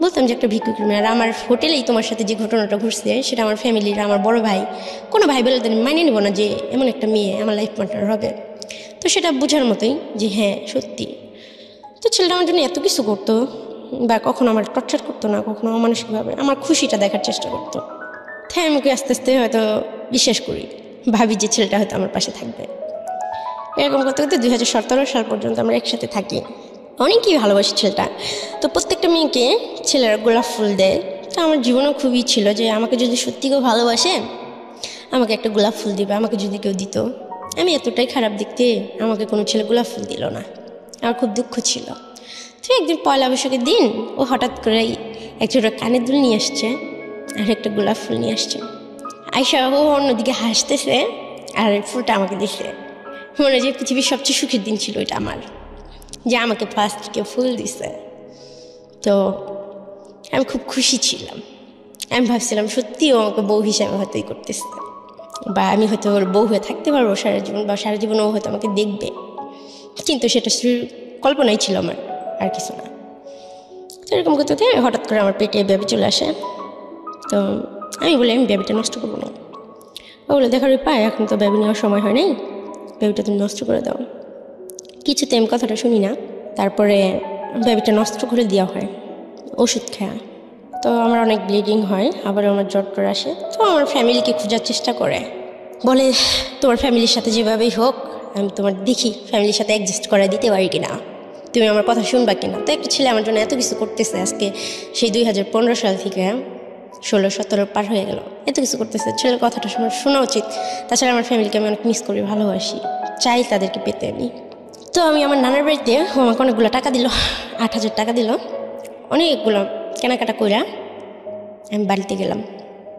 বলতাম যে একটা ভিক্ষুকের মেয়ে। আর আমার হোটেলেই তোমার সাথে যে ঘটনাটা ঘটছে সেটা আমার ফ্যামিলির, আমার বড় ভাই, কোনো ভাই বলে আমি মানিয়ে নেবো না যে এমন একটা মেয়ে আমার লাইফ পার্টনার হবে। তো সেটা বোঝার মতোই যে হ্যাঁ সত্যি। তো ছেলেটা আমার জন্য এত কিছু করতো, বা কখনো আমার টর্চার করতো না, কখনো মানসিকভাবে আমার খুশিটা দেখার চেষ্টা করতো। তাই আমি আস্তে আস্তে হয়তো বিশ্বাস করি, ভাবি যে ছেলেটা হয়তো আমার পাশে থাকবে। এরকম করতে করতে 2017 সাল পর্যন্ত আমরা একসাথে থাকি। অনেকই ভালোবাসি ছেলেটা। তো প্রত্যেকটা মেয়েকে ছেলেরা গোলাপ ফুল দেয়। তো আমার জীবনেও খুবই ছিল যে আমাকে যদি সত্যি কেউ ভালোবাসে আমাকে একটা গোলাপ ফুল দিবে, আমাকে যদি কেউ দিত। আমি এতটাই খারাপ দেখতে, আমাকে কোনো ছেলে গোলাপ ফুল দিল না, আমার খুব দুঃখ ছিল। তো একদিন পয়লা বৈশাখের দিন ও হঠাৎ করেই একটা কানের দুল নিয়ে আসছে আর একটা গোলাপ ফুল নিয়ে আসছে। আয়শা ও অন্যদিকে হাসতেছে আর ফুলটা আমাকে দিছে। মনে হয় যে পৃথিবীর সবচেয়ে সুখের দিন ছিল এটা আমার, যে আমাকে ফার্স্ট কেউ ফুল দিছে। তো আমি খুব খুশি ছিলাম। আমি ভাবছিলাম সত্যিও আমাকে বউ হিসাবে হয়তোই করতেছে, বা আমি হয়তো ওর বউ হয়ে থাকতে পারবো সারা জীবন, বা সারা জীবন ও হয়তো আমাকে দেখবে। কিন্তু সেটা কল্পনাই ছিল আমার, আর কিছু না। তো এরকম করতে হঠাৎ করে আমার পেটে বেবি চলে আসে। তো আমি বলি আমি বেবিটা নষ্ট করবো না। ও বলে, দেখো রিপা, এখন তো বেবি নেওয়ার সময় হয় নাই, বেবিটা তুমি নষ্ট করে দাও। কিছুতে আমি কথাটা শুনি না। তারপরে বেবিটা নষ্ট করে দেওয়া হয় ওষুধ খাওয়া। তো আমার অনেক ব্লিডিং হয়, আবার আমার জ্বর আসে। তো আমার ফ্যামিলিকে খোঁজার চেষ্টা করে, বলে তোমার ফ্যামিলির সাথে যেভাবেই হোক আমি তোমার দেখি ফ্যামিলির সাথে অ্যাডজাস্ট করে দিতে পারি কিনা, তুমি আমার কথা শুনবা কিনা। তো একটা ছেলে আমার জন্য এত কিছু করতেছে, আজকে সেই 2015 সাল থেকে 16-17 পার হয়ে গেল, এত কিছু করতেছে। ছেলের কথাটা শোনা উচিত। তাছাড়া আমার ফ্যামিলিকে আমি অনেক মিস করি, ভালোবাসি, চাই তাদেরকে পেতে আমি। তো আমি আমার নানার বাড়িতে, ও আমাকে অনেকগুলো টাকা দিল, 8,000 টাকা দিল। অনেকগুলো কেনাকাটা কইরা আমি বাড়িতে গেলাম,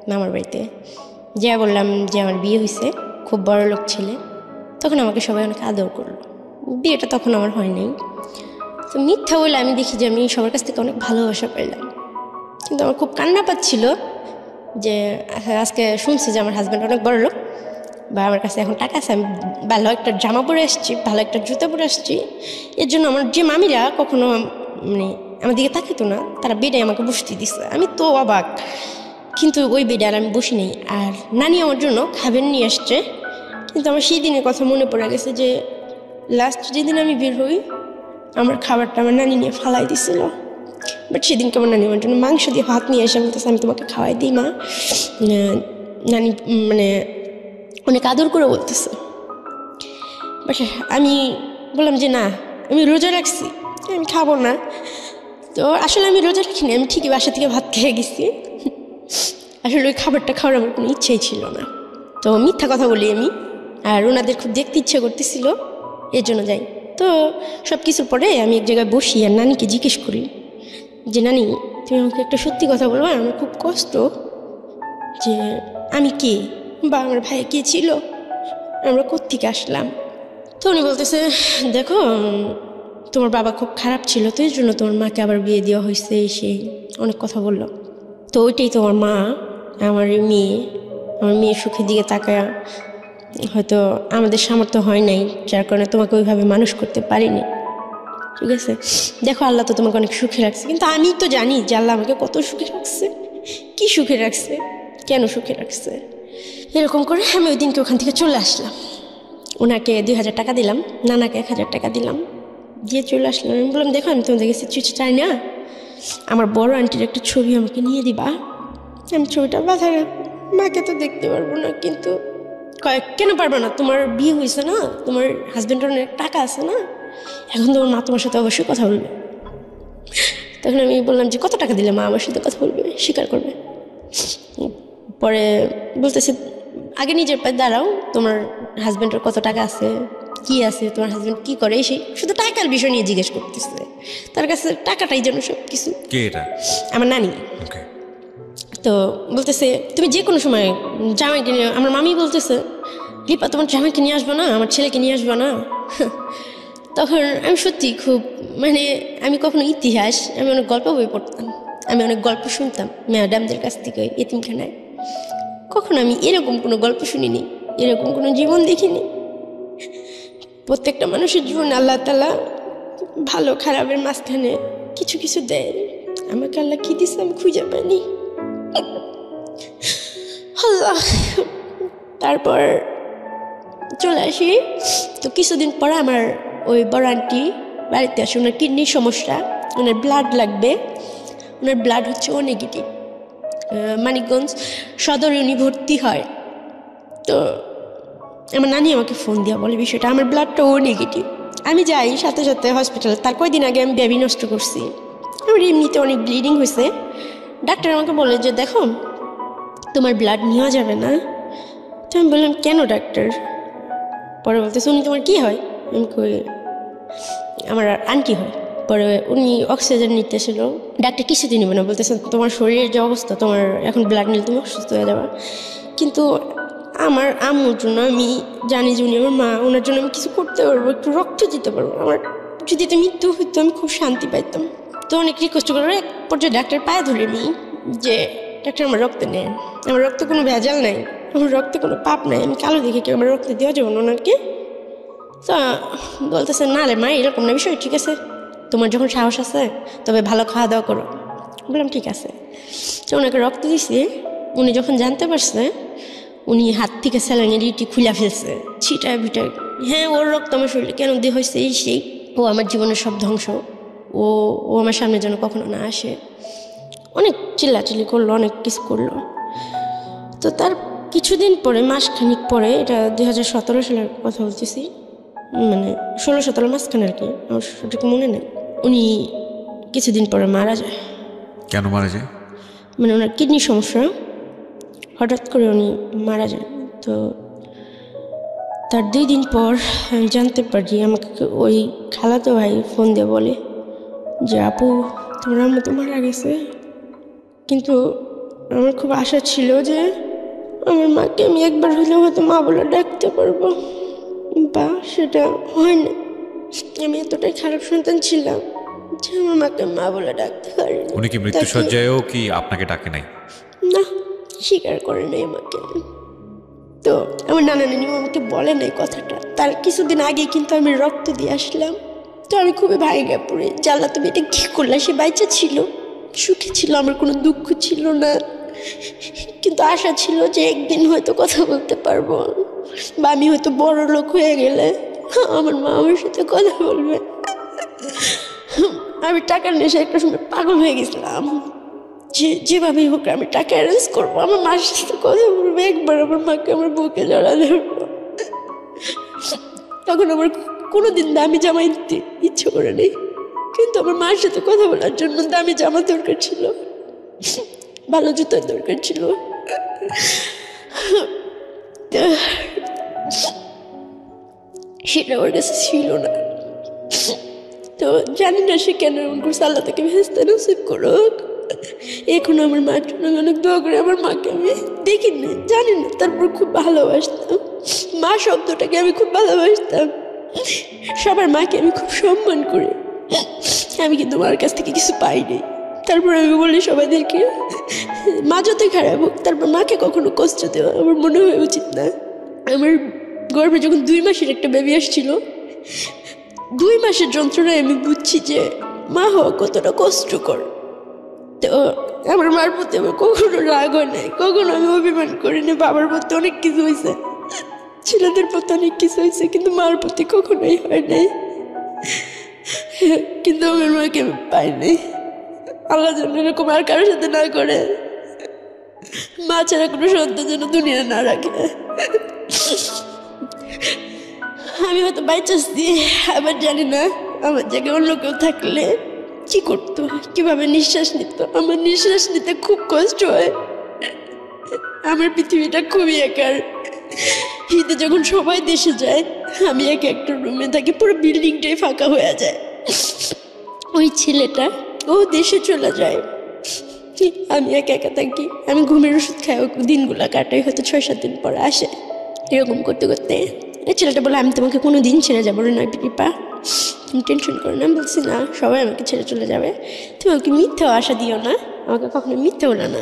মামার বাড়িতে। যা বললাম যে আমার বিয়ে হয়েছে, খুব বড় লোক ছেলে। তখন আমাকে সবাই অনেক আদর করলো। বিয়েটা তখন আমার হয় নাই। তো মিথ্যা বলে আমি দেখি যে আমি সবার কাছ থেকে অনেক ভালোবাসা পেলাম। কিন্তু আমার খুব কান্না পাচ্ছিল যে আজকে শুনছি যে আমার হাজব্যান্ড অনেক বড় লোক, বা আমার কাছে এখন টাকা আছে, আমি ভালো একটা জামা পরে আসছি, ভালো একটা জুতা পরে আসছি। এর জন্য আমার যে মামিরা কখনো মানে আমার দিকে তাকিত না, তারা বেডে আমাকে বসতে দিচ্ছে। আমি তো অবাক, কিন্তু ওই বেডে আর আমি বসি নেই। আর নানি আমার জন্য খাবার নিয়ে আসছে। কিন্তু আমার সেই দিনের কথা মনে পড়ে গেছে যে লাস্ট যেদিন আমি বের হই আমার খাবারটা আমার নানি নিয়ে ফালাই দিছিল। বাট সেদিনকে আমার নানি আমার জন্য মাংস দিয়ে ভাত নিয়ে এসে বলতেছে আমি তোমাকে খাওয়াই দিই মা। নানি মানে অনেক আদর করে বলতেছে। বাট আমি বললাম যে না, আমি রোজা রাখছি, আমি খাবো না। তো আসলে আমি রোজা রাখিনি, আমি ঠিকই বাসা থেকে ভাত খেয়ে গেছি। আসলে ওই খাবারটা খাওয়ার আমার কোনো ইচ্ছেই ছিল না। তো মিথ্যা কথা বলি আমি, আর ওনাদের খুব দেখতে ইচ্ছে করতেছিল, এর জন্য যাই। তো সব কিছুর পরে আমি এক জায়গায় বসি আর নানিকে জিজ্ঞেস করি যে নানি, তুমি আমাকে একটা সত্যি কথা বলবো, আমার খুব কষ্ট যে আমি কে বা আমার ভাই কে ছিল, আমরা কোত্থেকে আসলাম। তো উনি বলতেছে, দেখো তোমার বাবা খুব খারাপ ছিল, তো এই জন্য তোমার মাকে আবার বিয়ে দেওয়া হয়েছে, সেই অনেক কথা বললো। তো ওইটাই তোমার মা, আমার মেয়ে সুখের দিকে তাকায় হয়তো আমাদের সামর্থ্য হয় নাই, যার কারণে তোমাকে ওইভাবে মানুষ করতে পারিনি। ঠিক আছে, দেখো আল্লাহ তো তোমাকে অনেক সুখে রাখছে, কিন্তু আমি তো জানি যে আল্লাহ আমাকে কত সুখে রাখছে, কি সুখে রাখছে, কেন সুখে রাখছে। এরকম করে আমি ওই দিনকে ওখান থেকে চলে আসলাম। ওনাকে 2000 টাকা দিলাম, নানাকে 1000 টাকা দিলাম, দিয়ে চলে আসলাম। আমি বললাম, দেখো আমি তোমাদের কাছে কিছু চাই না, আমার বড় আন্টির একটা ছবি আমাকে নিয়ে দিবা, আমি ছবিটা বাঁধা মাকে তো দেখতে পারবো না। কিন্তু কেন পারবে না, তোমার বিয়ে হয়েছে না, তোমার হাজব্যান্ডের অনেক টাকা আছে না, এখন তোমার মা তোমার সাথে অবশ্যই কথা বলবে। তখন আমি বললাম যে কত টাকা দিলে মা আমার সাথে কথা বলবে, স্বীকার করবে। পরে বলতেছে, আগে নিজের পায়ে দাঁড়াও, তোমার হাজব্যান্ডের কত টাকা আছে, কি আছে, তোমার হাজব্যান্ড কি করে, সেই শুধু টাকার বিষয় নিয়ে জিজ্ঞেস করতেছে। তার কাছে টাকাটাই যেন সব কিছু। কে এটা? আমার নানি। তো বলতেছে, তুমি যে কোনো সময় জামাইকে নিয়ে, আমার মামি বলতেছে, রিপা তোমার জামাইকে নিয়ে আসবো না, আমার ছেলেকে নিয়ে আসবো না। তখন আমি সত্যি খুব আমি কখনো ইতিহাস, আমি অনেক গল্প বই পড়তাম, আমি অনেক গল্প শুনতাম ম্যাডামদের কাছ থেকে এতিমখানায়। কখনো আমি এরকম কোনো গল্প শুনিনি, এরকম কোনো জীবন দেখিনি। প্রত্যেকটা মানুষের জীবনে আল্লাহ তাআলা ভালো খারাপের মাঝখানে কিছু কিছু দেয়। আমাকে আল্লাহ কি দিচ্ছে আমি খুঁজে পাইনি। আল্লাহ। তারপর চলে আসি। তো কিছুদিন পর আমার ওই বড় আন্টি বাড়িতে আসে, ওনার কিডনির সমস্যা, ওনার ব্লাড লাগবে, ওনার ব্লাড হচ্ছে ও নেগেটিভ। মানিকগঞ্জ সদরে উনি ভর্তি হয়। তো আমার নানি আমাকে ফোন দিয়া বলে বিষয়টা, আমার ব্লাডটা ও নেগেটিভ। আমি যাই সাথে সাথে হসপিটালে। তার কয়েকদিন আগে আমি বেবি নষ্ট করছি, আমার এমনিতে অনেক ব্লিডিং হয়েছে। ডাক্তার আমাকে বলে যে দেখো তোমার ব্লাড নেওয়া যাবে না। তো আমি বললাম কেন ডাক্তার? পরে বলতেছে, উনি তোমার কি হয়? আমি কই আমার আন্টি হয়। পরে উনি অক্সিজেন নিতেছিল, ডাক্তার কিছুদিন নেবে না, বলতেছে তোমার শরীরের যে অবস্থা, তোমার এখন ব্লাড নিলে তুমি অসুস্থ হয়ে যাবে। কিন্তু আমার আম্মুর জন্য আমি জানি যে উনি আমার মা, ওনার জন্য আমি কিছু করতে পারবো, একটু রক্ত দিতে পারবো। আমার যদি তো মৃত্যু হইতো আমি খুব শান্তি পাইতাম। তো অনেক রিকোয়েস্ট করে এক পর্যায়ে ডাক্তার পায়ে ধরে নিই যে ডাক্তার আমার রক্ত নেন, আমার রক্তে কোনো ভেজাল নাই, আমার রক্তে কোনো পাপ নাই, আমি কালো দেখে কি আমার রক্ত দেওয়া যাবে না ওনাকে? তো বলতেছে না রে মা, এরকম না বিষয়, ঠিক আছে তোমার যখন সাহস আছে তবে ভালো খাওয়া দাওয়া করো। বললাম ঠিক আছে। তো ওনাকে রক্ত দিছি। উনি যখন জানতে পারছে, উনি হাত থেকে স্যালাইনের ইটি খুলে ফেলছে, ছিটায় ভিটায়। হ্যাঁ, ওর রক্ত আমার শরীরে কেন দিয়ে হয়েছে এই সেই, ও আমার জীবনের সব ধ্বংস, ও আমার সামনে যেন কখনো না আসে। অনেক চিল্লাচিল্লি করলো, অনেক কিছু করলো। তো তার কিছুদিন পরে, মাসখানিক পরে, এটা 2017 সালের কথা বলতেছি, 16-17 মাসখানে আর কি, আমার সঠিক মনে নেই, উনি কিছুদিন পরে মারা যায়। কেন মারা যায়? ওনার কিডনির সমস্যা, হঠাৎ করে উনি মারা যায়। তো তার 2 দিন পর আমি জানতে পারি, আমাকে ওই খালাতো ভাই ফোন দিয়ে বলে যে আপু তোমার আম্মু তো মারা গেছে। কিন্তু আমার খুব আশা ছিল যে আমার মাকে আমি একবার হলেও হয়তো মা বলে ডাকতে পারবো, বা সেটা হয় না। আমি এতটাই খারাপ সন্তান ছিলাম যে আমার মাকে মা বলে ডাকতে পারিনি। উনি কি মৃত্যুশয্যায়ও কি আপনাকে ডাকে নাই? না, স্বীকার করে নাই আমাকে। তো আমার নানা নানিও আমাকে বলে নাই কথাটা। তার কিছুদিন আগে কিন্তু আমি রক্ত দিয়ে আসলাম। তো আমি খুবই ভাইগা পড়ি, জানলা তুমি এটা কী করলা? সে বাইচা ছিল, সুখী ছিল, আমার কোনো দুঃখ ছিল না। কিন্তু আশা ছিল যে একদিন হয়তো কথা বলতে পারবো, বা আমি হয়তো বড় লোক হয়ে গেলে আমার মা আমার সাথে কথা বলবে। আমি টাকার নেশা একটা সময় পাগল হয়ে গেছিলাম, যেভাবেই হোক আমি টাকা অ্যারেঞ্জ করবো, আমার মার সাথে কথা বলবো, একবার আমার মাকে আমার বুকে জড়া ধরবো। তখন আমার কোনোদিন দামি জামা দিতে ইচ্ছে করে নেই, কিন্তু আমার মার সাথে কথা বলার জন্য দামি জামা দরকার ছিল, ভালো জুতার দরকার ছিল। সেটা ওর কাছে ছিল না। তো জানি না সে কেন এমন করছে, আল্লাহ তাকে ভেস্তে নসিব করুক। এখন আমার মার জন্য অনেক দোয়া করে। আমার মাকে আমি দেখিনি, জানি না, তারপর খুব ভালোবাসতাম। মা শব্দটাকে আমি খুব ভালোবাসতাম। সবার মাকে আমি খুব সম্মান করি। আমি কিন্তু মার কাছ থেকে কিছু পাইনি। তারপর আমি বলি সবাইদেরকে, মা যতই খারাপ হোক, তারপর মাকে কখনো কষ্ট দেওয়া আমার মনে হয় উচিত না। আমার গর্ভে যখন 2 মাসের একটা বেবি আসছিল, 2 মাসের যন্ত্রণায় আমি বুঝছি যে মা হওয়া কতটা কষ্টকর। তো আমার মার প্রতি আমার কখনো রাগ হয় নাই, কখনো আমি অভিমান করিনি। বাবার প্রতি অনেক কিছু হয়েছে, ছেলেদের প্রতি অনেক কিছু হয়েছে, কিন্তু মার প্রতি কখনোই হয় নাই। কিন্তু আমার মাকে আমি পাই নাই। আল্লাহ যেন এরকম আর কারোর সাথে না করে, মা ছাড়া কোনো সন্তান যেন দুনিয়া না রাখে। আমি হয়তো বাইচান্স দিয়ে, আবার জানি না আমার জায়গায় অন্য কেউ থাকলে কি করতো, কিভাবে নিঃশ্বাস নিত। আমার নিঃশ্বাস নিতে খুব কষ্ট হয়। আমার পৃথিবীটা খুবই একার। ঈদে যখন সবাই দেশে যায়, আমি একটা রুমে থাকি, পুরো বিল্ডিংটাই ফাঁকা হয়ে যায়। ওই ছেলেটা ও দেশে চলে যায়, আমি একা থাকি। আমি ঘুমের ওষুধ খাই, দিনগুলো কাটাই, হয়তো 6-7 দিন পর আসে। এরকম করতে করতে এই ছেলেটা বলে, আমি তোমাকে কোনো দিন ছেড়ে যাবো না রিপা, তুমি টেনশন করো না। আমি বলছি না, সবাই আমাকে ছেড়ে চলে যাবে, তুমি আমাকে মিথ্যেও আশা দিও না, আমাকে কখনো মিথ্যে বলো না।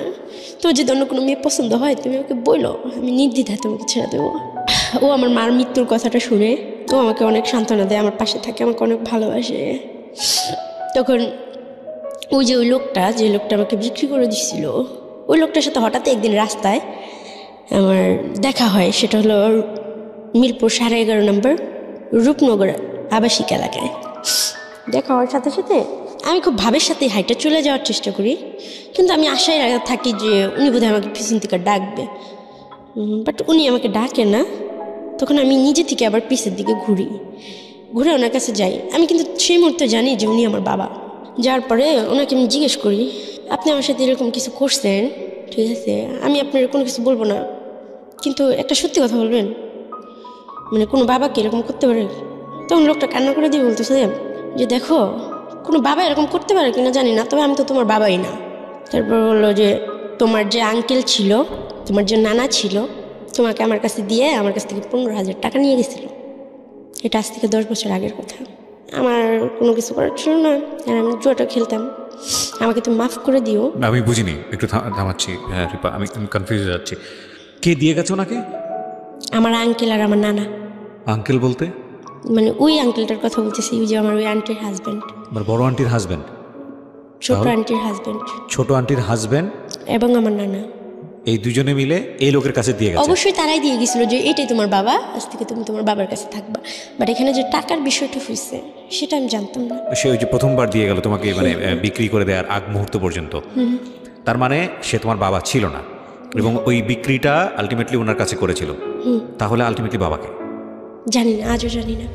তোমার যদি অন্য কোনো মেয়ে পছন্দ হয় তুমি আমাকে বলো, আমি নির্দ্বিধায় তোমাকে ছেড়ে দেবো। ও আমার মার মৃত্যুর কথাটা শুনে ও আমাকে অনেক সান্ত্বনা দেয়, আমার পাশে থাকে, আমাকে অনেক ভালোবাসে। তখন ওই যে লোকটা আমাকে বিক্রি করে দিচ্ছিল, ওই লোকটার সাথে হঠাৎ একদিন রাস্তায় আমার দেখা হয়। সেটা হলো মিরপুর 11.5 নম্বর রূপনগর আবাসিক এলাকায়। দেখা হওয়ার সাথে সাথে আমি খুব ভাবের সাথে হাইটে চলে যাওয়ার চেষ্টা করি, কিন্তু আমি আশায় থাকি যে উনি বোধহয় আমাকে পিছন থেকে ডাকবে, বাট উনি আমাকে ডাকে না। তখন আমি নিজে থেকে আবার পিছের দিকে ঘুরে ওনার কাছে যাই। আমি কিন্তু সেই মুহূর্তে জানি যে উনি আমার বাবা। যাওয়ার পরে ওনাকে আমি জিজ্ঞেস করি, আপনি আমার সাথে এরকম কিছু করছেন, ঠিক আছে, আমি আপনার কোনো কিছু বলবো না, কিন্তু একটা সত্যি কথা বলবেন, মানে কোনো বাবাকে এরকম করতে পারে? তখন লোকটা কান্না করে দিয়ে বলতেছে যে দেখো, কোনো বাবা এরকম করতে পারে কিনা জানি না, তবে আমি তো তোমার বাবাই না। তারপর বললো যে তোমার যে আঙ্কেল ছিল, তোমার যে নানা ছিল, তোমাকে আমার কাছে দিয়ে আমার কাছ থেকে 15,000 টাকা নিয়ে গেছিল। এটা আজ থেকে 10 বছর আগের কথা। আমার কোনো কিছু করার ছিল না, আর আমি জুয়াটা খেলতাম, আমাকে তুমি মাফ করে দিও। আমি বুঝিনি, একটু থামাচ্ছি। হ্যাঁ রিপা, আমি কনফিউজ হয়ে যাচ্ছি। কে দিয়ে গেছে ওনাকে? আমার আঙ্কেল আর আমার নানা। আঙ্কেল বলতে? মানে ওই আঙ্কেলটার কথা বলতেছি, ওই যে আমার ওই আন্টির হাজব্যান্ড। আমার বড় আন্টির হাজব্যান্ড? ছোট আন্টির হাজব্যান্ড। ছোট আন্টির হাজব্যান্ড এবং আমার নানা, এই দুজনে মিলে এই লোকের কাছে দিয়ে গেছে? অবশ্যই তারাই দিয়ে গেছিল যে এটাই তোমার বাবা, আজ থেকে তুমি তোমার বাবার কাছে থাকবা। বাট এখানে যে টাকার বিষয়টা হয়েছে সেটা আমি জানতাম না। সে ওই যে প্রথমবার দিয়ে গেল তোমাকে, মানে বিক্রি করে দেওয়ার আগ মুহূর্ত পর্যন্ত। তার মানে সে তোমার বাবা ছিল না, এবং ওই বিক্রিটা আলটিমেটলি ওনার কাছে করেছিল। তাহলে আলটিমেটলি বাবাকে? জানি না, আজও জানি না।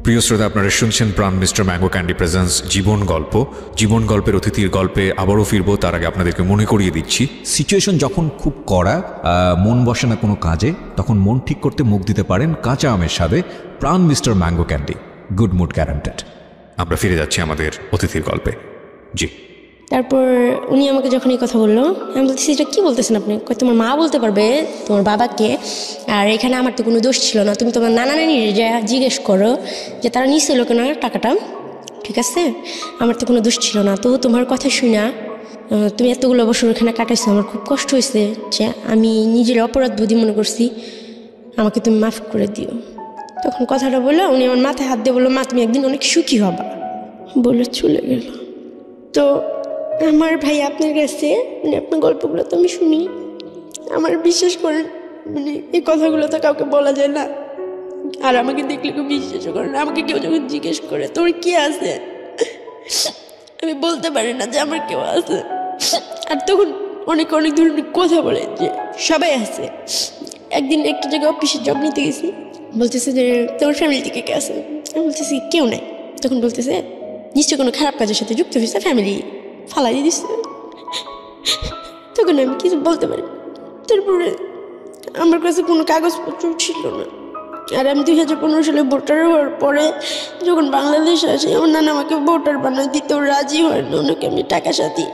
প্রিয় শ্রোতা, আপনারা শুনছেন প্রাণ মিস্টার ম্যাঙ্গো ক্যান্ডি প্রেজেন্স জীবন গল্প। জীবন গল্পের অতিথির গল্পে আবারও ফিরবো, তার আগে আপনাদেরকে মনে করিয়ে দিচ্ছি, সিচুয়েশন যখন খুব কড়া, মন বসে না কোনো কাজে, তখন মন ঠিক করতে মুখ দিতে পারেন কাঁচা আমের স্বাদে Pran Mister Mango candy, good mood guaranteed. আমরা ফিরে যাচ্ছি আমাদের অতিথির গল্পে। জি। তারপর উনি আমাকে যখন এই কথা বললো, আমি বলতেছি এটা কী বলতেছেন আপনি? তোমার মা বলতে পারবে তোমার বাবাকে, আর এখানে আমার তো কোনো দোষ ছিল না। তুমি তোমার নানা নানির যা জিজ্ঞেস করো যে তারা নিছিল কেন টাকাটা, ঠিক আছে? আমার তো কোনো দোষ ছিল না। তো তোমার কথা শুনা তুমি এতগুলো বছর এখানে কাটাইছো, আমার খুব কষ্ট হয়েছে, যে আমি নিজের অপরাধ বোধই মনে করছি, আমাকে তুমি মাফ করে দিও। তখন কথাটা বললো, উনি আমার মাথায় হাত দিয়ে বললো, মা তুমি একদিন অনেক সুখী হবা, বলে চলে গেল। তো আমার ভাই আপনার কাছে, মানে আপনার গল্পগুলো তো আমি শুনি, আমার বিশ্বাস করেন, মানে এই কথাগুলো তো কাউকে বলা যায় না, আর আমাকে দেখলে কেউ বিশ্বাস করে না। আমাকে কেউ যখন জিজ্ঞেস করে তোর কি আছে, আমি বলতে পারি না যে আমার কেউ আছে। আর তখন অনেক ধরনের কথা বলে যে সবাই আছে। একদিন একটা জায়গায় অফিসে জব নিতে গেছি, বলতেছে যে তোমার ফ্যামিলি থেকে কে আছে? আমি বলতেছি কেউ নাই। তখন বলতেছে নিশ্চয় কোনো খারাপ কাজের সাথে যুক্ত হয়েছে, ফ্যামিলি ফালাই দিচ্ছে। তখন আমি কিছু বলতে পারি। তারপরে আমার কাছে কোনো কাগজপত্র ছিল না। আর আমি 2015 সালে ভোটার হওয়ার পরে যখন বাংলাদেশ আসি, আমার নানা আমাকে ভোটার বানায় দিতেও রাজি হয় না। ওনাকে আমি টাকা সাথী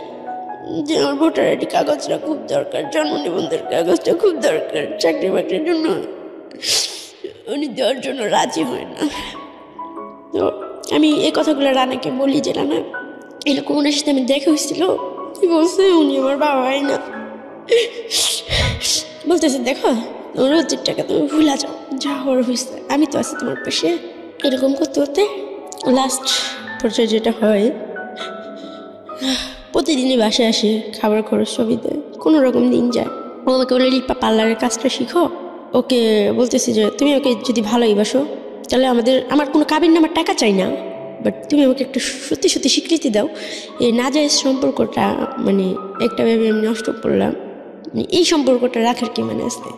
যে আমার ভোটার আইডি কাগজটা খুব দরকার, জন্ম নিবন্ধনের কাগজটা খুব দরকার, চাকরি বাকরির জন্য উনি দেওয়ার জন্য রাজি হয় না। তো আমি এই কথাগুলো রানাকে বলি যে রানা এরকম ওনার সাথে আমি দেখা হয়েছিল, কি বলছে উনি আমার বাবাই না। বলতেছে দেখো তোমার রোজের টাকা তুমি ভুলা যাও, যা হওয়ার হয়েছে আমি তো আছি তোমার পাশে। এরকম করতে করতে লাস্ট পর্যায়ে যেটা হয়, প্রতিদিনই বাসায় আসে, খাবার খরচ সবই দেয়, কোনো রকম দিন যায়। ও আমাকে বলে রিপা পার্লারের কাজটা শিখো। ওকে বলতেছি যে তুমি ওকে যদি ভালোই বাসো তাহলে আমার কোনো কাবিন নামার টাকা চাই না, বাট তুমি আমাকে একটা সত্যি সত্যি স্বীকৃতি দাও। এই নাজায়েজ সম্পর্কটা মানে একটা ভেবে আমি নষ্ট করলাম, এই সম্পর্কটা রাখার কি মানে আছে।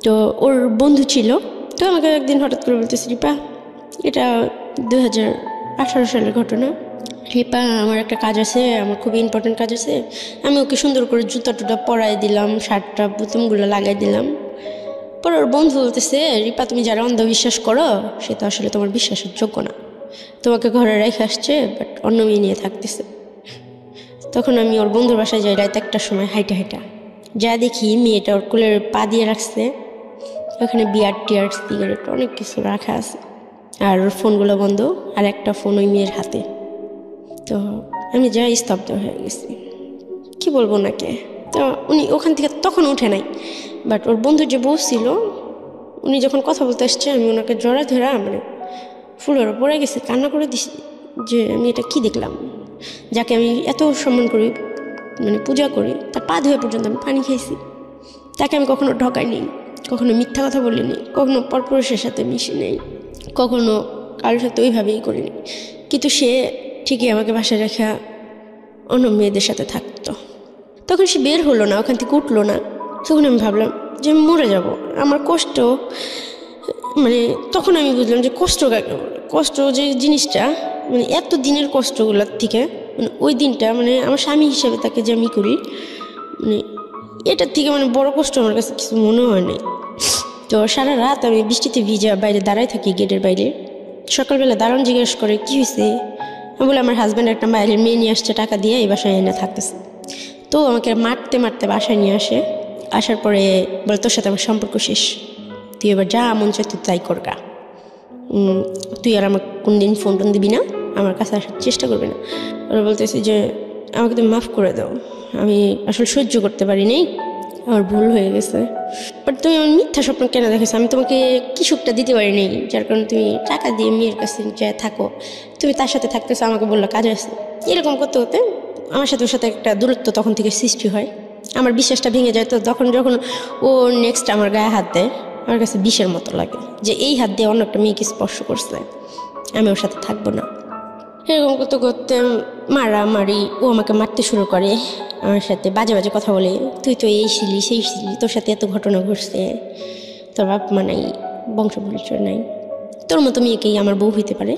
তো ওর বন্ধু ছিল, তো আমাকে একদিন হঠাৎ করে বলতেছে রিপা, এটা 2018 সালের ঘটনা, রিপা আমার একটা কাজ আছে, আমার খুব ইম্পর্টেন্ট কাজ আছে। আমি ওকে সুন্দর করে জুতা টুটা পরাই দিলাম, শার্টটা বোতামগুলো লাগাই দিলাম। পরে ওর বন্ধু বলতেছে রিপা তুমি যারা অন্ধবিশ্বাস করো সে তো আসলে তোমার বিশ্বাসের যোগ্য না, তোমাকে ঘরে রেখে আসছে বাট অন্য মেয়ে নিয়ে থাকতেছে। তখন আমি ওর বন্ধুর বাসায় যাই রাত 1টার সময় হাইটা যা দেখি মেয়েটা ওর কোলের পা দিয়ে রাখছে, ওখানে বিয়ার টিয়ার সিগারেট অনেক কিছু রাখা আছে, আর ওর ফোনগুলো বন্ধ, আর একটা ফোন ওই মেয়ের হাতে। তো আমি যা স্তব্ধ হয়ে গেছি, কি বলবো নাকি। তো উনি ওখান থেকে তখন উঠে নাই, বাট ওর বন্ধু যে বউ ছিল উনি যখন কথা বলতে আসছে আমি ওনাকে জড়া ধরা মানে ফুলের পড়ে গেছে, কান্না করে দিছি যে আমি এটা কি দেখলাম, যাকে আমি এত সম্মান করি মানে পূজা করি, তার পা ধোয়া পর্যন্ত আমি পানি খেয়েছি, তাকে আমি কখনো ঠকাই নেই, কখনো মিথ্যা কথা বলিনি, কখনো পরপুরুষের সাথে মিশি নেই, কখনো কারোর সাথে ওইভাবেই করিনি। কিন্তু সে ঠিকই আমাকে বাসায় রেখা অন্য মেয়েদের সাথে থাকতো। তখন সে বের হলো না, ওখান থেকে উঠলো না। তখন আমি ভাবলাম যে আমি মরে যাব, আমার কষ্ট মানে তখন আমি বুঝলাম যে কষ্ট কাকে বলে। কষ্ট যে জিনিসটা মানে এত দিনের কষ্টগুলোর থেকে মানে ওই দিনটা মানে আমার স্বামী হিসেবে তাকে যে আমি করি মানে এটার থেকে মানে বড় কষ্ট আমার কাছে কিছু মনে হয় নাই। তো সারা রাত আমি বৃষ্টিতে ভিজা বাইরে দাঁড়ায় থাকি গেটের বাইরে। সকালবেলা দারুণ জিজ্ঞেস করে কী হয়েছে, আমি বলে আমার হাজব্যান্ড একটা বাইরের মেয়ে নিয়ে আসছে টাকা দিয়ে, এই বাসায় এনে থাকতেছে। তো আমাকে মারতে মারতে বাসায় নিয়ে আসে, আসার পরে বলে তোর সাথে আমার সম্পর্ক শেষ, তুই এবার যা মন চাই তুই তাই করগা, তুই আর আমাকে কোনদিন ফোন টোন দিবি না, আমার কাছে আসার চেষ্টা করবি না। ওরা বলতেছি যে আমাকে তুমি মাফ করে দাও, আমি আসলে সহ্য করতে পারি নাই, আমার ভুল হয়ে গেছে। বাট তুমি আমার মিথ্যা স্বপ্ন কেন দেখেছো, আমি তোমাকে কি সুখটা দিতে পারি নাই, যার কারণে তুমি টাকা দিয়ে মেয়ের কাছে যা থাকো, তুমি তার সাথে থাকতেছো, আমাকে বললো কাজে আছে। এরকম করতে করতে আমার সাথে ওর সাথে একটা দূরত্ব তখন থেকে সৃষ্টি হয়, আমার বিশ্বাসটা ভেঙে যায়। তো যখন ও নেক্সট আমার গায়ে হাত দেয় আমার কাছে বিষের মতো লাগে যে এই হাত দিয়ে অন্য একটা মেয়েকে স্পর্শ করছে, আমি ওর সাথে থাকবো না। এরকম করতে করতে মারামারি, ও আমাকে মারতে শুরু করে, আমার সাথে বাজে বাজে কথা বলে, তুই তো এই ছিলি সেই ছিলি, তোর সাথে এত ঘটনা ঘটছে, তোর বাপ মা নাই, বংশ পরিচয় নাই, তোর মতো মেয়েকেই আমার বউ হইতে পারে।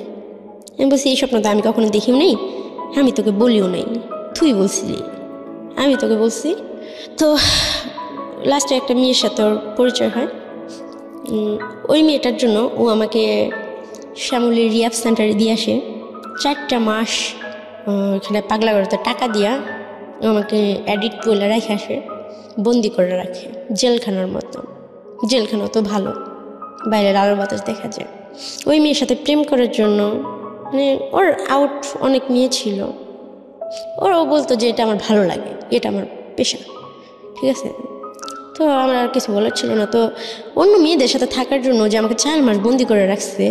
আমি বলছি এই স্বপ্ন তো আমি কখনো দেখিও নেই, আমি তোকে বলিও নাই, তুই বলছিলি, আমি তোকে বলছি। তো লাস্টে একটা মেয়ের সাথে ওর পরিচয় হয়, ওই মেয়েটার জন্য ও আমাকে শ্যামলীর রিহাব সেন্টারে দিয়ে আসে। 4টা মাস এখানে পাগলাগারোতে টাকা দিয়া ও আমাকে অ্যাডিক্ট করে রেখে আসে, বন্দি করে রাখে জেলখানার মতো। জেলখানা তো ভালো, বাইরের আলো বাতাস দেখা যায়। ওই মেয়ের সাথে প্রেম করার জন্য মানে ওর আউট অনেক মেয়ে ছিল, ওরাও বলতো যে এটা আমার ভালো লাগে, এটা আমার পেশা, ঠিক আছে। তো আমার আর কিছু বলার ছিল না। তো অন্য মেয়েদের সাথে থাকার জন্য যে আমাকে 4 মাস বন্দি করে রাখছে,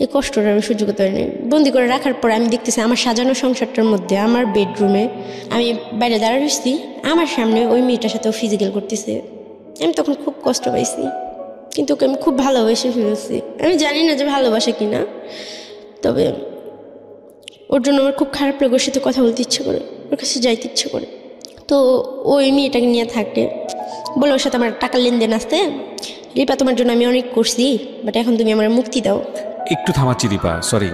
এই কষ্টটা আমি সহ্য করতে পারিনি। বন্দি করে রাখার পর আমি দেখতেছি আমার সাজানো সংসারটার মধ্যে আমার বেডরুমে আমি বাইরে দাঁড়িয়ে রয়েছি, আমার সামনে ওই মেয়েটার সাথে ও ফিজিক্যাল করতেছে। আমি তখন খুব কষ্ট পাইছি, কিন্তু ওকে আমি খুব ভালোবেসে ফেলেছি। আমি জানি না যে ভালোবাসে কিনা, তবে ওর জন্য আমার খুব খারাপ লাগে, ওর সাথে কথা বলতে ইচ্ছে করে, ওর কাছে যাইতে ইচ্ছে করে। তো ওই মেয়েটাকে নিয়ে থাকে, বলে ওর সাথে আমার টাকার লেনদেন আসতে, রিপা তোমার জন্য আমি অনেক করছি, বাট এখন তুমি আমার মুক্তি দাও। একটু থামাচ্ছি দীপা, সরি,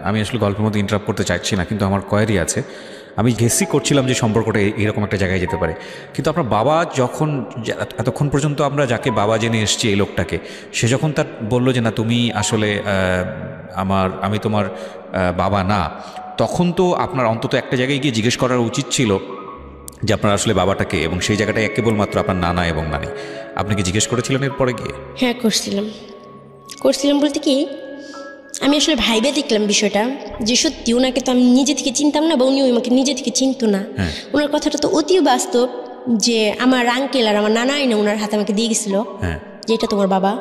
আমি আসলে গল্পের মধ্যে ইন্টারাপ্ট করতে চাইছি না, কিন্তু আমার কোয়ারি আছে। আমি গেসই করছিলাম যে সম্পর্কটা এরকম একটা জায়গায় যেতে পারে। কিন্তু আপনার বাবা যখন এতক্ষণ পর্যন্ত আমরা যাকে বাবা জেনে এসছি এই লোকটাকে, সে যখন তার বললো যে না তুমি আসলে আমি তোমার বাবা না, তখন তো আপনার অন্তত একটা জায়গায় গিয়ে জিজ্ঞেস করার উচিত ছিল যে আপনার আসলে বাবাটাকে, এবং সেই জায়গাটায় কেবলমাত্র আপনার নানা এবং নানি। আপনি কি জিজ্ঞেস করেছিলেন এরপরে গিয়ে? হ্যাঁ করছিলাম বলতে কি, আমি আসলে ভাইবে দেখলাম বিষয়টা যে সত্যি ওনাকে তো আমি নিজে থেকে চিনতাম না, বা উনিও আমাকে নিজে থেকে চিনতো না। ওনার কথাটা তো অতি বাস্তব যে আমার আঙ্কেল আর আমার নানাই না ওনার হাতে আমাকে দিয়ে গেছিল যে এটা তোমার বাবা।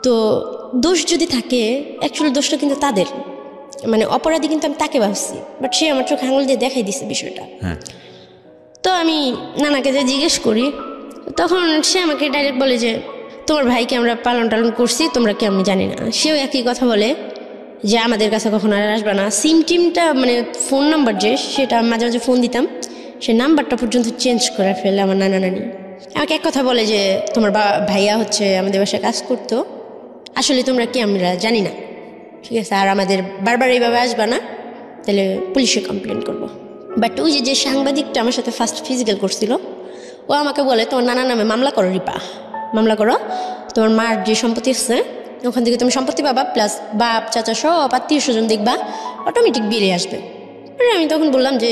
তো দোষ যদি থাকে, অ্যাকচুয়ালি দোষটা কিন্তু তাদের, মানে অপরাধী কিন্তু আমি তাকে ভাবছি, বাট সে আমার চোখে আঙুল দিয়ে দেখাই দিছে বিষয়টা। তো আমি নানাকে যে জিজ্ঞেস করি, তখন সে আমাকে ডাইরেক্ট বলে যে তোমার ভাইকে আমরা পালন টালন করছি, তোমরা কি আমি জানি না। সেও একই কথা বলে যে আমাদের কাছে কখনো আর আসবে না। সিম টিমটা মানে ফোন নাম্বার যে, সেটা মাঝে মাঝে ফোন দিতাম, সে নাম্বারটা পর্যন্ত চেঞ্জ করে ফেলে আমার নানা নানি। আমাকে এক কথা বলে যে তোমার ভাইয়া হচ্ছে আমাদের বাসায় কাজ করতো, আসলে তোমরা কি আমরা জানি না, ঠিক আছে, আর আমাদের বারবার এইভাবে আসবা না, তাহলে পুলিশে কমপ্লেন করবো। বাট ওই যে সাংবাদিকটা আমার সাথে ফার্স্ট ফিজিক্যাল করছিল, ও আমাকে বলে তোমার নানার নামে মামলা করো রিপা, মামলা করো, তোমার মার যে সম্পত্তি আছে ওখান থেকে তুমি সম্পত্তি পাবা, প্লাস বাপ চাচা সব আত্মীয় স্বজন দেখবা, অটোমেটিক বেরিয়ে আসবে। আমি তখন বললাম যে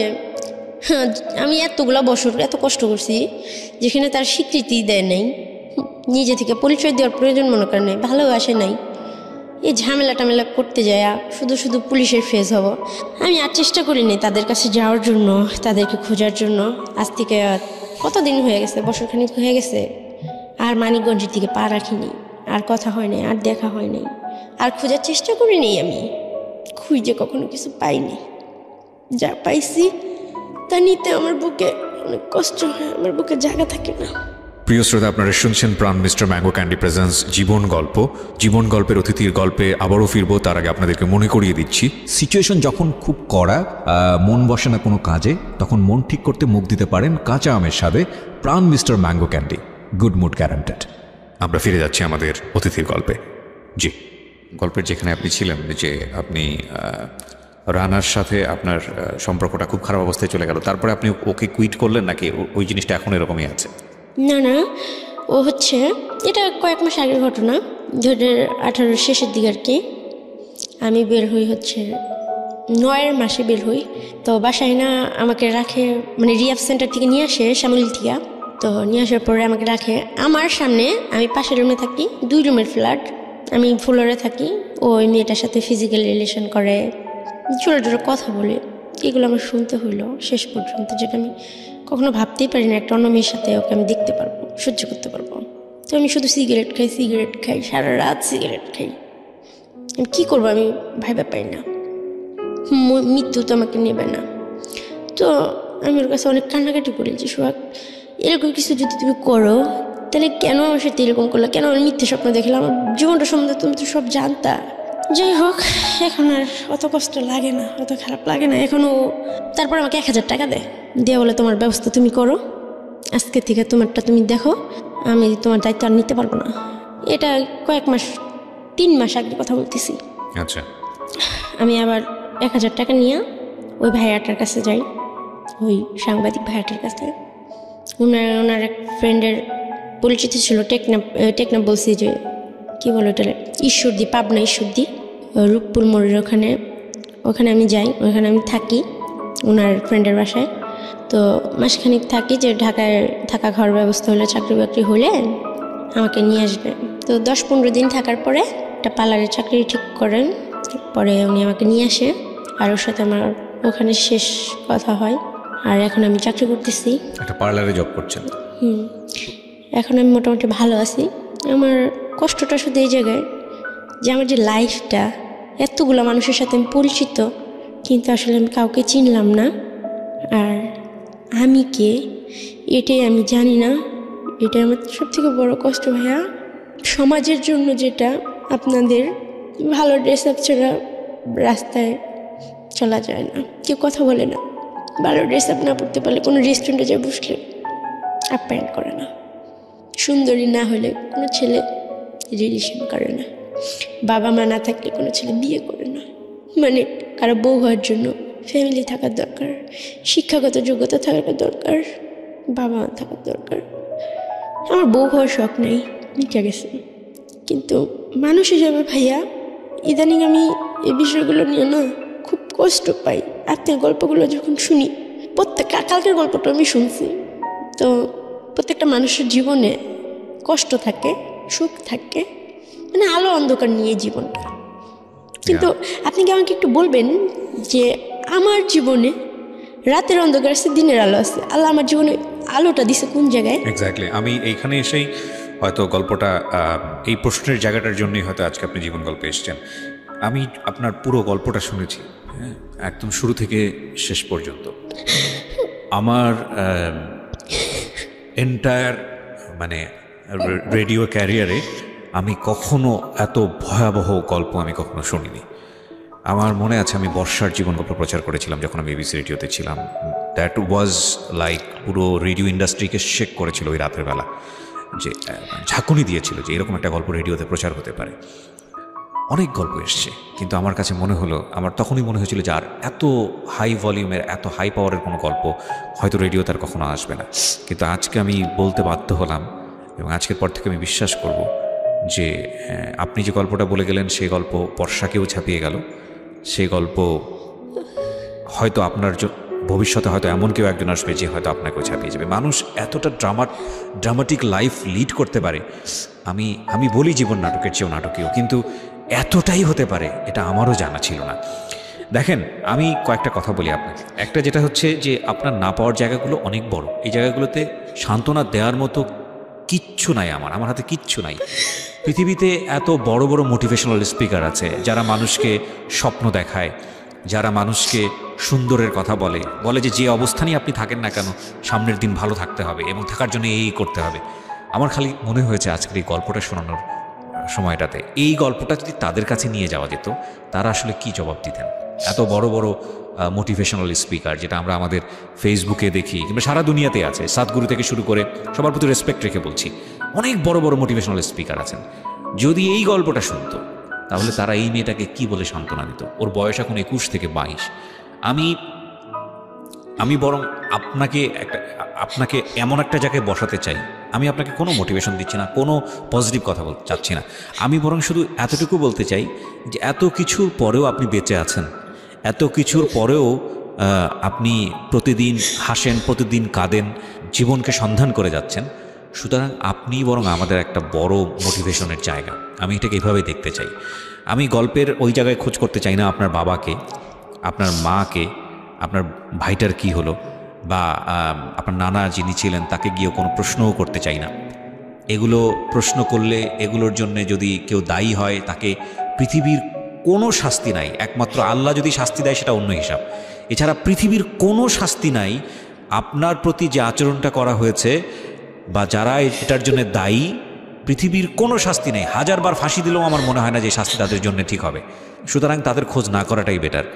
হ্যাঁ, আমি এতগুলো বছর এত কষ্ট করছি, যেখানে তার স্বীকৃতি দেয় নাই, নিজে থেকে পরিচয় দেওয়ার প্রয়োজন মনে করে নাই, ভালোবাসে নাই, এই ঝামেলা টামেলা করতে যায় শুধু শুধু পুলিশের ফেস হব। আমি আর চেষ্টা করিনি তাদের কাছে যাওয়ার জন্য, তাদেরকে খোঁজার জন্য। আজ থেকে কতদিন হয়ে গেছে, বছরখানিক হয়ে গেছে, আর মানিকগঞ্জের দিকে পা রাখিনি, আর কথা হয় নাই, আর দেখা হয় নাই, আর খোঁজার চেষ্টা করিনি। আমি খুঁজে কখনো কিছু পাইনি, যা পাইছি তা নিতে আমার বুকে অনেক কষ্ট হয়, আমার বুকে জায়গা থাকে না। প্রিয় শ্রোতা, আপনারা শুনছেন প্রাণ মিস্টার ম্যাঙ্গো ক্যান্ডি প্রেজেন্স জীবন গল্প। জীবন গল্পের অতিথির গল্পে আবারও ফিরবো, তার আগে আপনাদেরকে মনে করিয়ে দিচ্ছি, সিচুয়েশন যখন খুব কড়া, মন বসে না কোনো কাজে, তখন মন ঠিক করতে মুখ দিতে পারেন কাঁচা আমের স্বাদে Pran Mister Mango candy, good mood guaranteed. আমরা ফিরে যাচ্ছি আমাদের অতিথির গল্পে। জি, গল্পের যেখানে আপনি ছিলেন, যে আপনি রানার সাথে আপনার সম্পর্কটা খুব খারাপ অবস্থায় চলে গেল, তারপরে আপনি ওকে কুইট করলেন নাকি ওই জিনিসটা এখন এরকমই আছে? না, ও হচ্ছে এটা কয়েক মাস আগের ঘটনা, 2018 শেষের দিকে আর কি। আমি বের হই হচ্ছে 9 মাসে বের হই, তো বাসায় না আমাকে রাখে, মানে রিহাব সেন্টার থেকে নিয়ে আসে শ্যামলী থেকে। তো নিয়ে আসার পরে আমাকে রাখে আমার সামনে, আমি পাশের রুমে থাকি, 2 রুমের ফ্ল্যাট, আমি ফ্লোরে থাকি। ওই মেয়েটার সাথে ফিজিক্যাল রিলেশন করে, জোরে জোরে কথা বলে, এগুলো আমার শুনতে হইলো শেষ পর্যন্ত, যেটা আমি কখনো ভাবতেই পারি না একটা অন্য মেয়ের সাথে ওকে আমি দেখতে পারবো, সহ্য করতে পারবো। তো আমি শুধু সিগারেট খাই, সারা রাত সিগারেট খাই। আমি কী করবো, আমি ভাইবা পাই না, মৃত্যু তো আমাকে নেবে না। তো আমি ওর কাছে অনেক কান্নাকাটি করেছি, সোহাগ এরকম কিছু যদি তুমি করো তাহলে কেন আমার সাথে এরকম করলো, কেন আমি মিথ্যে স্বপ্ন দেখলাম, আমার জীবনটা সম্বন্ধে তুমি তো সব জানতা। যাই হোক, এখন আর অত কষ্ট লাগে না, অত খারাপ লাগে না এখনও। তারপর আমাকে 1000 টাকা দিয়ে বলে তোমার ব্যবস্থা তুমি করো, আজকে থেকে তোমারটা তুমি দেখো, আমি তোমার দায়িত্ব আর নিতে পারবো না। এটা কয়েক মাস, 3 মাস আগে কথা বলতেছি। আচ্ছা, আমি আবার 1000 টাকা নিয়ে ওই ভাইয়াটার কাছে যাই, ওই সাংবাদিক ভাইয়াটার কাছে। ওনার এক ফ্রেন্ডের পরিচিত ছিল, টেকনাপ বলছি যে কী বলো এটা, ঈশ্বরদী, পাবনা ঈশ্বরদী, রূপপুর মোড়ের ওখানে আমি যাই, ওখানে আমি থাকি ওনার ফ্রেন্ডের বাসায়। তো মাসখানিক থাকি, যে ঢাকায় থাকা ঘর ব্যবস্থা হলে, চাকরি বাকরি হলে আমাকে নিয়ে আসবে। তো 10-15 দিন থাকার পরে একটা পার্লারের চাকরি ঠিক করেন, পরে উনি আমাকে নিয়ে আসে, আর ওর সাথে আমার ওখানে শেষ কথা হয়। আর এখন আমি চাকরি করতেছি, একটা পার্লারে জব করছেন। এখন আমি মোটামুটি ভালো আছি। আমার কষ্টটা শুধু এই জায়গায় যে আমার যে লাইফটা, এতগুলো মানুষের সাথে আমি পরিচিত, কিন্তু আসলে আমি কাউকে চিনলাম না। আর আমি কে এটাই আমি জানি না, এটাই আমার সবথেকে বড় কষ্ট ভাইয়া। সমাজের জন্য যেটা আপনাদের ভালো ড্রেস আপ ছাড়া রাস্তায় চলা যায় না, কেউ কথা বলে না, ভালো ড্রেস আপ না পড়তে পারলে কোনো রেস্টুরেন্টে যায় বসলে আপ্যায়ন করে না, সুন্দরী না হলে কোনো ছেলে রিলেশন করে না, বাবা মা না থাকলে কোনো ছেলে বিয়ে করে না, মানে কারো বউ হওয়ার জন্য ফ্যামিলি থাকার দরকার, শিক্ষাগত যোগ্যতা থাকার দরকার, বাবা মা থাকার দরকার। আমার বউ হওয়ার শখ নেই, মিটে গেছে। কিন্তু মানুষ হিসাবে ভাইয়া ইদানিং আমি এই বিষয়গুলো নিয়ে না খুব কষ্ট পাই। আপনার গল্পগুলো যখন শুনি, কালকের গল্পটা আমি শুনছি, তো প্রত্যেকটা মানুষের জীবনে কষ্ট থাকে, সুখ থাকে, মানে আলো অন্ধকার নিয়ে জীবনটা। কিন্তু আপনি কি আমাকে একটু বলবেন যে আমার জীবনে রাতের অন্ধকার আছে, দিনের আলো আছে, আল্লাহ আমার জীবনে আলোটা দিছে কোন জায়গায়? এক্স্যাক্টলি। আমি এইখানে এসেই হয়তো গল্পটা, এই প্রশ্নের জায়গাটার জন্যই হয়তো আজকে আপনি জীবন গল্পে এসেছেন। আমি আপনার পুরো গল্পটা শুনেছি, হ্যাঁ, একদম শুরু থেকে শেষ পর্যন্ত। আমার এন্টায়ার মানে রেডিও ক্যারিয়ারে আমি কখনো এত ভয়াবহ গল্প আমি কখনো শুনিনি। আমার মনে আছে আমি বর্ষার জীবন গল্প প্রচার করেছিলাম যখন আমি এবিসি রেডিওতে ছিলাম। দ্যাট ওয়াজ লাইক পুরো রেডিও ইন্ডাস্ট্রিকে শেক করেছিল ওই রাতের বেলা, যে ঝাঁকুনি দিয়েছিল যে এরকম একটা গল্প রেডিওতে প্রচার হতে পারে। অনেক গল্প এসছে, কিন্তু আমার কাছে মনে হলো, আমার তখনই মনে হয়েছিল যে আর এত হাই ভলিউমের, এত হাই পাওয়ারের কোনো গল্প হয়তো রেডিওতে আর কখনো আসবে না। কিন্তু আজকে আমি বলতে বাধ্য হলাম, এবং আজকের পর থেকে আমি বিশ্বাস করব যে আপনি যে গল্পটা বলে গেলেন সেই গল্প বর্ষাকেও ছাপিয়ে গেল। সেই গল্প হয়তো আপনার ভবিষ্যতে হয়তো এমন কেউ একজন আসবে যে হয়তো আপনাকেও ছাপিয়ে যাবে। মানুষ এতটা ড্রামাটিক লাইফ লিড করতে পারে, আমি বলি জীবন নাটকের চেয়েও নাটকীয়, কিন্তু এতটাই হতে পারে এটা আমারও জানা ছিল না। দেখেন, আমি কয়েকটা কথা বলি আপনাকে। একটা যেটা হচ্ছে যে আপনার না পাওয়ার জায়গাগুলো অনেক বড়। এই জায়গাগুলোতে সান্ত্বনা দেওয়ার মতো কিচ্ছু নাই, আমার হাতে কিচ্ছু নাই। পৃথিবীতে এত বড় বড় মোটিভেশনাল স্পিকার আছে যারা মানুষকে স্বপ্ন দেখায়, যারা মানুষকে সুন্দরের কথা বলে যে অবস্থানেই আপনি থাকেন না কেন সামনের দিন ভালো থাকতে হবে এবং থাকার জন্য এই করতে হবে। আমার খালি মনে হয়েছে আজকের এই গল্পটা শোনানোর সময়টাতে এই গল্পটা যদি তাদের কাছে নিয়ে যাওয়া যেত, তারা আসলে কি জবাব দিতেন। এত বড় বড় মোটিভেশনাল স্পিকার যেটা আমরা আমাদের ফেসবুকে দেখি কিংবা সারা দুনিয়াতে আছে, সাতগুরু থেকে শুরু করে, সবার প্রতি রেসপেক্ট রেখে বলছি, অনেক বড় বড় মোটিভেশনাল স্পিকার আছেন। যদি এই গল্পটা শুনতো তাহলে তারা এই মেয়েটাকে কি বলে সান্ত্বনা দিত। ওর বয়স এখন 21 থেকে 22। আমি বরং আপনাকে এমন একটা জায়গায় বসাতে চাই। আমি আপনাকে কোনো মোটিভেশন দিচ্ছি না, কোনো পজিটিভ কথা বলতে চাচ্ছি না। আমি বরং শুধু এতটুকু বলতে চাই যে এত কিছুর পরেও আপনি বেঁচে আছেন, এত কিছুর পরেও আপনি প্রতিদিন হাসেন, প্রতিদিন কাঁদেন, জীবনকে সন্ধান করে যাচ্ছেন। সুতরাং আপনি বরং আমাদের একটা বড় মোটিভেশনের জায়গা। আমি এটাকে এভাবে দেখতে চাই। আমি গল্পের ওই জায়গায় খোঁজ করতে চাই না আপনার বাবাকে, আপনার মাকে, আপনার ভাইটার কি হলো, বা আপনার নানা যিনি ছিলেন তাকে গিয়েও কোনো প্রশ্নও করতে চাই না। এগুলো প্রশ্ন করলে এগুলোর জন্য যদি কেউ দায়ী হয়, তাকে পৃথিবীর কোনো শাস্তি নাই, একমাত্র আল্লাহ যদি শাস্তি দেয় সেটা অন্য হিসাব। এছাড়া পৃথিবীর কোনো শাস্তি নাই। আপনার প্রতি যে আচরণটা করা হয়েছে বা যারা এটার জন্য দায়ী, পৃথিবীর কোনো শাস্তি নেই। 1000 বার ফাঁসি দিলেও আমার মনে হয় না যে শাস্তি তাদের জন্য ঠিক হবে। সুতরাং তাদের খোঁজ না করাটাই বেটার।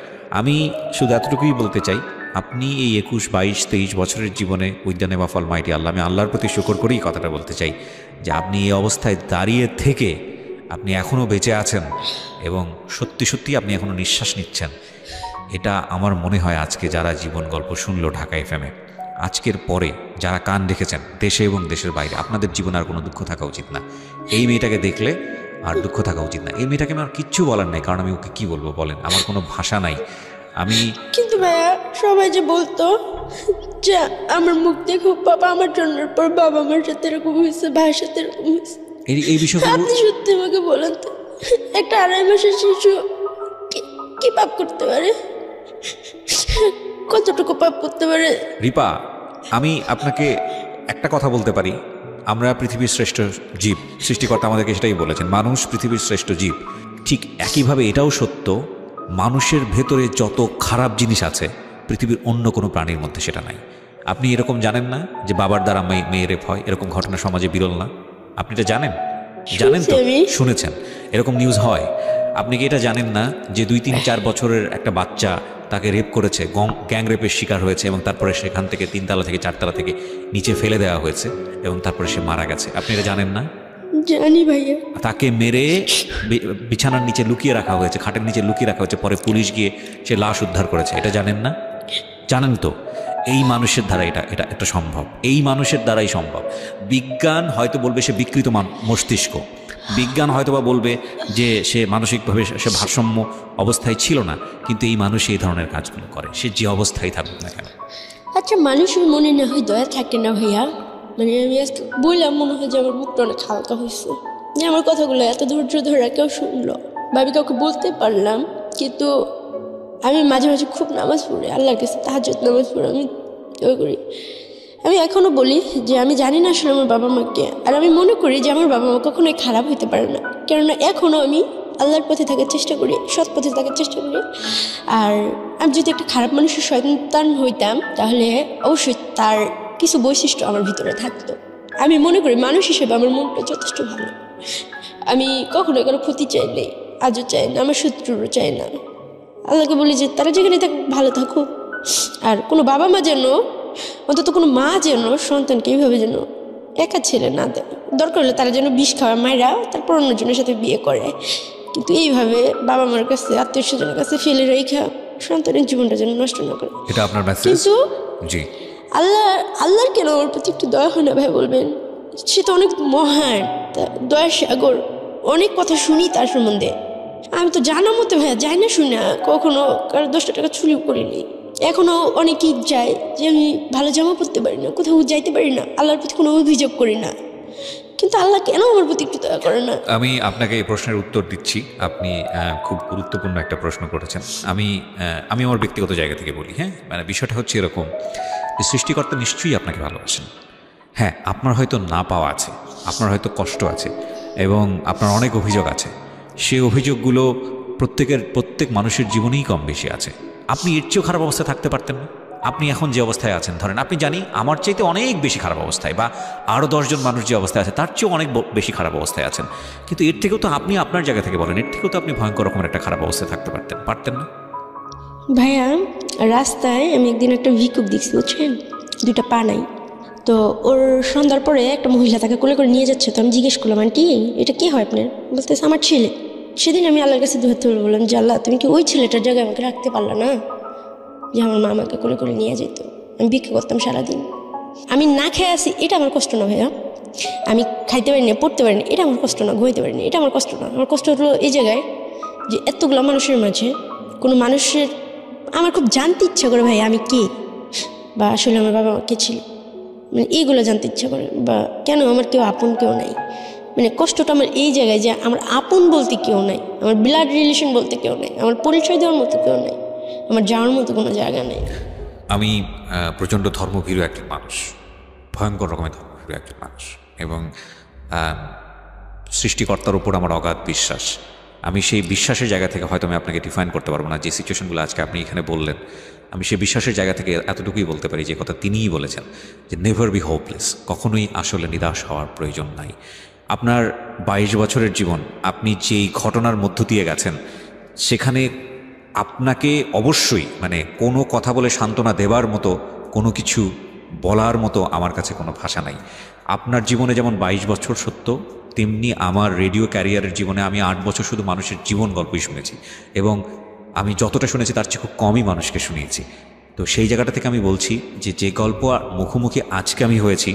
আমি শুধু এতটুকুই বলতে চাই, আপনি এই 21, 22, 23 বছরের জীবনে with the name of almighty Allah, আমি আল্লাহর প্রতি শুকর করেই কথাটা বলতে চাই যে আপনি এই অবস্থায় দাঁড়িয়ে থেকে আপনি এখনও বেঁচে আছেন এবং সত্যি সত্যি আপনি এখনও নিঃশ্বাস নিচ্ছেন। এটা আমার মনে হয় আজকে যারা জীবন গল্প শুনলো ঢাকা এফএমে, আজকের পরে যারা কান রেখেছেন দেশে এবং দেশের বাইরে, আপনাদের জীবনে আর কোনো দুঃখ থাকা উচিত না। এই মেয়েটাকে দেখলে আর দুঃখ থাকা উচিত না। এই মেয়েটাকে আমার কিচ্ছু বলার নাই, কারণ আমি ওকে কি বলবো বলেন, আমার কোনো ভাষা নাই। কিন্তু ভাইয়া সবাই যে বলতো যে আমার মুখ দেখো বাবা আমার জন্মের পর বাবা আমার সাথে এরকম হয়েছে, ভাইয়ের সাথে এরকম হয়েছে, এই বিষয়গুলো আপনি সত্যি আমাকে বলেন তো, একটা 2.5 মাসের শিশু কি পাপ করতে পারে? কতটুকু পাপ করতে পারে? রিপা, আমি আপনাকে একটা কথা বলতে পারি, আমরা পৃথিবীর শ্রেষ্ঠ জীব। সৃষ্টিকর্তা আমাদেরকে সেটাই বলেছেন, মানুষ পৃথিবীর শ্রেষ্ঠ জীব। ঠিক একইভাবে এটাও সত্য, মানুষের ভেতরে যত খারাপ জিনিস আছে পৃথিবীর অন্য কোনো প্রাণীর মধ্যে সেটা নাই। আপনি এরকম জানেন না যে বাবার দ্বারা মেয়ে রেপ হয়? এরকম ঘটনা সমাজে বিরল না? আপনি এটা জানেন? জানেন তো, শুনেছেন, এরকম নিউজ হয়। আপনি কি এটা জানেন না যে 2, 3, 4 বছরের একটা বাচ্চা তাকে রেপ করেছে, গ্যাং রেপের শিকার হয়েছে এবং তারপরে সেখান থেকে 3 তলা থেকে 4 তলা থেকে নিচে ফেলে দেওয়া হয়েছে এবং তারপরে সে মারা গেছে? আপনি এটা জানেন না? জানি ভাইয়া। তাকে মেরে বিছানার নিচে লুকিয়ে রাখা হয়েছে, খাটের নিচে লুকিয়ে রাখা হয়েছে, পরে পুলিশ গিয়ে সে লাশ উদ্ধার করেছে। এটা জানেন না? জানেন তো। এই মানুষের দ্বারা এটা সম্ভব, এই মানুষের দ্বারাই সম্ভব। বিজ্ঞান হয়তো বলবে সে বিকৃত মস্তিষ্ক, বিজ্ঞান হয়তো বা বলবে যে সে মানসিকভাবে সে ভারসাম্য অবস্থায় ছিল না, কিন্তু এই মানুষ এই ধরনের কাজগুলো করে, সে যে অবস্থায় থাকুক না কেন। আচ্ছা, মানুষের মনে না হয় দয়া থাকে না ভাইয়া? মানে আমি আজকে বললাম, মনে হয় যে আমার মুখটা অনেক হালকা হয়েছে, যে আমার কথাগুলো এত ধৈর্য ধরে কেউ শুনলো বা আমি কাউকে বলতে পারলাম। কিন্তু আমি মাঝে মাঝে খুব নামাজ পড়ি, আল্লাহর কাছে তাহাজ্জুদ নামাজ পড়ি, আমি করি। আমি এখনও বলি যে আমি জানি না আসলে আমার বাবা মাকে, আর আমি মনে করি যে আমার বাবা মা কখনোই খারাপ হইতে পারে না, কেননা এখনও আমি আল্লাহর পথে থাকার চেষ্টা করি, সৎ পথে থাকার চেষ্টা করি। আর আমি যদি একটা খারাপ মানুষের সন্তান হইতাম, তাহলে অবশ্যই তার কিছু বৈশিষ্ট্য আমার ভিতরে থাকতো। আমি মনে করি মানুষ হিসেবে আমার মনটা যথেষ্ট ভালো। আমি কখনো কারো ক্ষতি চাই নাই, আজও চাই না, আমার শত্রুরও চাই না। আল্লাহকে বলি যে তারা যেখানে থাকুক ভালো থাকুক, আর কোনো বাবা মা যেন, অন্তত কোনো মা যেন সন্তানকে এইভাবে যেন একা ছেড়ে না দেয়। দরকার হলে তারা যেন বিষ খাওয়া মায়েরা তারপর অন্যজনের সাথে বিয়ে করে, কিন্তু এইভাবে বাবা মার কাছে, আত্মীয় স্বজনের কাছে ফেলে রেখা সন্তানের জীবনটা যেন নষ্ট না করে। এটা আপনার মেসেজ। কিন্তু জি, আল্লাহর কেন আমার প্রতি একটু দয়া হয় না ভাই বলবেন? সে তো অনেক মহান, দয়া সাগর, অনেক কথা শুনি তার সম্বন্ধে। আমি তো জানা মতে ভাইয়া যাই না, শুনি না কখনো কারো 10 টাকা চুরিও করিনি। এখনো অনেকেই যায় যে আমি ভালো জামা পরতে পারি না, কোথাও যাইতে পারি না, আল্লাহর প্রতি কোনো অভিযোগ করি না, কিন্তু আল্লাহ কেন আমার প্রতি একটু দয়া করে না? আমি আপনাকে এই প্রশ্নের উত্তর দিচ্ছি। আপনি খুব গুরুত্বপূর্ণ একটা প্রশ্ন করেছেন। আমি আমার ব্যক্তিগত জায়গা থেকে বলি। হ্যাঁ, মানে বিষয়টা হচ্ছে এরকম যে সৃষ্টিকর্তা নিশ্চয়ই আপনাকে ভালোবাসেন। হ্যাঁ, আপনার হয়তো না পাওয়া আছে, আপনার হয়তো কষ্ট আছে, এবং আপনার অনেক অভিযোগ আছে। সেই অভিযোগগুলো প্রত্যেক মানুষের জীবনেই কম বেশি আছে। আপনি এর চেয়েও খারাপ অবস্থায় থাকতে পারতেন না। আপনি এখন যে অবস্থায় আছেন, ধরেন আপনি জানি আমার চাইতে অনেক বেশি খারাপ অবস্থায়, বা আরও 10 জন মানুষ যে অবস্থায় আছে তার চেয়েও অনেক বেশি খারাপ অবস্থায় আছেন, কিন্তু এর থেকেও তো আপনি আপনার জায়গা থেকে বলেন, এর থেকেও তো আপনি ভয়ঙ্কর রকমের একটা খারাপ অবস্থায় থাকতে পারতেন না? ভাইয়া, রাস্তায় আমি একদিন একটা ভিক্ষুক দেখছি, বুঝছেন, 2টা পা নাই। তো ওর সন্ধ্যার পরে একটা মহিলা তাকে কোলে করে নিয়ে যাচ্ছে। তো আমি জিজ্ঞেস করলাম, আন্টি এটা কে হয় আপনার? বলতেছে আমার ছেলে। সেদিন আমি আল্লাহর কাছে দুহাত তুলে বললাম যে আল্লাহ, তুমি কি ওই ছেলেটার জায়গায় আমাকে রাখতে পারলা না, যে আমার মা আমাকে কোলে করে নিয়ে যেত? আমি ভিক্ষা করতাম সারাদিন, আমি না খেয়ে আসি, এটা আমার কষ্ট না ভাইয়া। আমি খাইতে পারিনি, পড়তে পারিনি, এটা আমার কষ্ট না। ঘুমাইতে পারিনি, এটা আমার কষ্ট না। আমার কষ্ট হলো এই জায়গায় যে এতগুলো মানুষের মাঝে কোনো মানুষের আমার খুব জানতে ইচ্ছা করে ভাই আমি কে, বা আসলে আমার বাবা মা কে ছিল, মানে এইগুলো জানতে ইচ্ছা করে, বা কেন আমার কেউ আপন কেউ নাই। মানে কষ্টটা আমার এই জায়গায় যে আমার আপন বলতে কেউ নাই, আমার ব্লাড রিলেশন বলতে কেউ নাই, আমার পরিচয় দেওয়ার মতো কেউ নাই, আমার যাওয়ার মতো কোনো জায়গা নেই। আমি প্রচণ্ড ধর্মভীরু একজন মানুষ, ভয়ঙ্কর রকমের ধর্মভীরু একজন মানুষ, এবং সৃষ্টিকর্তার উপর আমার অগাধ বিশ্বাস। আমি সেই বিশ্বাসের জায়গা থেকে হয়তো আমি আপনাকে ডিফাইন করতে পারবো না, যে সিচুয়েশনগুলো আজকে আপনি এখানে বললেন, আমি সেই বিশ্বাসের জায়গা থেকে এতটুকুই বলতে পারি যে কথা তিনিই বলেছেন, যে নেভার বি হোপলেস, কখনোই আসলে নিরাশ হওয়ার প্রয়োজন নাই। আপনার 22 বছরের জীবন, আপনি যেই ঘটনার মধ্য দিয়ে গেছেন, সেখানে আপনাকে অবশ্যই মানে কোনো কথা বলে সান্ত্বনা দেবার মতো, কোনো কিছু বলার মতো আমার কাছে কোনো ভাষা নাই। আপনার জীবনে যেমন 22 বছর সত্য, তেমনি আমার রেডিও ক্যারিয়ারের জীবনে আমি 8 বছর শুধু মানুষের জীবন গল্পই শুনেছি, এবং আমি যতটা শুনেছি তার চেয়ে খুব কমই মানুষকে শুনিয়েছি। তো সেই জায়গাটা থেকে আমি বলছি যে গল্প মুখোমুখি আজকে আমি হয়েছি,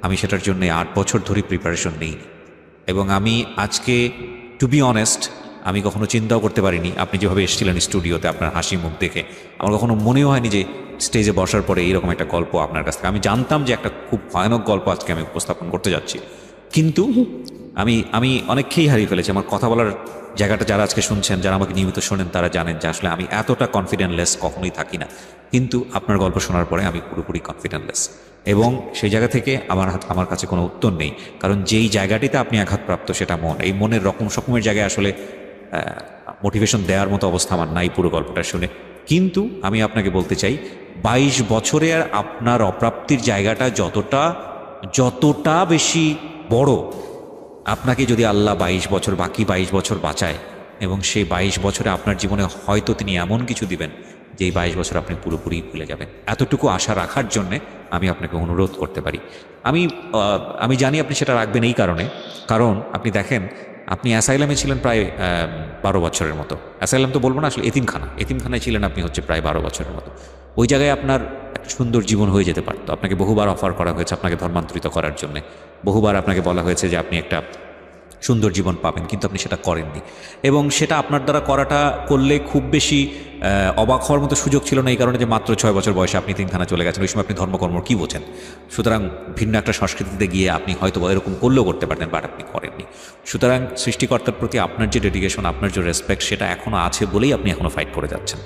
আমি সেটার জন্য 8 বছর ধরে প্রিপারেশন নিইনি, এবং আমি আজকে টু বি অনেস্ট আমি কখনো চিন্তাও করতে পারিনি। আপনি যেভাবে এসেছিলেন স্টুডিওতে, আপনার হাসি মুখ দেখে আমার কখনো মনেও হয়নি যে স্টেজে বসার পরে এইরকম একটা গল্প আপনার কাছ থেকে, আমি জানতাম যে একটা খুব ভয়ানক গল্প আজকে আমি উপস্থাপন করতে যাচ্ছি, কিন্তু আমি অনেককেই হারিয়ে ফেলেছি। আমার কথা বলার জায়গাটা যারা আজকে শুনছেন, যারা আমাকে নিয়মিত শোনেন, তারা জানেন যে আসলে আমি এতটা কনফিডেন্টলেস কখনোই থাকি না, কিন্তু আপনার গল্প শোনার পরে আমি পুরোপুরি কনফিডেন্টলেস, এবং সেই জায়গা থেকে আমার কাছে কোনো উত্তর নেই। কারণ যেই জায়গাটিতে আপনি আঘাতপ্রাপ্ত সেটা মন, এই মনের রকমের জায়গায় আসলে মোটিভেশন দেওয়ার মতো অবস্থা আমার নাই পুরো গল্পটা শুনে। কিন্তু আমি আপনাকে বলতে চাই, 22 বছরের আপনার অপ্রাপ্তির জায়গাটা যতটা বেশি বড়, আপনাকে যদি আল্লাহ 22 বছর, বাকি 22 বছর বাঁচায়, এবং সেই 22 বছরে আপনার জীবনে হয়তো তিনি এমন কিছু দিবেন যে এই 22 বছর আপনি পুরোপুরি ভুলে যাবেন। এতটুকু আশা রাখার জন্যে আমি আপনাকে অনুরোধ করতে পারি। আমি জানি আপনি সেটা রাখবেন এই কারণে, কারণ আপনি দেখেন আপনি অ্যাসাইলামে ছিলেন প্রায় 12 বছরের মতো। অ্যাসাইলাম তো বলবো না, আসলে এতিমখানায় ছিলেন আপনি হচ্ছে প্রায় 12 বছরের মতো। ওই জায়গায় আপনার একটা সুন্দর জীবন হয়ে যেতে পারতো। আপনাকে বহুবার অফার করা হয়েছে আপনাকে ধর্মান্তরিত করার জন্যে, বহুবার আপনাকে বলা হয়েছে যে আপনি একটা সুন্দর জীবন পাবেন, কিন্তু আপনি সেটা করেননি। এবং সেটা আপনার দ্বারা করাটা করলে খুব বেশি অবাক হওয়ার মতো সুযোগ ছিল না, এই কারণে যে মাত্র 6 বছর বয়সে আপনি তিনখানা চলে গেছেন। ওই সময় আপনি ধর্মকর্ম কী বোঝেন? সুতরাং ভিন্ন একটা সংস্কৃতিতে গিয়ে আপনি হয়তো এরকম করলেও করতে পারতেন, বাট আপনি করেননি। সুতরাং সৃষ্টিকর্তার প্রতি আপনার যে ডেডিকেশন, আপনার যে রেসপেক্ট, সেটা এখনও আছে বলেই আপনি এখনও ফাইট করে যাচ্ছেন।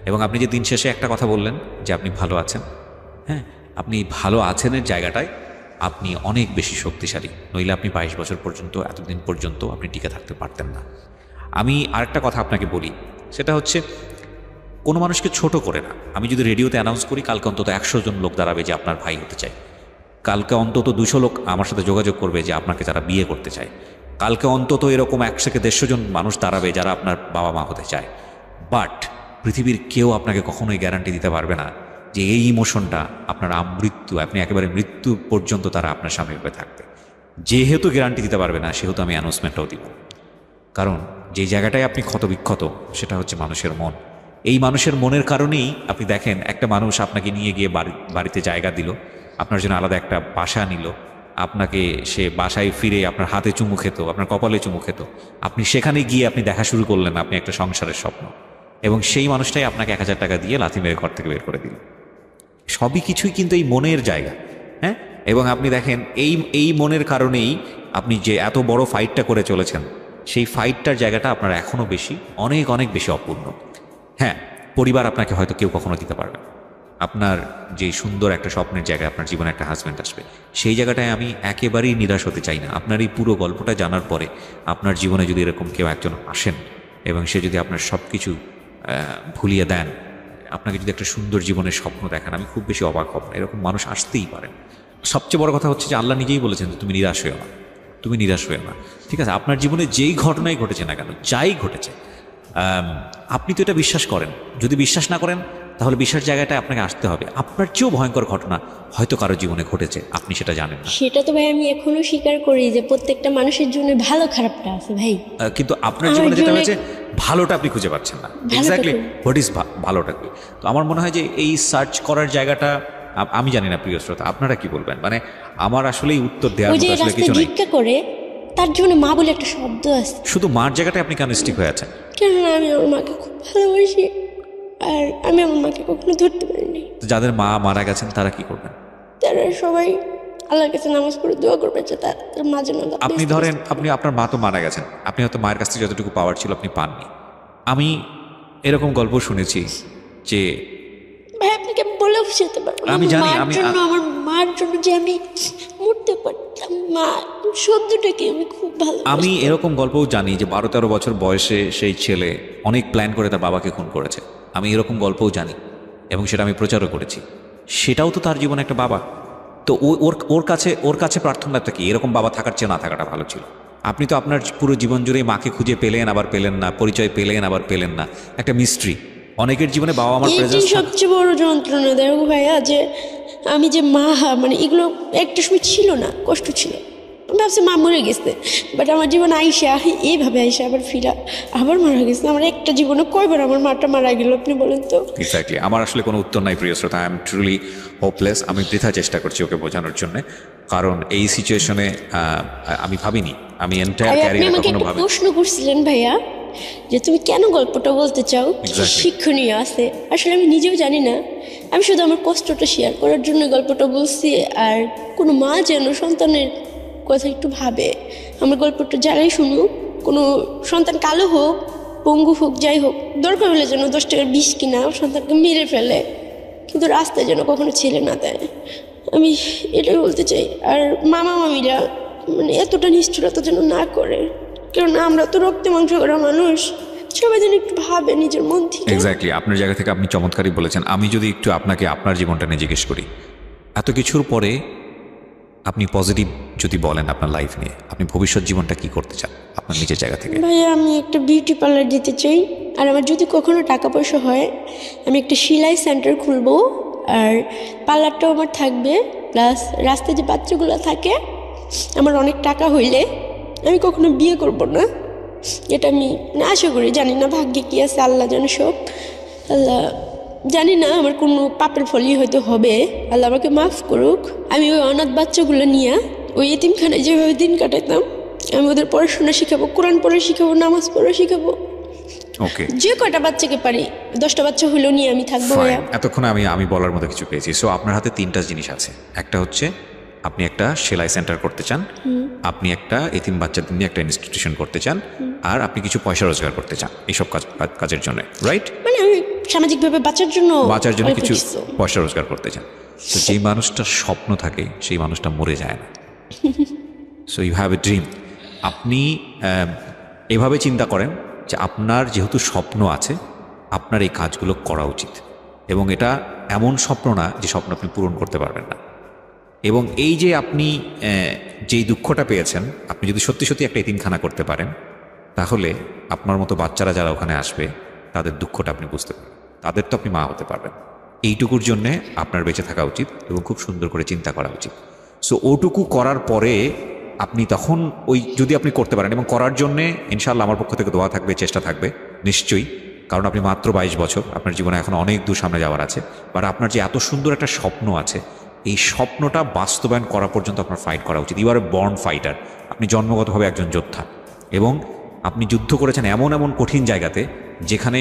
এবং আপনি যে দিন শেষে একটা কথা বললেন যে আপনি ভালো আছেন, হ্যাঁ, আপনি ভালো আছেনের জায়গাটায় আপনি অনেক বেশি শক্তিশালী, নইলে আপনি 22 বছর পর্যন্ত, এতদিন পর্যন্ত আপনি টিকে থাকতে পারতেন না। আমি আরেকটা কথা আপনাকে বলি, সেটা হচ্ছে কোনো মানুষকে ছোট করে না। আমি যদি রেডিওতে অ্যানাউন্স করি কালকে অন্তত 100 জন লোক দাঁড়াবে যে আপনার ভাই হতে চায়, কালকে অন্তত 200 লোক আমার সাথে যোগাযোগ করবে যে আপনাকে যারা বিয়ে করতে চায়, কালকে অন্তত এরকম 100 থেকে 150 জন মানুষ দাঁড়াবে যারা আপনার বাবা মা হতে চায়। বাট পৃথিবীর কেউ আপনাকে কখনোই গ্যারান্টি দিতে পারবে না যে এই ইমোশনটা আপনার আমৃত্যু, আপনি একেবারে মৃত্যু পর্যন্ত তারা আপনার সামনে রূপে থাকবে। যেহেতু গ্যারান্টি দিতে পারবে না, সেহেতু আমি অ্যানাউন্সমেন্টটাও দিব। কারণ যে জায়গাটায় আপনি ক্ষতবিক্ষত, সেটা হচ্ছে মানুষের মন। এই মানুষের মনের কারণেই আপনি দেখেন একটা মানুষ আপনাকে নিয়ে গিয়ে বাড়িতে জায়গা দিল, আপনার জন্য আলাদা একটা বাসা নিল, আপনাকে সে বাসায় ফিরে আপনার হাতে চুমু খেত, আপনার কপালে চুমু খেত, আপনি সেখানে গিয়ে আপনি দেখা শুরু করলেন আপনি একটা সংসারের স্বপ্ন, এবং সেই মানুষটাই আপনাকে 1000 টাকা দিয়ে লাথি মেরে ঘর থেকে বের করে দিল। সবই কিছুই কিন্তু এই মনের জায়গা, হ্যাঁ। এবং আপনি দেখেন এই মনের কারণেই আপনি যে এত বড় ফাইটটা করে চলেছেন, সেই ফাইটটার জায়গাটা আপনার এখনও বেশি, অনেক অনেক বেশি অপূর্ণ। হ্যাঁ, পরিবার আপনাকে হয়তো কেউ কখনো দিতে পারবে না। আপনার যে সুন্দর একটা স্বপ্নের জায়গায় আপনার জীবনে একটা হাজব্যান্ড আসবে, সেই জায়গাটায় আমি একেবারেই নিরাশ হতে চাই না। আপনার এই পুরো গল্পটা জানার পরে আপনার জীবনে যদি এরকম কেউ একজন আসেন এবং সে যদি আপনার সব কিছু ভুলিয়ে দেন, আপনাকে যদি একটা সুন্দর জীবনের স্বপ্ন দেখান, আমি খুব বেশি অবাক হব না। এরকম মানুষ আসতেই পারেন। সবচেয়ে বড় কথা হচ্ছে যে আল্লাহ নিজেই বলেছেন যে তুমি নিরাশ হয়েও না, তুমি নিরাশ হয়েও না। ঠিক আছে, আপনার জীবনে যেই ঘটনাই ঘটেছে না কেন, যাই ঘটেছে, আপনি তো এটা বিশ্বাস করেন। যদি বিশ্বাস না করেন তাহলে বিশ্বাস জায়গাটায় আপনাকে আসতে হবে। আপনার চেয়েও ভয়ঙ্কর ঘটনা হয়তো কারো জীবনে ঘটেছে, আপনি সেটা জানেন না। সেটা তো ভাই আমি এখনো স্বীকার করি যে প্রত্যেকটা মানুষের জন্য ভালো খারাপটা আছে ভাই, কিন্তু আপনার জীবনে যেটা হয়েছে ভালোটা আপনি খুঁজে পাচ্ছেন না। এক্স্যাক্টলি, হোয়াট ইজ ভালোটা কি? তো আমার মনে হয় যে এই সার্চ করার জায়গাটা, আমি জানি না প্রিয় শ্রোতা আপনারা কি বলবেন, মানে আমার আসলেই উত্তর দেওয়ার মতো আসলে কিছু নাই। ভিক্ষা করে তার জন্য মা বলে একটা শব্দ আছে, শুধু মার জায়গাটায় আপনি কেন স্টিক হয়ে আছেন? কেননা আমি আমার মাকে খুব ভালোবাসি, আর আমি আমার মাকে কখনো ধরতে পারিনি। তো যাদের মা মারা গেছেন তারা কি করবেন? তারা সবাই আল্লাহর কাছে নামাজ পড়ে দোয়া করবে যে তার মাঝে মাঝে। আপনি ধরেন আপনার মা তো মারা গেছেন, আপনি হয়তো মায়ের কাছ থেকে যতটুকু পাওয়ার ছিল আপনি পাননি। আমি এরকম গল্প শুনেছি যে ভাই আপনাকে বলেও বুঝাতে পারবো না, আমি জানি, আমার মার জন্য যে আমি মরতে পারতাম, মা শব্দটাকে আমি খুব ভালো। আমি এরকম গল্পও জানি যে 12-13 বছর বয়সে সেই ছেলে অনেক প্ল্যান করে তার বাবাকে খুন করেছে। আমি এরকম গল্পও জানি এবং সেটা আমি প্রচারও করেছি। সেটাও তো তার জীবনে একটা বাবা। তো ওর কাছে প্রার্থনাটা কি? এরকম বাবা থাকার চেয়ে না থাকাটা ভালো ছিল। আপনি তো আপনার পুরো জীবন জুড়েই মাকে খুঁজে পেলেন, আবার পেলেন না, পরিচয় পেলেন, আবার পেলেন না, একটা মিস্ট্রি। অনেকের জীবনে বাবা মার প্রেজেন্স সবচেয়ে বড় যন্ত্রণা দেখো ভাইয়া, যে আমি যে মা, মানে এগুলো একটা সময় ছিল না, কষ্ট ছিল। আমি ভাবছি মা মরে গেছে, বাট আমার জীবন আইসা এইভাবে আইসা আবার ফিরা আবার মারা গেছে। আমার একটা জীবনে কয়বার আমার মাটা মারা গেল আপনি বলেন তো? এক্স্যাক্টলি, আমার আসলে কোনো উত্তর নাই প্রিয় শ্রোতা। I am truly hopeless. আমি বৃথা চেষ্টা করছি ওকে বোঝানোর জন্য, কারণ এই সিচুয়েশনে আমি ভাবিনি, আমি এন্টায়ার ক্যারিয়ারে কখনো ভাবিনি। প্রশ্ন করছিলেন ভাইয়া যে তুমি কেন গল্পটা বলতে চাও, শিক্ষণীয় আছে। আসলে আমি নিজেও জানি না, আমি শুধু আমার কষ্টটা শেয়ার করার জন্য গল্পটা বলছি। আর কোনো মা যেন সন্তানের কথা একটু ভাবে, আমার গল্পটা যারাই শুনুক, কোনো সন্তান কালো হোক, পঙ্গু হোক, যাই হোক, দরকার হলে যেন 10 টাকার বিষ কিনা সন্তানকে মেরে ফেলে, কিন্তু রাস্তায় যেন কখনো ছেলে না দেয়। আমি এটাই বলতে চাই। আর মামিরা মানে এতটা নিষ্ঠুরতা যেন না করে, কারণ আমরা তো রক্তে মাংস করা মানুষ, সবাই যেন একটু ভাবে নিজের মন থেকে। এক্স্যাক্টলি, আপনার জায়গা থেকে আপনি চমৎকারই বলেছেন। আমি যদি একটু আপনাকে আপনার জীবনটা নিয়ে জিজ্ঞেস করি, এত কিছুর পরে আপনি পজিটিভ যদি বলেন আপনার লাইফ নিয়ে, আপনি ভবিষ্যৎ জীবনটা কি করতে চান আপনার নিজের জায়গা থেকে? ভাইয়া আমি একটা বিউটি পার্লার দিতে চাই, আর আমার যদি কখনো টাকা পয়সা হয় আমি একটা সেলাই সেন্টার খুলবো, আর পার্লারটাও আমার থাকবে, প্লাস রাস্তায় যে বাচ্চাগুলো থাকে, আমার অনেক টাকা হইলে আমি কখনো বিয়ে করব না, এটা আমি আশা করি। জানি না ভাগ্যে কী আছে, আল্লাহ জানে সব। আল্লাহ জানি না আমার কোনো পাপের ফলই হয়তো হবে, আল্লাহ আমাকে মাফ করুক। আমি ওই অনাথ বাচ্চাগুলো নিয়ে ওই এতিমখানায় যেভাবে দিন কাটাতাম, আমি ওদের পড়াশোনা শিখাবো, কোরআন পড়া শিখাবো, নামাজ পড়া শিখাবো। ওকে, যে কয়টা বাচ্চাকে পারি, 10টা বাচ্চা হলেও নিয়ে আমি থাকবো। এতক্ষণে আমি বলার মতো কিছু পেয়েছি। সো আপনার হাতে 3টা জিনিস আছে। একটা হচ্ছে আপনি একটা সেলাই সেন্টার করতে চান, আপনি একটা এতিম বাচ্চাদের নিয়ে একটা ইনস্টিটিউশন করতে চান, আর আপনি কিছু পয়সা রোজগার করতে চান এইসব কাজের জন্য, রাইট? মানে আমি সামাজিকভাবে বাঁচার জন্য কিছু পয়সা রোজগার করতে চান। তো যেই মানুষটার স্বপ্ন থাকে সেই মানুষটা মরে যায় না। So you have a dream. আপনি এভাবে চিন্তা করেন যে আপনার যেহেতু স্বপ্ন আছে, আপনার এই কাজগুলো করা উচিত, এবং এটা এমন স্বপ্ন না যে স্বপ্ন আপনি পূরণ করতে পারবেন না। এবং এই যে আপনি যেই দুঃখটা পেয়েছেন, আপনি যদি সত্যি সত্যি একটা এতিমখানা করতে পারেন, তাহলে আপনার মতো বাচ্চারা যারা ওখানে আসবে তাদের দুঃখটা আপনি বুঝতে পারবেন, তাদের তো আপনি মা হতে পারবেন। এইটুকুর জন্যে আপনার বেঁচে থাকা উচিত এবং খুব সুন্দর করে চিন্তা করা উচিত। সো ওটুকু করার পরে আপনি তখন যদি আপনি করতে পারেন, এবং করার জন্যে ইনশাআল্লাহ আমার পক্ষ থেকে দোয়া থাকবে, চেষ্টা থাকবে নিশ্চয়ই, কারণ আপনি মাত্র 22 বছর, আপনার জীবনে এখন অনেক দূর সামনে যাওয়ার আছে। বাট আপনার যে এত সুন্দর একটা স্বপ্ন আছে, এই স্বপ্নটা বাস্তবায়ন করা পর্যন্ত আপনার ফাইট করা উচিত। You are a born fighter. আপনি জন্মগতভাবে একজন যোদ্ধা, এবং আপনি যুদ্ধ করেছেন এমন এমন কঠিন জায়গাতে যেখানে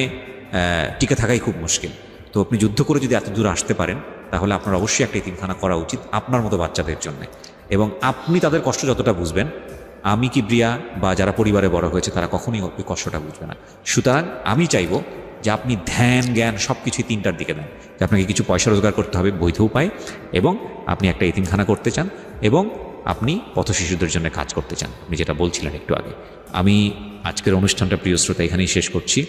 টিকে থাকাই খুব মুশকিল। তো আপনি যুদ্ধ করে যদি এত দূর আসতে পারেন, তাহলে আপনার অবশ্যই একটা এতিমখানা করা উচিত আপনার মতো বাচ্চাদের জন্য। এবং আপনি তাদের কষ্ট যতটা বুঝবেন, আমি কিবরিয়া বা যারা পরিবারে বড় হয়েছে তারা কখনোই ওই কষ্টটা বুঝবে না। সুতরাং আমি চাইবো যে আপনি ধ্যান জ্ঞান সব কিছুই 3টার দিকে দেন, যে আপনাকে কিছু পয়সা রোজগার করতে হবে বৈধ উপায়, এবং আপনি একটা এতিমখানা করতে চান, এবং আপনি পথ শিশুদের জন্য কাজ করতে চান, আপনি যেটা বলছিলেন একটু আগে। আমি আজকের অনুষ্ঠানটা প্রিয় শ্রোতা এখানেই শেষ করছি।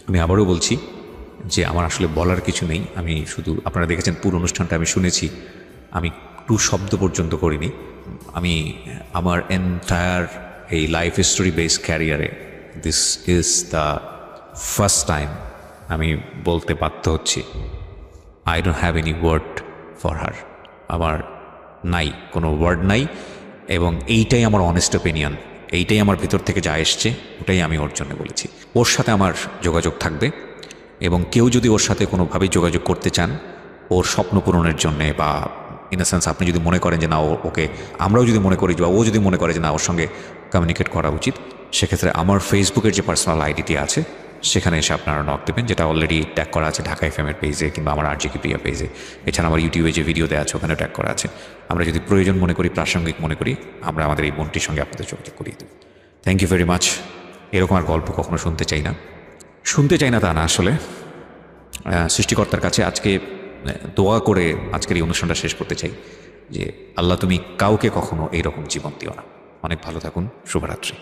আমি আবারও বলছি যে আমার আসলে বলার কিছু নেই। আমি শুধু, আপনারা দেখেছেন পুরো অনুষ্ঠানটা আমি শুনেছি, আমি 2 শব্দ পর্যন্ত করিনি। আমি আমার এন্টায়ার এই লাইফ স্টোরি বেস ক্যারিয়ারে this is the first time আমি বলতে বাধ্য হচ্ছি, I don't have any word for her. আমার নাই, কোনো ওয়ার্ড নাই, এবং এইটাই আমার অনেস্ট ওপিনিয়ন, এইটাই আমার ভিতর থেকে যা এসছে ওটাই আমি ওর জন্য বলেছি। ওর সাথে আমার যোগাযোগ থাকবে, এবং কেউ যদি ওর সাথে কোনোভাবেই যোগাযোগ করতে চান ওর স্বপ্ন পূরণের জন্যে, বা ইন আ সেন্স আপনি যদি মনে করেন যে না ওকে, আমরাও যদি মনে করি বা ও যদি মনে করে যে না ওর সঙ্গে কমিউনিকেট করা উচিত, সেক্ষেত্রে আমার ফেসবুকের যে পার্সোনাল আইডিটি আছে সেখানে এসে আপনারা নক দেবেন, যেটা অলরেডি ট্যাগ করা আছে ঢাকা এফএমের পেজে কিংবা আমার RJ কিবরিয়া পেজে। এছাড়া আমার ইউটিউবে যে ভিডিও দেওয়া আছে ওখানে ট্যাগ করা আছে। আমরা যদি প্রয়োজন মনে করি, প্রাসঙ্গিক মনে করি, আমরা আমাদের এই বোনটির সঙ্গে আপনাদের যোগাযোগ করিয়ে দেব। Thank you very much. এরকম আর গল্প কখনো শুনতে চাই না তা না, আসলে সৃষ্টিকর্তার কাছে আজকে দোয়া করে আজকের এই অনুষ্ঠানটা শেষ করতে চাই যে আল্লাহ তুমি কাউকে কখনো এইরকম জীবন দিও না। অনেক ভালো থাকুন, শুভরাত্রি।